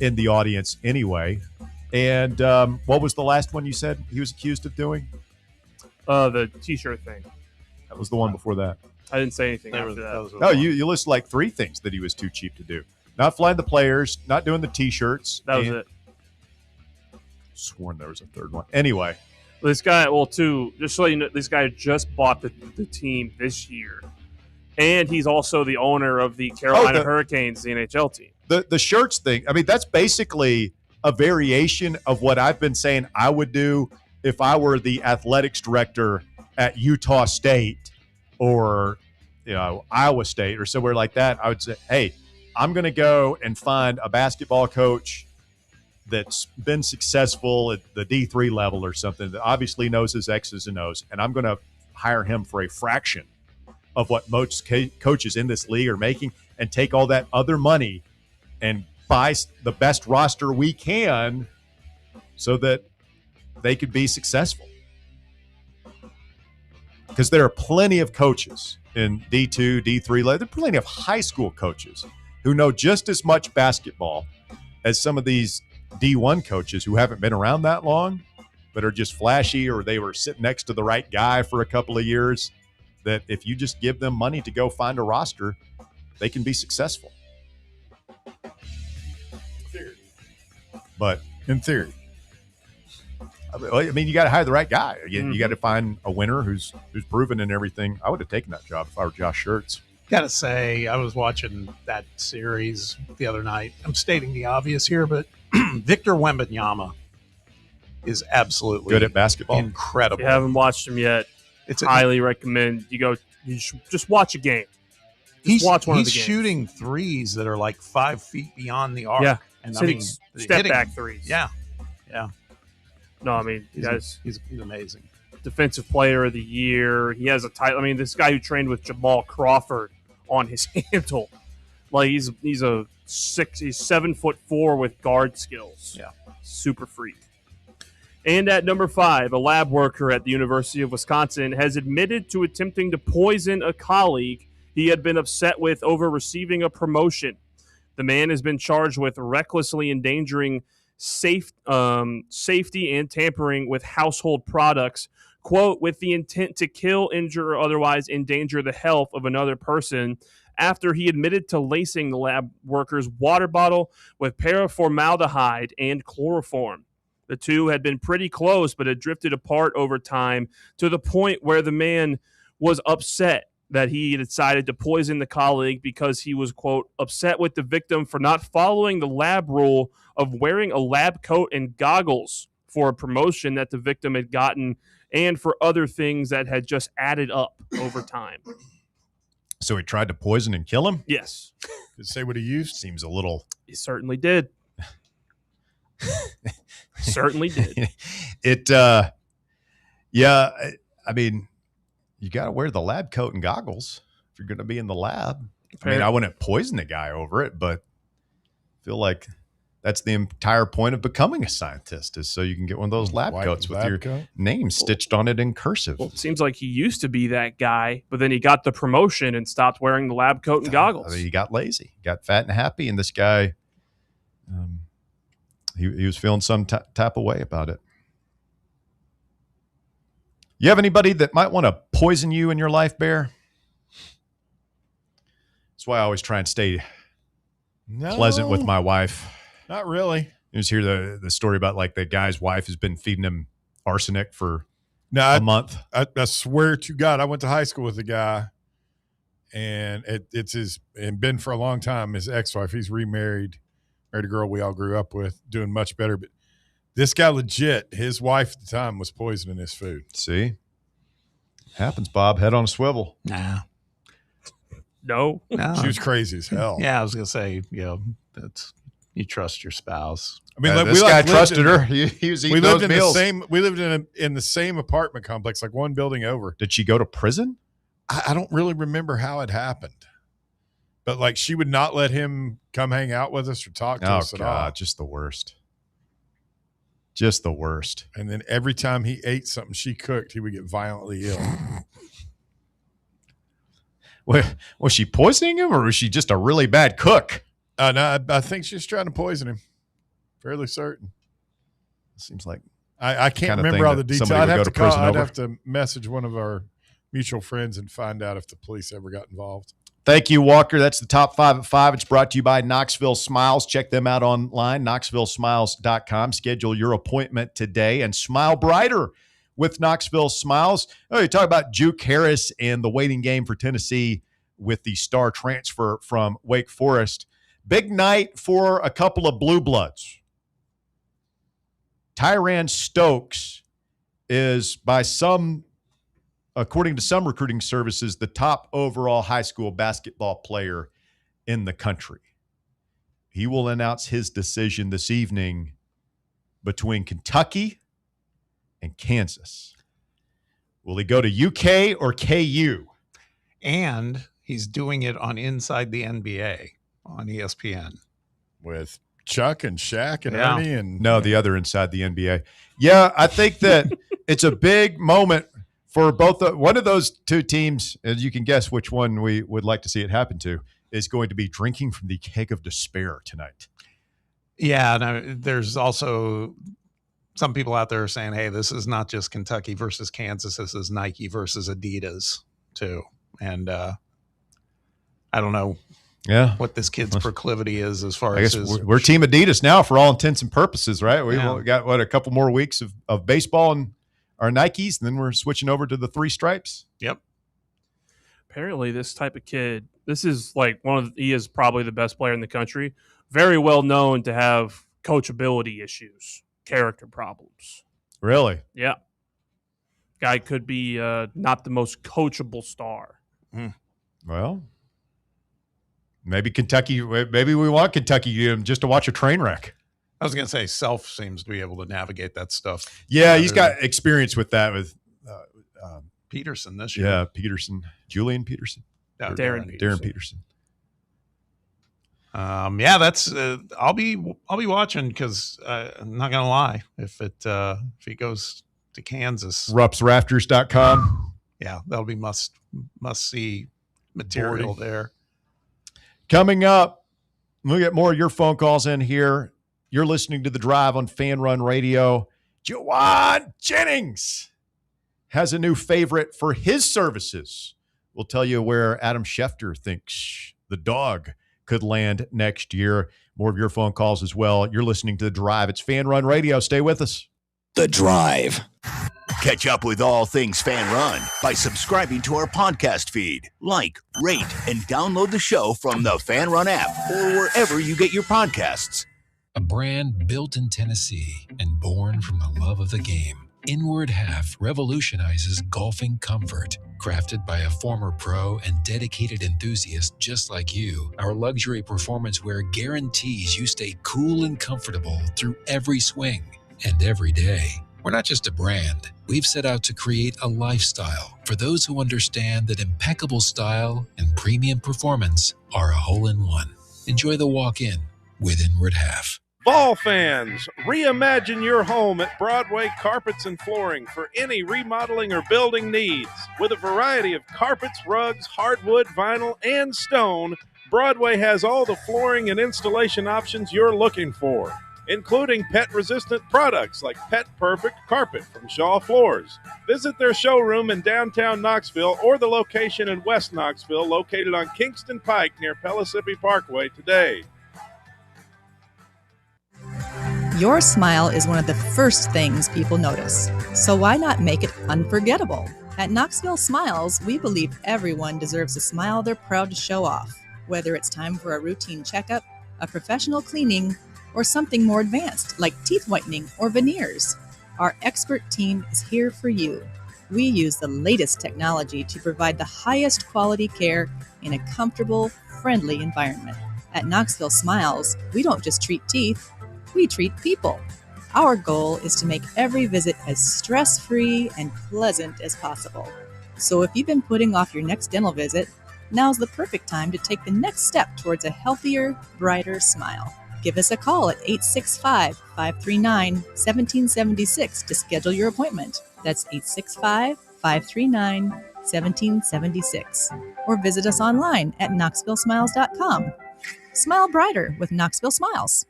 in the audience anyway? And what was the last one you said he was accused of doing? The T-shirt thing. That was the one before that. I didn't say anything after that. No, you listed like 3 things that he was too cheap to do. Not flying the players, not doing the T-shirts. That was it. Sworn there was a third one. Anyway. This guy, just so you know, this guy just bought the team this year. And he's also the owner of the Carolina Hurricanes, the NHL team. The shirts thing, I mean, that's basically a variation of what I've been saying I would do if I were the athletics director at Utah State or Iowa State or somewhere like that. I would say, hey, I'm going to go and find a basketball coach that's been successful at the D3 level or something that obviously knows his X's and O's, and I'm going to hire him for a fraction of what most coaches in this league are making and take all that other money and buy the best roster we can so that they could be successful. Because there are plenty of coaches in D2, D3, there are plenty of high school coaches who know just as much basketball as some of these D1 coaches who haven't been around that long, but are just flashy, or they were sitting next to the right guy for a couple of years, that if you just give them money to go find a roster, they can be successful. But in theory, I mean, you got to hire the right guy. You got to find a winner who's proven in everything. I would have taken that job if I were Josh Schertz. Gotta say, I was watching that series the other night. I'm stating the obvious here, but Victor Wembanyama is absolutely good at basketball. Incredible. If you haven't watched him yet, highly recommend you just watch a game. Watch one of the games. He's shooting threes that are like 5 feet beyond the arc. Yeah. And step back threes. Yeah. Yeah. No, I mean, he's amazing. Defensive player of the year. He has a title. I mean, this guy who trained with Jamal Crawford on his handle. Like he's 7'4" with guard skills. Yeah. Super freak. And at number 5, a lab worker at the University of Wisconsin has admitted to attempting to poison a colleague he had been upset with over receiving a promotion. The man has been charged with recklessly endangering safety and tampering with household products, quote, with the intent to kill, injure, or otherwise endanger the health of another person, after he admitted to lacing the lab worker's water bottle with paraformaldehyde and chloroform. The two had been pretty close, but had drifted apart over time to the point where the man was upset that he decided to poison the colleague because he was, quote, upset with the victim for not following the lab rule of wearing a lab coat and goggles for a promotion that the victim had gotten and for other things that had just added up over time. So he tried to poison and kill him? Yes. Did it say what he used? Seems a little... He certainly did. Certainly did. Yeah, I mean, you got to wear the lab coat and goggles if you're going to be in the lab. I mean, I wouldn't poison the guy over it, but I feel like that's the entire point of becoming a scientist, is so you can get one of those lab coats with your name stitched on it in cursive. Well, it seems like he used to be that guy, but then he got the promotion and stopped wearing the lab coat and goggles. I mean, he got lazy, got fat and happy, and this guy, he was feeling some type of way about it. You have anybody that might want to poison you in your life, Bear? That's why I always try and stay pleasant with my wife. Not really. You just hear the story about like the guy's wife has been feeding him arsenic for a month. I swear to God, I went to high school with a guy, and and been for a long time, his ex-wife. He's remarried, married a girl we all grew up with, doing much better. But this guy legit, his wife at the time was poisoning his food. See? Happens, Bob. Head on a swivel. Nah. No. She was crazy as hell. Yeah, I was going to say, you trust your spouse. I mean, this guy trusted her. He was eating those meals. We lived in the same apartment complex, like one building over. Did she go to prison? I don't really remember how it happened, but like she would not let him come hang out with us or talk to us at all. Just the worst. Just the worst. And then every time he ate something she cooked, he would get violently ill. Was she poisoning him, or was she just a really bad cook? No, I think she's trying to poison him. Fairly certain. Seems like I can't remember all the details. I'd have to message one of our mutual friends and find out if the police ever got involved. Thank you, Walker. That's the Top 5 at 5. It's brought to you by Knoxville Smiles. Check them out online, knoxvillesmiles.com. Schedule your appointment today and smile brighter with Knoxville Smiles. Oh, you talk about Juke Harris and the waiting game for Tennessee with the star transfer from Wake Forest. Big night for a couple of blue bloods. Tyran Stokes is, according to some recruiting services, the top overall high school basketball player in the country. He will announce his decision this evening between Kentucky and Kansas. Will he go to UK or KU? And he's doing it on Inside the NBA on ESPN. With Chuck and Shaq and Ernie and... No, the other Inside the NBA. Yeah, I think that it's a big moment for both. One of those two teams, as you can guess which one we would like to see it happen to, is going to be drinking from the keg of despair tonight. Yeah, and there's also some people out there saying, hey, this is not just Kentucky versus Kansas. This is Nike versus Adidas, too. And I don't know what this kid's proclivity is as far as his... We're Team Adidas now for all intents and purposes, right? We've got, a couple more weeks of baseball and our Nikes, and then we're switching over to the three stripes. Yep. Apparently, this type of kid, this is like he is probably the best player in the country. Very well known to have coachability issues, character problems. Really? Yeah. Guy could be not the most coachable star. Well, maybe we want Kentucky just to watch a train wreck. I was going to say Self seems to be able to navigate that stuff. Yeah, he's got experience with that with Peterson this year. Yeah, Peterson. Julian Peterson. No, Darren Peterson. That's I'll be watching because I'm not going to lie, if he goes to Kansas. Rupsrafters.com. Yeah, that'll be must see material there. Coming up, we'll get more of your phone calls in here. You're listening to The Drive on Fan Run Radio. Juwan Jennings has a new favorite for his services. We'll tell you where Adam Schefter thinks the dog could land next year. More of your phone calls as well. You're listening to The Drive. It's Fan Run Radio. Stay with us. The Drive. Catch up with all things Fan Run by subscribing to our podcast feed. Like, rate, and download the show from the Fan Run app or wherever you get your podcasts. A brand built in Tennessee and born from the love of the game. Inward Half revolutionizes golfing comfort. Crafted by a former pro and dedicated enthusiast just like you, our luxury performance wear guarantees you stay cool and comfortable through every swing and every day. We're not just a brand. We've set out to create a lifestyle for those who understand that impeccable style and premium performance are a hole-in-one. Enjoy the walk-in with Inward Half. Vol fans, reimagine your home at Broadway Carpets and Flooring for any remodeling or building needs. With a variety of carpets, rugs, hardwood, vinyl, and stone, Broadway has all the flooring and installation options you're looking for, including pet-resistant products like Pet Perfect Carpet from Shaw Floors. Visit their showroom in downtown Knoxville or the location in West Knoxville located on Kingston Pike near Pellissippi Parkway today. Your smile is one of the first things people notice, so why not make it unforgettable? At Knoxville Smiles, we believe everyone deserves a smile they're proud to show off, whether it's time for a routine checkup, a professional cleaning, or something more advanced like teeth whitening or veneers. Our expert team is here for you. We use the latest technology to provide the highest quality care in a comfortable, friendly environment. At Knoxville Smiles, we don't just treat teeth, we treat people. Our goal is to make every visit as stress-free and pleasant as possible. So if you've been putting off your next dental visit, now's the perfect time to take the next step towards a healthier, brighter smile. Give us a call at 865-539-1776 to schedule your appointment. That's 865-539-1776. Or visit us online at knoxvillesmiles.com. Smile brighter with Knoxville Smiles.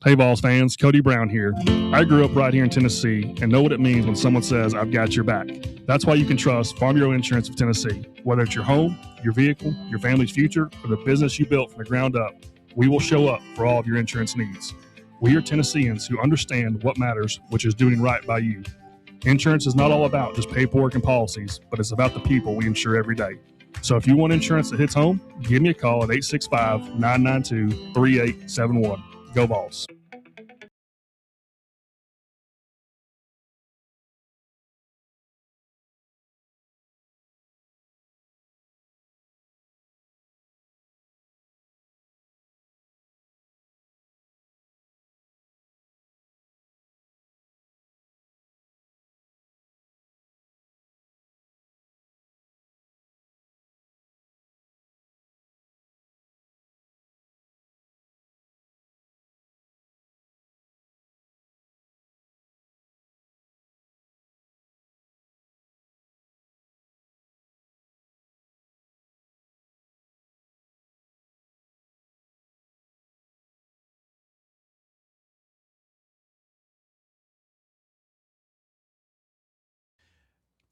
Hey, Vols fans, Cody Brown here. I grew up right here in Tennessee and know what it means when someone says, I've got your back. That's why you can trust Farm Bureau Insurance of Tennessee. Whether it's your home, your vehicle, your family's future, or the business you built from the ground up, we will show up for all of your insurance needs. We are Tennesseans who understand what matters, which is doing right by you. Insurance is not all about just paperwork and policies, but it's about the people we insure every day. So if you want insurance that hits home, give me a call at 865-992-3871. Go Vols.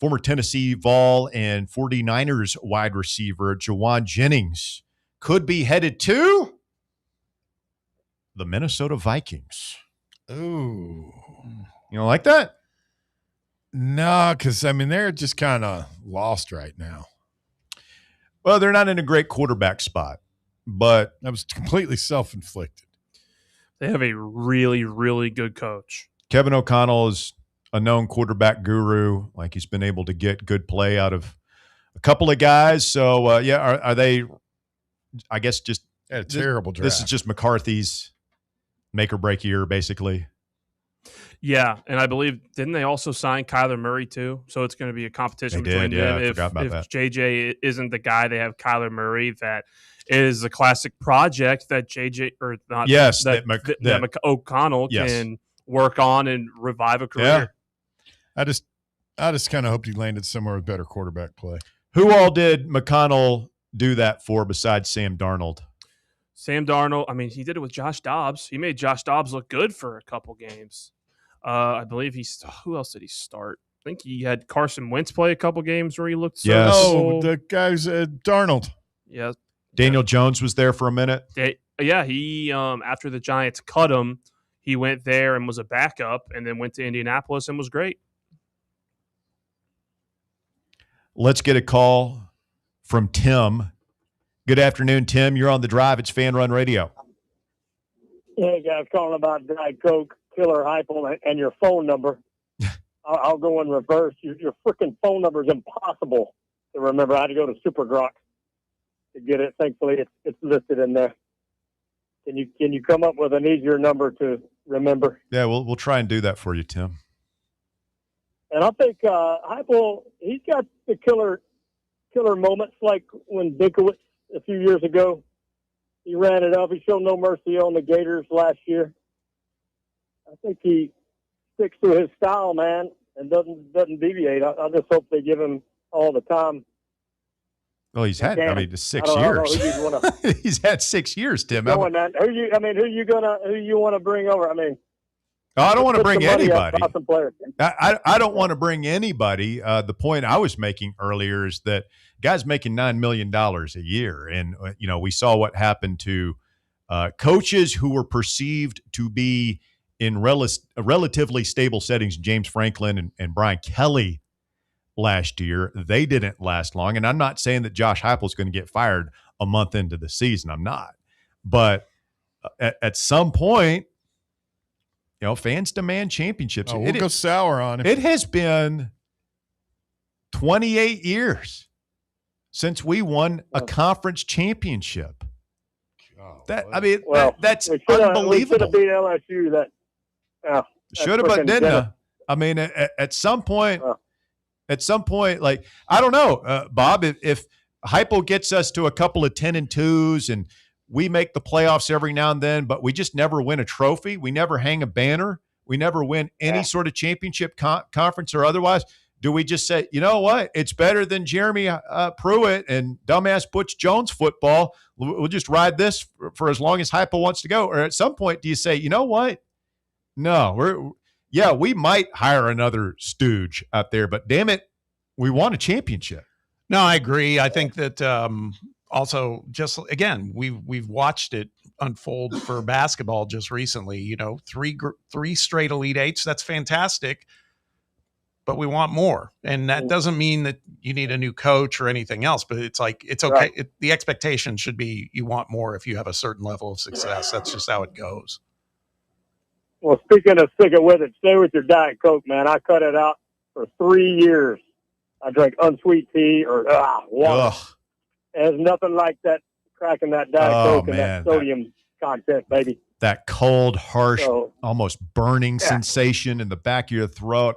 Former Tennessee Vol and 49ers wide receiver Jawan Jennings could be headed to the Minnesota Vikings. Ooh. You don't like that? No, because, I mean, they're just kind of lost right now. Well, they're not in a great quarterback spot, but that was completely self-inflicted. They have a really, really good coach. Kevin O'Connell is a known quarterback guru. Like, he's been able to get good play out of a couple of guys. So, are they, I guess, just a terrible draft. This is just McCarthy's make or break year, basically. Yeah, and I believe, didn't they also sign Kyler Murray too? So it's going to be a competition between them. I forgot about that. JJ isn't the guy, they have Kyler Murray that is a classic project that JJ or not. Yes, that O'Connell can work on and revive a career. Yeah. I just kind of hoped he landed somewhere with better quarterback play. Who all did McConnell do that for besides Sam Darnold? Sam Darnold, I mean, he did it with Josh Dobbs. He made Josh Dobbs look good for a couple games. I believe who else did he start? think he had Carson Wentz play a couple games where he looked Yes. serviceable. Oh, the guy's Darnold. Yeah. Daniel Jones was there for a minute. Yeah, he after the Giants cut him, he went there and was a backup, and then went to Indianapolis and was great. Let's get a call from Tim. Good afternoon, Tim. You're on the drive. It's Fan Run Radio. Hey, guys, calling about Diet Coke, Killer Hypo, and your phone number. I'll go in reverse. Your freaking phone number is impossible to remember. I had to go to Supergrok to get it. Thankfully, it's listed in there. Can you come up with an easier number to remember? Yeah, we'll try and do that for you, Tim. And I think Hypo, he's got the killer moments, like when Dinkowitz a few years ago, he ran it up. He showed no mercy on the Gators last year. I think he sticks to his style, man, and doesn't deviate. I just hope they give him all the time. Well, he's had, I mean, 6 I don't know years. who you'd wanna, He's had 6 years, Tim. who you want to bring over? I mean, I don't want to put bring some money up, anybody. buy some players. I don't want to bring anybody. The point I was making earlier is that guys making $9 million a year. And, we saw what happened to coaches who were perceived to be in relatively stable settings, James Franklin and Brian Kelly last year. They didn't last long. And I'm not saying that Josh Heupel is going to get fired a month into the season. I'm not. But at some point, fans demand championships. We'll go sour on him. It has been 28 years since we won a conference championship. That's unbelievable. We should have beat LSU. Should have, but didn't. I mean, at some point, like, I don't know, Bob, if Heupel gets us to a couple of 10-2s and we make the playoffs every now and then, but we just never win a trophy. We never hang a banner. We never win any sort of championship conference or otherwise. Do we just say, you know what? It's better than Jeremy Pruitt and dumbass Butch Jones football. We'll just ride this for as long as Heupel wants to go. Or at some point, do you say, you know what? No, we might hire another stooge out there, but damn it, we won a championship. No, I agree. I think that also, just again, we've watched it unfold for basketball just recently. Three straight Elite Eights. That's fantastic, but we want more, and that doesn't mean that you need a new coach or anything else. But it's like it's okay. Right. The expectation should be you want more if you have a certain level of success. That's just how it goes. Well, speaking of sticking with it, stay with your Diet Coke, man. I cut it out for 3 years. I drank unsweet tea or water. Ugh. There's nothing like that, cracking that Diet Coke and man, that sodium content, baby. That cold, harsh, almost burning sensation in the back of your throat.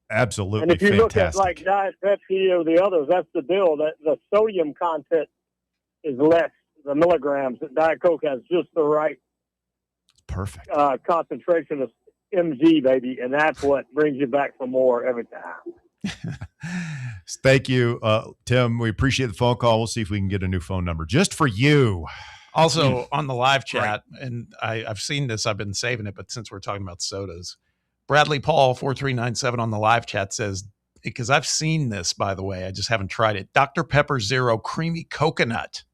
Absolutely And if you fantastic. look at like Diet Pepsi or the others, that's the deal. That the sodium content is less, the milligrams. Diet Coke has just the right perfect concentration of mg, baby, and that's what brings you back for more every time. Thank you, Tim. We appreciate the phone call. We'll see if we can get a new phone number just for you. Also on the live chat, and I've seen this, I've been saving it, but since we're talking about sodas, Bradley Paul 4397 on the live chat says, because I've seen this, by the way, I just haven't tried it. Dr. Pepper Zero Creamy Coconut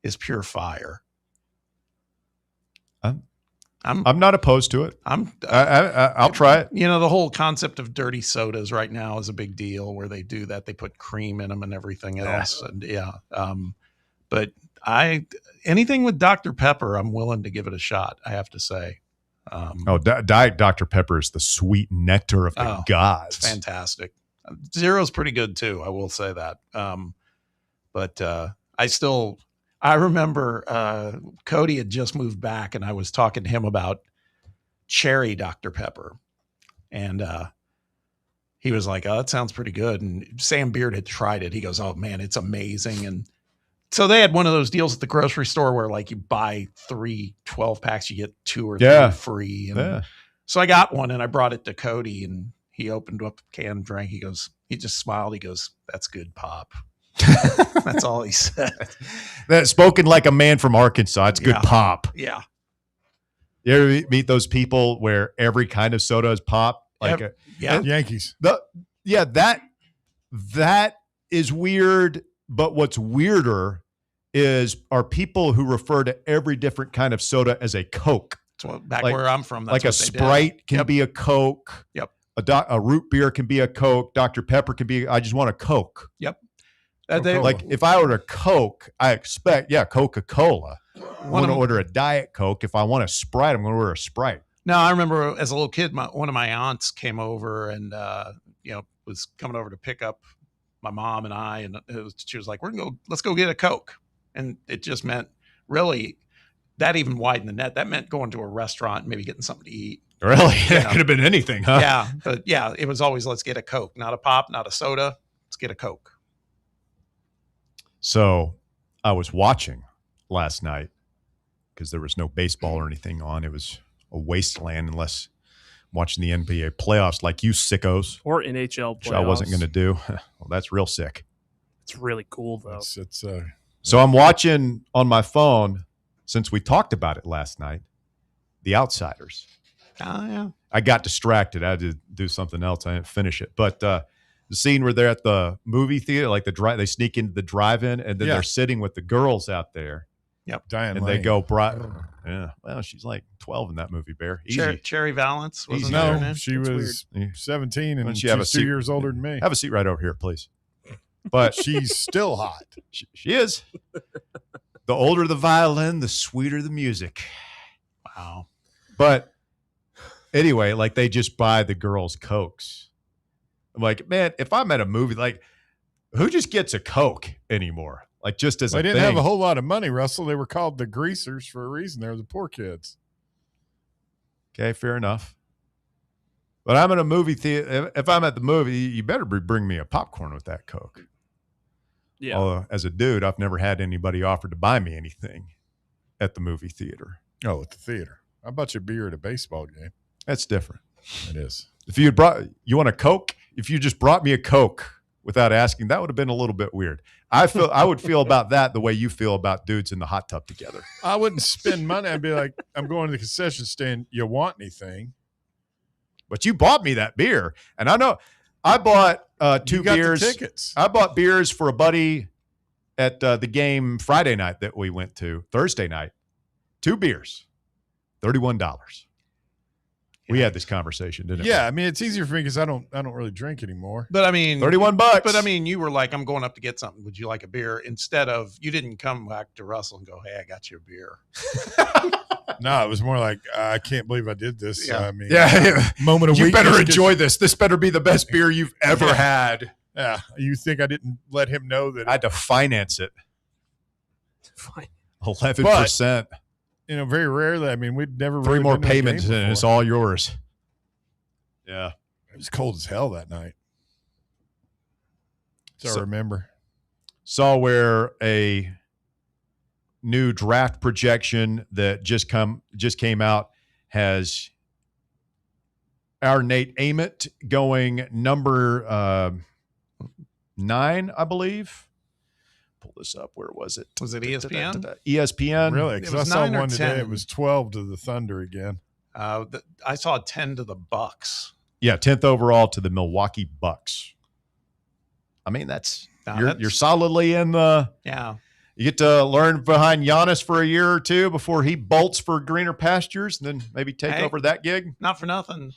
is pure fire. I'm not opposed to it. I'll try it. The whole concept of dirty sodas right now is a big deal where they do that. They put cream in them and everything else. And but anything with Dr. Pepper, I'm willing to give it a shot, I have to say. Diet Dr. Pepper is the sweet nectar of the gods. It's fantastic. Zero's pretty good too, I will say that. But I remember Cody had just moved back and I was talking to him about cherry Dr. Pepper. And he was like, oh, that sounds pretty good. And Sam Beard had tried it. He goes, oh man, it's amazing. And so they had one of those deals at the grocery store where like you buy 3 12 packs, you get 2 or 3 free. And so I got one and I brought it to Cody and he opened up a can and drank. He just smiled. He goes, that's good pop. That's all he said. That's spoken like a man from Arkansas. It's good pop. Yeah. You ever meet those people where every kind of soda is pop? Like, Yankees. That is weird. But what's weirder are people who refer to every different kind of soda as a Coke. So where I'm from, that's like a what they Sprite did. can be a Coke. Yep. A root beer can be a Coke. Dr. Pepper can be. I just want a Coke. Yep. Like if I order Coke, I expect Coca-Cola. I'm going to order a Diet Coke. If I want a Sprite, I'm going to order a Sprite. No, I remember as a little kid, one of my aunts came over and was coming over to pick up my mom and I, and she was like, let's go get a Coke. And it just meant really that even widened the net. That meant going to a restaurant and maybe getting something to eat. Really? It could have been anything, huh? Yeah. But yeah, it was always, let's get a Coke, not a pop, not a soda. Let's get a Coke. So I was watching last night because there was no baseball or anything on. It was a wasteland unless watching the NBA playoffs like you sickos. Or NHL playoffs. Which I wasn't going to do. Well, that's real sick. It's really cool, though. So I'm watching on my phone, since we talked about it last night, The Outsiders. Oh, yeah. I got distracted. I had to do something else. I didn't finish it. But the scene where they're at the movie theater, like they sneak into the drive-in, and then they're sitting with the girls out there. Yep. Diane and Lane. They go, yeah, well, she's like 12 in that movie, Bear. Easy. Cherry Valance? No, she was 17, and she's 2 years older than me. Have a seat right over here, please. But she's still hot. She is. The older the violin, the sweeter the music. Wow. But anyway, like they just buy the girls Cokes. I'm like, man, if I'm at a movie, like who just gets a Coke anymore? Like just as they didn't have a whole lot of money, Russell. They were called the greasers for a reason. They were the poor kids. Okay, fair enough. But I'm in a movie theater. If I'm at the movie, you better bring me a popcorn with that Coke. Yeah. Although, as a dude, I've never had anybody offer to buy me anything at the movie theater. Oh, at the theater. I bought you a beer at a baseball game. That's different. It is. If you want a Coke? If you just brought me a Coke without asking, that would have been a little bit weird. I would feel about that the way you feel about dudes in the hot tub together. I wouldn't spend money. I'd be like, I'm going to the concession stand. You want anything? But you bought me that beer, and I know I bought two beers. The tickets. I bought beers for a buddy at the game Friday night that we went to. Thursday night, 2 beers, $31. We had this conversation, didn't we? Yeah, I mean it's easier for me because I don't really drink anymore. But I mean, $31. But I mean, you were like, I'm going up to get something. Would you like a beer? Instead of you didn't come back to Russell and go, hey, I got you a beer. No, it was more like I can't believe I did this. Yeah. I mean, moment of weakness. You better enjoy this. This better be the best beer you've ever had. Yeah, you think I didn't let him know that I had to finance it? Fine. 11%. You know, very rarely. I mean, we'd never 3 really more been to a payments game and it's all yours. Yeah, it was cold as hell that night. So I remember. Saw where a new draft projection that just came out has our Nate Ament going number 9, I believe. Pull this up. Where was it? Was it ESPN? ESPN. Really? Because I saw one today. It was 12 to the Thunder again. I saw 10 to the Bucks. Yeah, 10th overall to the Milwaukee Bucks. I mean, you're solidly in the. Yeah. You get to learn behind Giannis for a year or two before he bolts for greener pastures, and then maybe take over that gig. Not for nothing.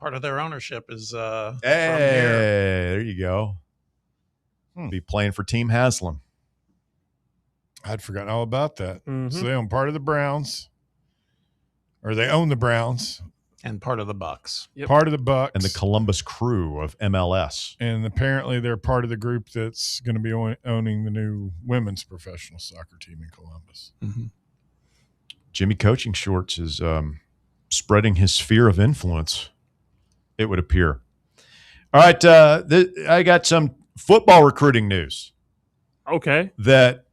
Part of their ownership is from here. There you go. Be playing for Team Haslam. I'd forgotten all about that. Mm-hmm. So they own part of the Browns, or they own the Browns. And part of the Bucks. Yep. Part of the Bucks. And the Columbus Crew of MLS. And apparently they're part of the group that's going to be owning the new women's professional soccer team in Columbus. Mm-hmm. Jimmy Coaching Shorts is spreading his sphere of influence, it would appear. All right, I got some football recruiting news. Okay. That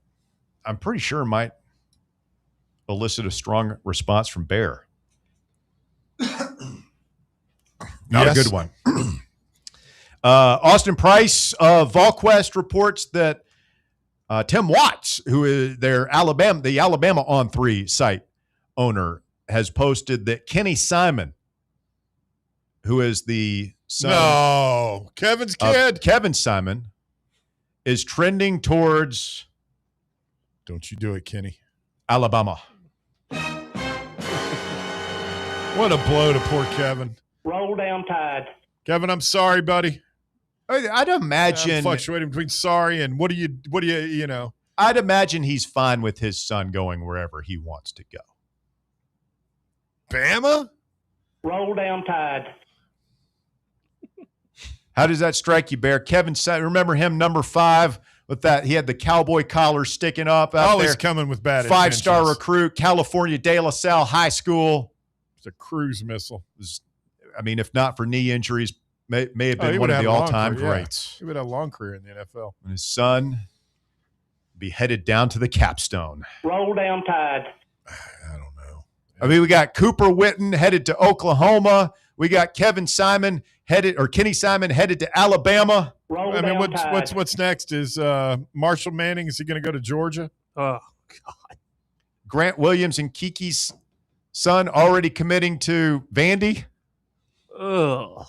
I'm pretty sure might elicit a strong response from Bear. Not a good one. Austin Price of VolQuest reports that Tim Watts, who is the Alabama On 3 site owner, has posted that Kenny Simon who is the son No, Kevin's kid. Kevin Simon, is trending towards. Don't you do it, Kenny. Alabama. What a blow to poor Kevin. Roll down Tide. Kevin, I'm sorry, buddy. I'd imagine I'm fluctuating between sorry and what do you know? I'd imagine he's fine with his son going wherever he wants to go. Bama? Roll down Tide. How does that strike you, Bear? Kevin, remember him, number 5, with that? He had the cowboy collar sticking up out there. Always coming with bad 5-star intentions. recruit, California De La Salle High School. It's a cruise missile. I mean, if not for knee injuries, may have been he one would of have the a long all-time career, yeah. greats. He would have a long career in the NFL. And his son be headed down to the capstone. Roll down Tide. I mean, we got Cooper Witten headed to Oklahoma. We got Kenny Simon headed to Alabama. Roll I mean, down what's next? Is Marshall Manning? Is he going to go to Georgia? Oh God. Grant Williams and Kiki's son already committing to Vandy. Ugh.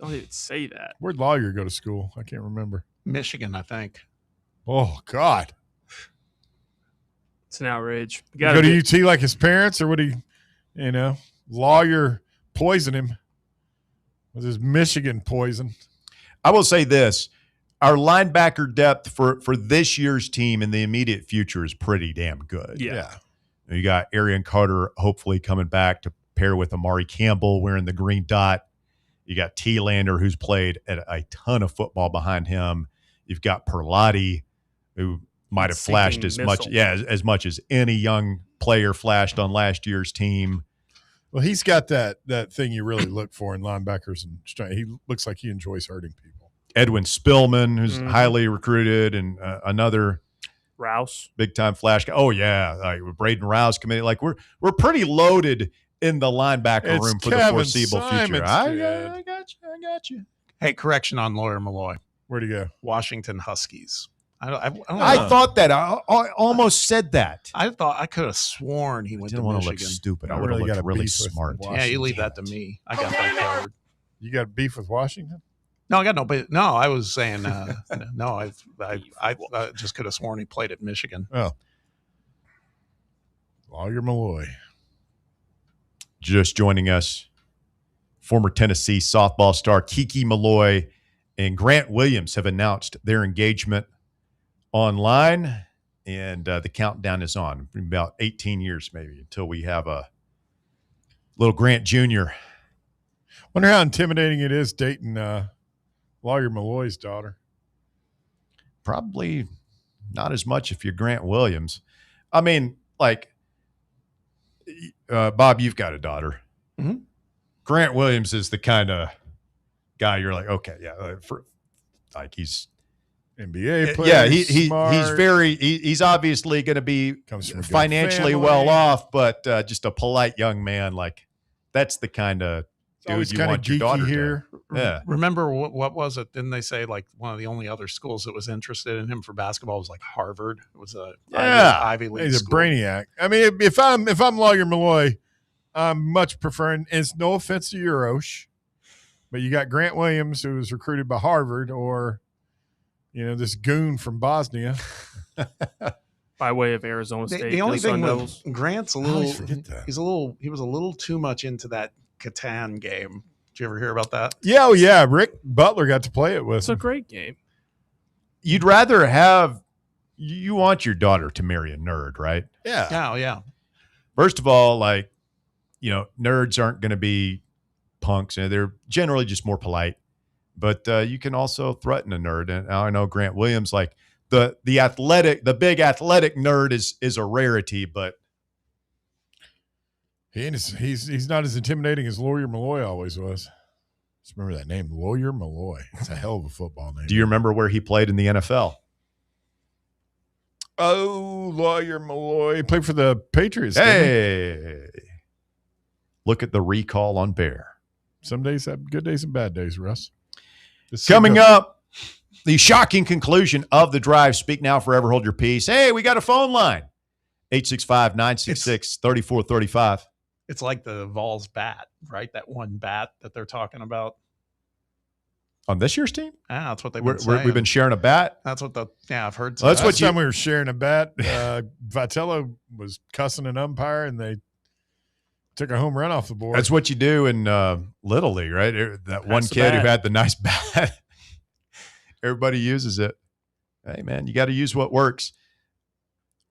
Don't even say that. Where'd Lawyer go to school? I can't remember. Michigan, I think. Oh God. It's an outrage. You Go to UT like his parents, or would he, Lawyer poison him with his Michigan poison? I will say this. Our linebacker depth for this year's team in the immediate future is pretty damn good. Yeah. You got Arian Carter hopefully coming back to pair with Amari Campbell wearing the green dot. You got T. Lander, who's played a ton of football behind him. You've got Perlotti, who might have flashed as much as any young player flashed on last year's team. Well, he's got that thing you really look for in linebackers, and he looks like he enjoys hurting people. Edwin Spillman, who's highly recruited, and another Rouse, big time flash guy. Oh yeah, like Braden Rouse committed. Like we're pretty loaded in the linebacker room for the foreseeable future. I got you. Hey, correction on Lawyer Malloy. Where'd he go? Washington Huskies. I don't know. I thought that. I almost said that. I thought I could have sworn he went to Didn't want Michigan. to look stupid. I would have looked really smart. Yeah, you leave that to me. I got that covered. You got beef with Washington? No, I got no. But no, I was saying no. I just could have sworn he played at Michigan. Oh, Lawyer Malloy. Just joining us, former Tennessee softball star Kiki Malloy and Grant Williams have announced their engagement online, and the countdown is on. About 18 years maybe until we have a little Grant Jr. Wonder how intimidating it is dating Lawyer Malloy's daughter. Probably not as much if you're Grant Williams. I mean, like, Bob, you've got a daughter. Mm-hmm. Grant Williams is the kind of guy you're like, okay, yeah, he's NBA player. Yeah, he's obviously going to be financially well off, but just a polite young man. Like that's the kind of dude you want your daughter here. Yeah. Remember what was it? Didn't they say like one of the only other schools that was interested in him for basketball was like Harvard? It was a Ivy League. He's school. a brainiac. I mean, if I'm Lawyer Malloy, I'm much preferring. It's no offense to Eurosh, but you got Grant Williams who was recruited by Harvard, or this goon from Bosnia. By way of Arizona State. The only thing with Grant's a little, he was a little too much into that Catan game. Did you ever hear about that? Yeah, oh yeah. Rick Butler got to play it with. It's a great game. You'd rather you want your daughter to marry a nerd, right? Yeah. Oh yeah. First of all, like, nerds aren't going to be punks. They're generally just more polite. But you can also threaten a nerd. And I know Grant Williams, like the big athletic nerd is a rarity, but he's not as intimidating as Lawyer Malloy always was. Just remember that name, Lawyer Malloy. It's a hell of a football name. Do you remember where he played in the NFL? Oh, Lawyer Malloy. He played for the Patriots. Hey. Look at the recall on Bear. Some days have good days and bad days, Russ. Coming up, the shocking conclusion of the drive. Speak now, forever hold your peace. Hey, we got a phone line. 865-966-3435. It's like the Vols bat, right? That one bat that they're talking about. On this year's team? Yeah, that's what they've been saying. We've been sharing a bat. That's what I've heard. Well, that's what time we were sharing a bat. Vitello was cussing an umpire, and they took a home run off the board. That's what you do in Little League, right? That one kid who had the nice bat. Everybody uses it. Hey, man, you got to use what works.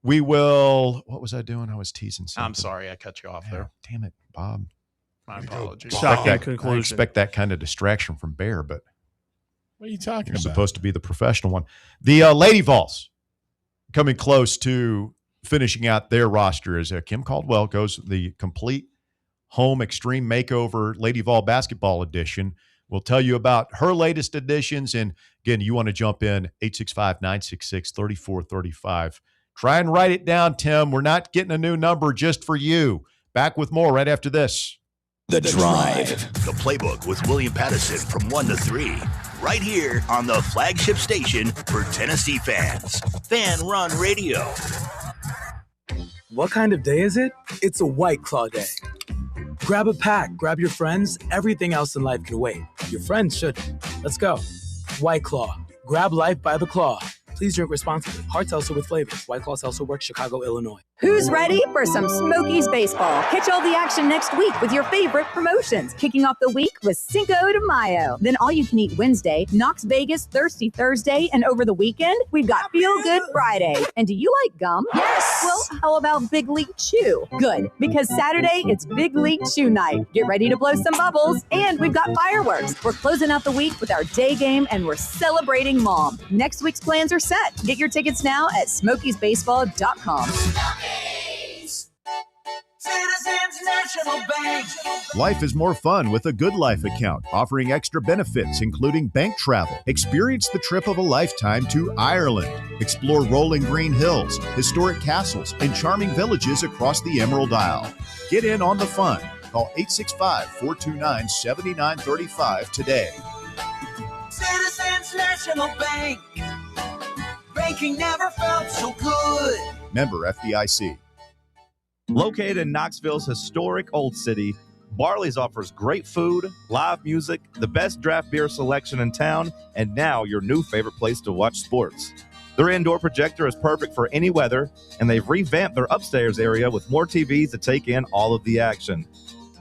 We will. What was I doing? I was teasing something. I'm sorry, I cut you off there. Damn it, Bob. My apologies. Shocking conclusion. I expect that kind of distraction from Bear, but what are you talking you're about? supposed to be the professional one. The Lady Vols coming close to finishing out their roster as Kim Caldwell goes the complete home extreme makeover Lady Vol basketball edition. We'll tell you about her latest additions. And again, you want to jump in 865-966-3435. Try and write it down, Tim. We're not getting a new number just for you. Back with more right after this. The Drive. The Playbook with William Pattison from 1 to 3. Right here on the flagship station for Tennessee fans. Fan Run Radio. What kind of day is it? It's a White Claw day. Grab a pack, grab your friends. Everything else in life can wait. Your friends shouldn't. Let's go. White Claw. Grab life by the claw. Please drink responsibly. Hard seltzer with flavors. White Claw Seltzer Works, Chicago, Illinois. Who's ready for some Smokies baseball? Catch all the action next week with your favorite promotions. Kicking off the week with Cinco de Mayo. Then all you can eat Wednesday, Knox Vegas Thirsty Thursday, and over the weekend, we've got Feel Good Friday. And do you like gum? Yes! Well, how about Big League Chew? Good, because Saturday, it's Big League Chew night. Get ready to blow some bubbles, and we've got fireworks. We're closing out the week with our day game, and we're celebrating Mom. Next week's plans are set. Get your tickets now at smokiesbaseball.com. Citizens National Bank. Life is more fun with a Good Life account, offering extra benefits, including bank travel. Experience the trip of a lifetime to Ireland. Explore rolling green hills, historic castles, and charming villages across the Emerald Isle. Get in on the fun. Call 865-429-7935 today. Citizens National Bank. Banking never felt so good. Member FDIC. Located in Knoxville's historic Old City, Barley's offers great food, live music, the best draft beer selection in town, and now your new favorite place to watch sports. Their indoor projector is perfect for any weather, and they've revamped their upstairs area with more TVs to take in all of the action.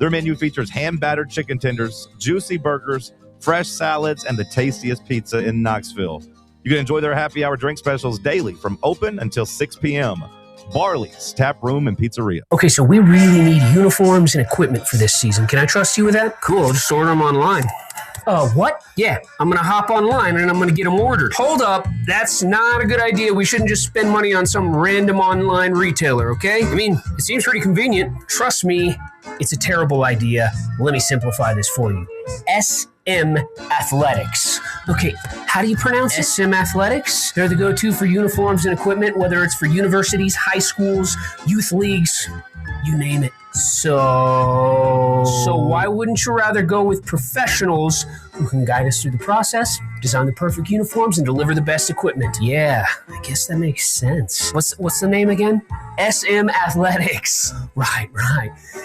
Their menu features hand-battered chicken tenders, juicy burgers, fresh salads, and the tastiest pizza in Knoxville. You can enjoy their happy hour drink specials daily from open until 6 p.m. Barley's Tap Room and Pizzeria. Okay, so we really need uniforms and equipment for this season. Can I trust you with that? Cool, I'll just order them online. What? Yeah, I'm going to hop online and I'm going to get them ordered. Hold up, that's not a good idea. We shouldn't just spend money on some random online retailer, okay? I mean, it seems pretty convenient. Trust me, it's a terrible idea. Let me simplify this for you. SM Athletics. Okay, how do you pronounce it? SM Athletics? They're the go-to for uniforms and equipment, whether it's for universities, high schools, youth leagues, you name it. So why wouldn't you rather go with professionals who can guide us through the process, design the perfect uniforms, and deliver the best equipment? Yeah, I guess that makes sense. What's the name again? SM Athletics. Right.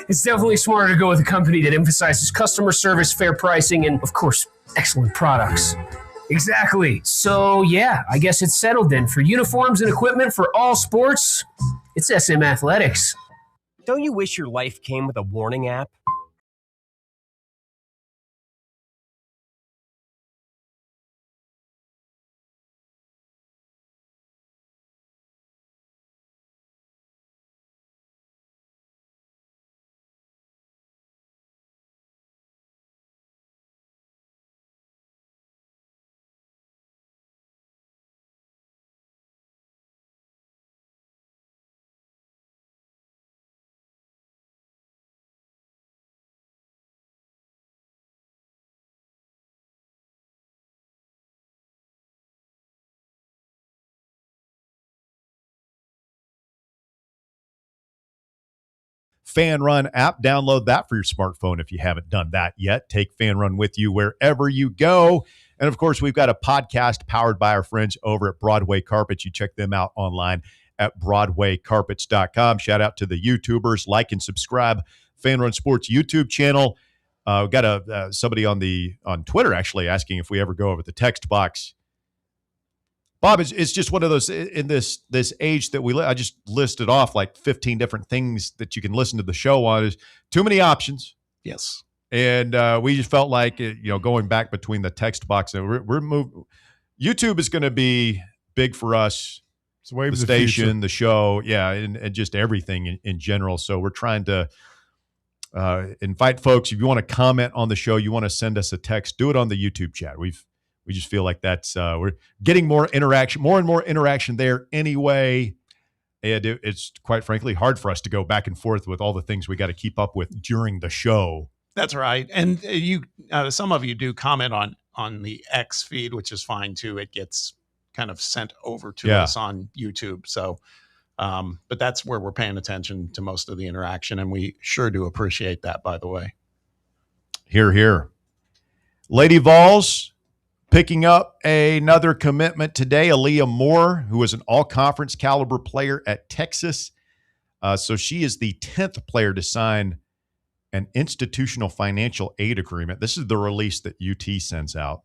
It's definitely smarter to go with a company that emphasizes customer service, fair pricing, and, of course, excellent products. Exactly. So, yeah, I guess it's settled then. For uniforms and equipment for all sports, it's SM Athletics. Don't you wish your life came with a warning app? Fan Run app. Download that for your smartphone if you haven't done that yet. Take Fan Run with you wherever you go. And, of course, we've got a podcast powered by our friends over at Broadway Carpets. You check them out online at BroadwayCarpets.com. Shout out to the YouTubers. Like and subscribe. Fan Run Sports YouTube channel. We've got somebody on Twitter actually asking if we ever go over the text box. Bob, it's just one of those in this age that we live. I just listed off like 15 different things that you can listen to the show on. There's too many options. Yes. And we just felt like, going back between the text box and we're moving. YouTube is going to be big for us. It's the wave the of the station, future. the show, and just everything in general. So we're trying to invite folks. If you want to comment on the show, you want to send us a text, do it on the YouTube chat. We just feel like that's we're getting more and more interaction there anyway. And it's quite frankly hard for us to go back and forth with all the things we got to keep up with during the show. That's right. And some of you do comment on the X feed, which is fine too. It gets kind of sent over to us on YouTube. So, but that's where we're paying attention to most of the interaction. And we sure do appreciate that, by the way. Hear, hear. Lady Vols picking up another commitment today. Aaliyah Moore, who is an all-conference caliber player at Texas. So she is the 10th player to sign an institutional financial aid agreement. This is the release that UT sends out.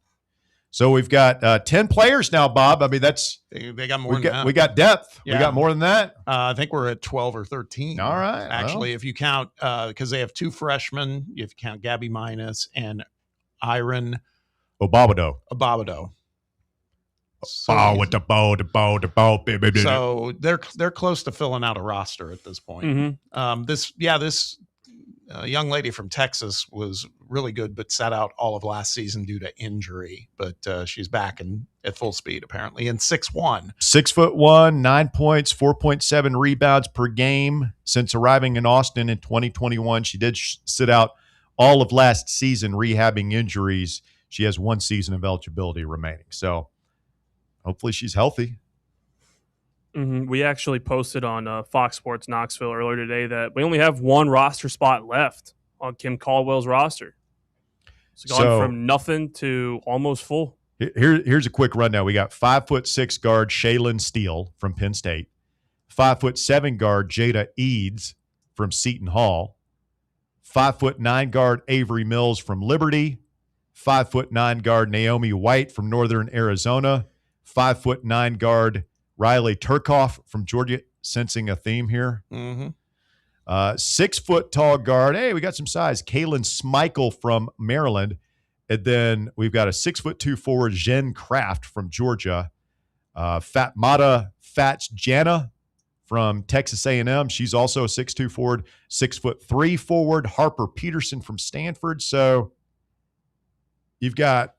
So we've got 10 players now, Bob. I mean, they got more than that. We got depth. Yeah. We got more than that. I think we're at 12 or 13. All right. Actually, if you count, because they have 2 freshmen, if you count Gabby Minus and Iron Obabado. So, with the bow, baby. So they're close to filling out a roster at this point. Mm-hmm. This young lady from Texas was really good, but sat out all of last season due to injury. But she's back at full speed apparently. And 6'1", 6'1", 9 points, 4.7 rebounds per game since arriving in Austin in 2021. She did sit out all of last season rehabbing injuries. She has 1 season of eligibility remaining. So hopefully she's healthy. Mm-hmm. We actually posted on Fox Sports Knoxville earlier today that we only have 1 roster spot left on Kim Caldwell's roster. It's gone from nothing to almost full. Here's a quick rundown. We got 5'6" guard Shaylin Steele from Penn State, 5'7" guard Jada Eads from Seton Hall, 5'9" guard Avery Mills from Liberty, 5'9" guard Naomi White from Northern Arizona, 5'9" guard Riley Turkoff from Georgia, sensing a theme here. Mm-hmm. 6 foot tall guard. Hey, we got some size. Kaylin Smichael from Maryland. And then we've got a 6'2" forward, Jen Kraft from Georgia. Fatmata Fats Jana from Texas A&M. She's also a 6'2" forward. 6'3" forward, Harper Peterson from Stanford. So you've got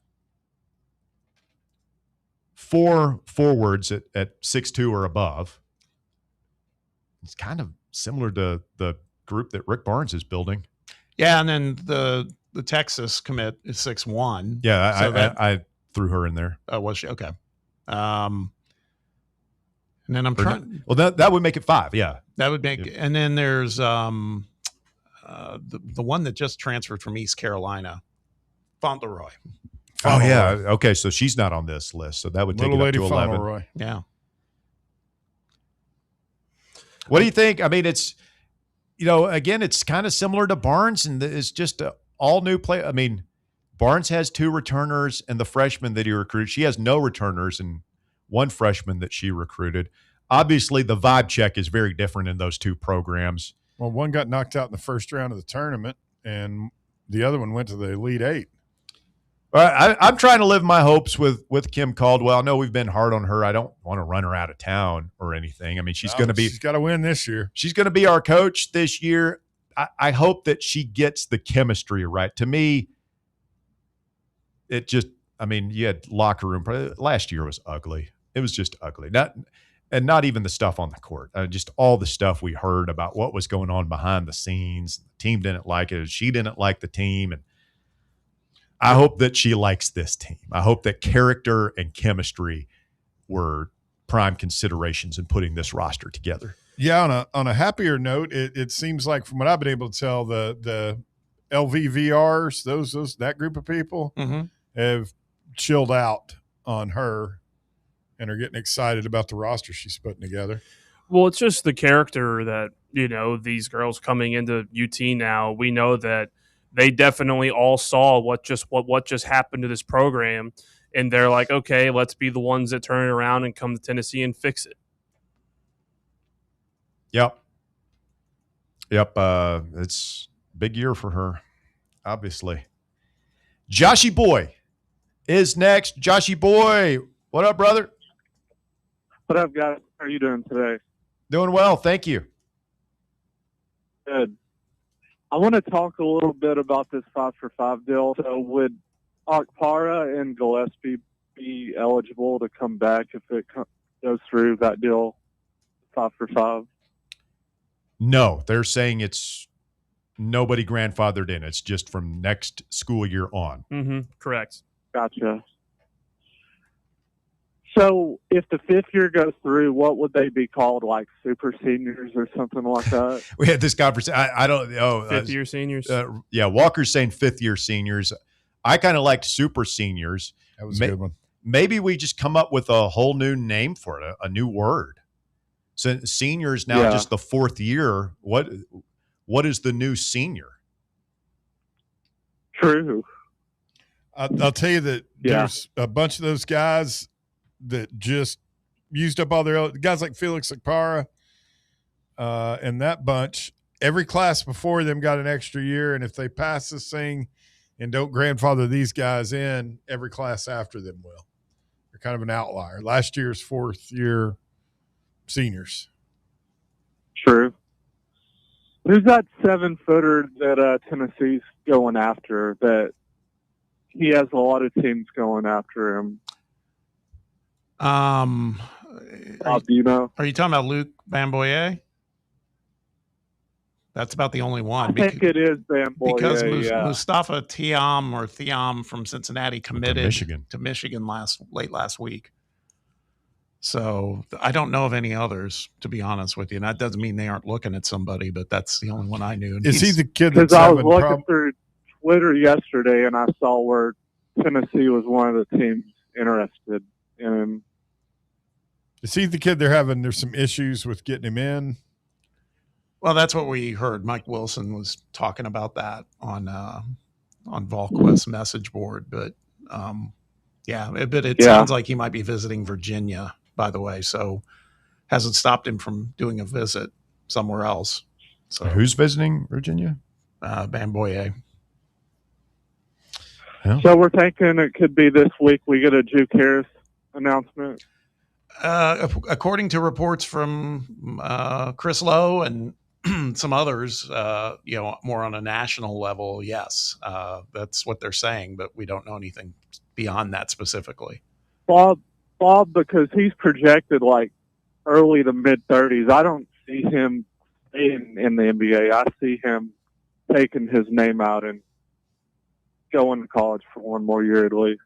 4 forwards at 6'2" or above. It's kind of similar to the group that Rick Barnes is building. Yeah, and then the Texas commit is 6'1". Yeah, so I threw her in there. Oh, was she? Okay. And then I'm trying. Well, that would make it 5. Yeah, that would make. Yeah. And then there's the one that just transferred from East Carolina, Fauntleroy. Oh yeah. Okay, so she's not on this list, so that would take it up to 11. Fauntleroy. Yeah. What do you think? I mean, it's again, it's kind of similar to Barnes, and it's just all new play. I mean, Barnes has 2 returners, and the freshman that he recruited, she has no returners, and 1 freshman that she recruited. Obviously, the vibe check is very different in those 2 programs. Well, one got knocked out in the first round of the tournament, and the other one went to the Elite 8. I'm trying to live my hopes with Kim Caldwell. I know we've been hard on her. I don't want to run her out of town or anything. I mean, she's got to win this year. She's going to be our coach this year. I hope that she gets the chemistry right. To me, it just, I mean, you had locker room. Last year was ugly. It was just ugly. Not even the stuff on the court. Just all the stuff we heard about what was going on behind the scenes. The team didn't like it. She didn't like the team. And I hope that she likes this team. I hope that character and chemistry were prime considerations in putting this roster together. Yeah, on a happier note, it seems like from what I've been able to tell, the LVVRs, that group of people have chilled out on her and are getting excited about the roster she's putting together. Well, it's just the character that these girls coming into UT now, we know that they definitely all saw what just happened to this program, and they're like, okay, let's be the ones that turn it around and come to Tennessee and fix it. Yep. It's a big year for her, obviously. Joshy Boy is next. Joshy Boy, what up, brother? What up, guys? How are you doing today? Doing well, thank you. Good. I want to talk a little bit about this 5-for-5 deal. So would Okpara and Gillespie be eligible to come back if it goes through that deal, 5-for-5? No, they're saying it's nobody grandfathered in. It's just from next school year on. Mm-hmm. Correct. Gotcha. So if the fifth year goes through, what would they be called, like super seniors or something like that? We had this conversation. I don't know. Fifth-year seniors? Yeah, Walker's saying fifth-year seniors. I kind of liked super seniors. That was a good one. Maybe we just come up with a whole new name for it, a new word. So seniors now just the fourth year. What is the new senior? True. I'll tell you that there's a bunch of those guys that just used up all their guys like Felix Okpara and that bunch. Every class before them got an extra year, and if they pass this thing and don't grandfather these guys in, every class after them will. They're kind of an outlier. Last year's fourth year seniors. True. Who's that 7-footer that Tennessee's going after? That he has a lot of teams going after him. Do you know? Are you talking about Luke Bamboye? That's about the only one. I think it is Bamboye. Because Mustafa Thiam from Cincinnati committed to Michigan late last week. So I don't know of any others, to be honest with you. And that doesn't mean they aren't looking at somebody, but that's the only one I knew. Is he the kid that's I was looking through Twitter yesterday, and I saw where Tennessee was one of the teams interested in him. Is he the kid there's some issues with getting him in? Well, that's what we heard. Mike Wilson was talking about that on VolQuest message board. But it sounds like he might be visiting Virginia, by the way. So hasn't stopped him from doing a visit somewhere else. So who's visiting Virginia? Bamboye. Yeah. So we're thinking it could be this week we get a Juke Harris announcement. According to reports from Chris Lowe and some others, more on a national level, yes, that's what they're saying, but we don't know anything beyond that specifically. Bob, because he's projected like early to mid-30s. I don't see him staying in the NBA. I see him taking his name out and going to college for one more year at least.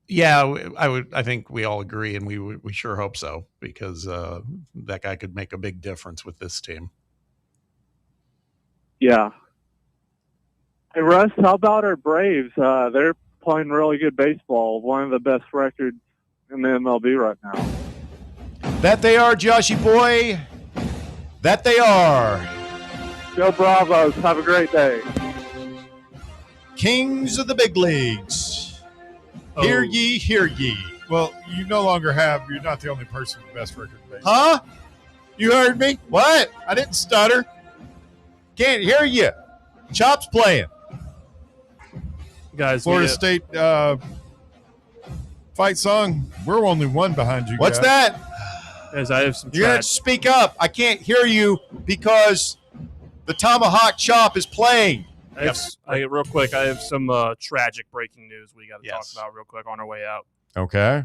Yeah, I think we all agree, and we sure hope so, because that guy could make a big difference with this team. Yeah. Hey, Russ, how about our Braves? They're playing really good baseball. One of the best records in the MLB right now. That they are, Joshy Boy. That they are. Go Bravos. Have a great day. Kings of the big leagues. Hear ye, hear ye. Well, you're not the only person with the best record in baseball. Huh? You heard me? What? I didn't stutter. Can't hear you. Chop's playing. Guys, Florida State fight song. We're only one behind you. What's guys. that? Guys, I have some. You're going to speak up. I can't hear you because the Tomahawk Chop is playing. Real quick, I have some tragic breaking news we got to talk about real quick on our way out. Okay.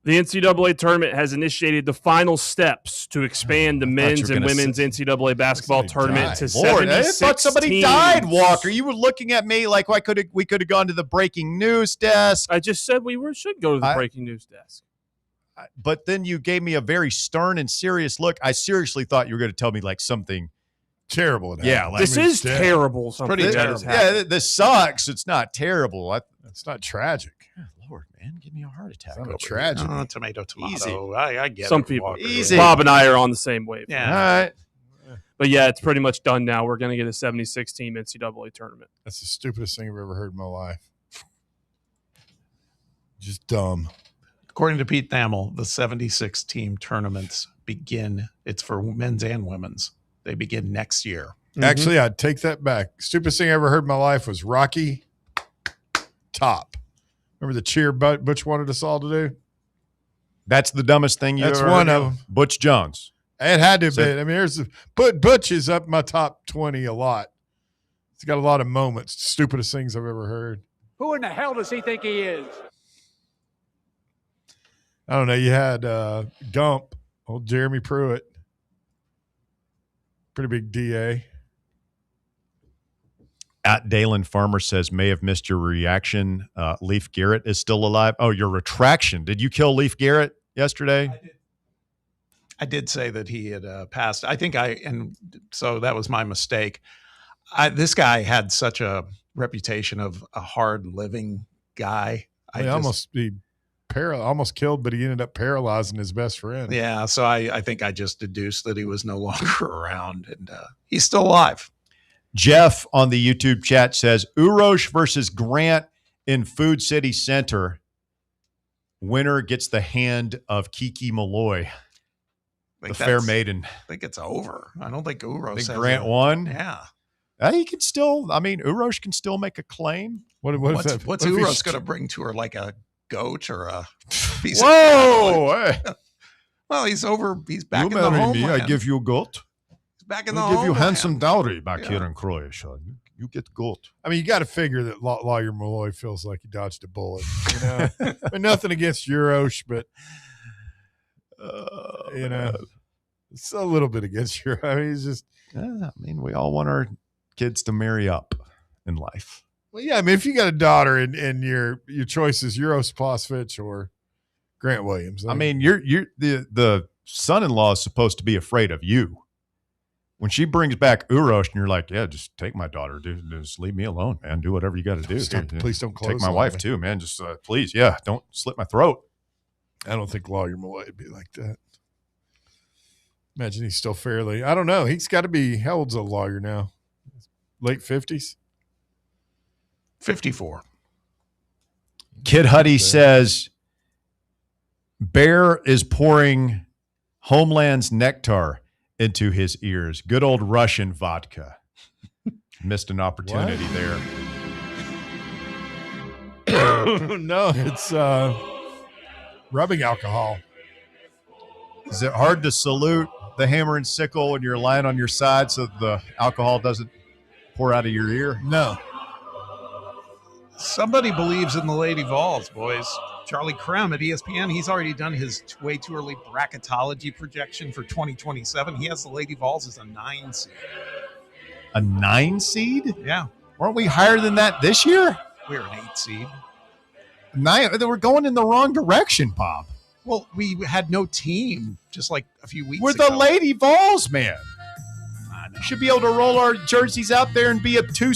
The NCAA tournament has initiated the final steps to expand the men's and women's NCAA basketball tournament to 76 I thought somebody teams. died, Walker. You were looking at me like we could have gone to the breaking news desk. I just said should go to the breaking news desk. But then you gave me a very stern and serious look. I seriously thought you were going to tell me like something terrible. Yeah, this is terrible. Pretty terrible. Yeah, this sucks. It's not terrible. It's not tragic. Good Lord, man. Give me a heart attack. It's a tragedy. Oh, tomato. Easy. I get Some it. people. Walker. Easy. Bob and I are on the same wave. Yeah. All right. But yeah, it's pretty much done now. We're going to get a 76-team NCAA tournament. That's the stupidest thing I've ever heard in my life. Just dumb. According to Pete Thamel, the 76-team tournaments begin. It's for men's and women's. They begin next year. Actually, I'd take that back. Stupidest thing I ever heard in my life was Rocky Top. Remember the cheer Butch wanted us all to do? That's the dumbest thing you That's ever one heard of them. Butch Jones. It had to be. I mean, Butch is up my top 20 a lot. He's got a lot of moments. Stupidest things I've ever heard. Who in the hell does he think he is? I don't know. You had Gump, old Jeremy Pruitt. Pretty big DA. At Dalen Farmer says, may have missed your reaction. Leif Garrett is still alive. Oh, your retraction. Did you kill Leif Garrett yesterday? I did say that he had passed. And so that was my mistake. This guy had such a reputation of a hard living guy. He almost killed, but he ended up paralyzing his best friend. Yeah, so I think I just deduced that he was no longer around, and he's still alive. Jeff on the YouTube chat says, Urosh versus Grant in Food City Center. Winner gets the hand of Kiki Malloy, the fair maiden. I think it's over. I don't think Urosh has Grant won? Yeah. He can still, Urosh can still make a claim. What's Urosh going to bring to her, like a goat or a piece Whoa! of chocolate? Well, he's over. He's back in the homeland. I give you goat. He's back in the I homeland. give you handsome dowry back here in Croatia. You get goat. I mean, you got to figure that Lawyer Malloy feels like he dodged a bullet. You know, I mean, nothing against Urosh, but it's a little bit against Urosh. I mean, he's just. We all want our kids to marry up in life. Well, yeah, I mean, if you got a daughter and your choice is Uroš Plasvich or Grant Williams, the son-in-law is supposed to be afraid of you. When she brings back Urosh and you're like, yeah, just take my daughter, dude. Just leave me alone, man. Do whatever you got to do. Please don't close take my on wife me. too, man. Just please, yeah, don't slit my throat. I don't think Lawyer Malloy would be like that. Imagine he's still fairly. I don't know. He's got to be. How old's a lawyer now? Late 50s. 54. Kid Huddy says, Bear is pouring Homeland's nectar into his ears. Good old Russian vodka. Missed an opportunity there. No, it's rubbing alcohol. Is it hard to salute the hammer and sickle when you're lying on your side so the alcohol doesn't pour out of your ear? No. Somebody believes in the Lady Vols, boys. Charlie Krem at ESPN, he's already done his way too early bracketology projection for 2027. He has the Lady Vols as a 9 seed. A 9 seed? Yeah. Weren't we higher than that this year? We're an 8 seed. 9. They were going in the wrong direction, Bob. Well, we had no team just like a few weeks We're ago. the Lady Vols, man. I know. Should be able to roll our jerseys out there and be a 2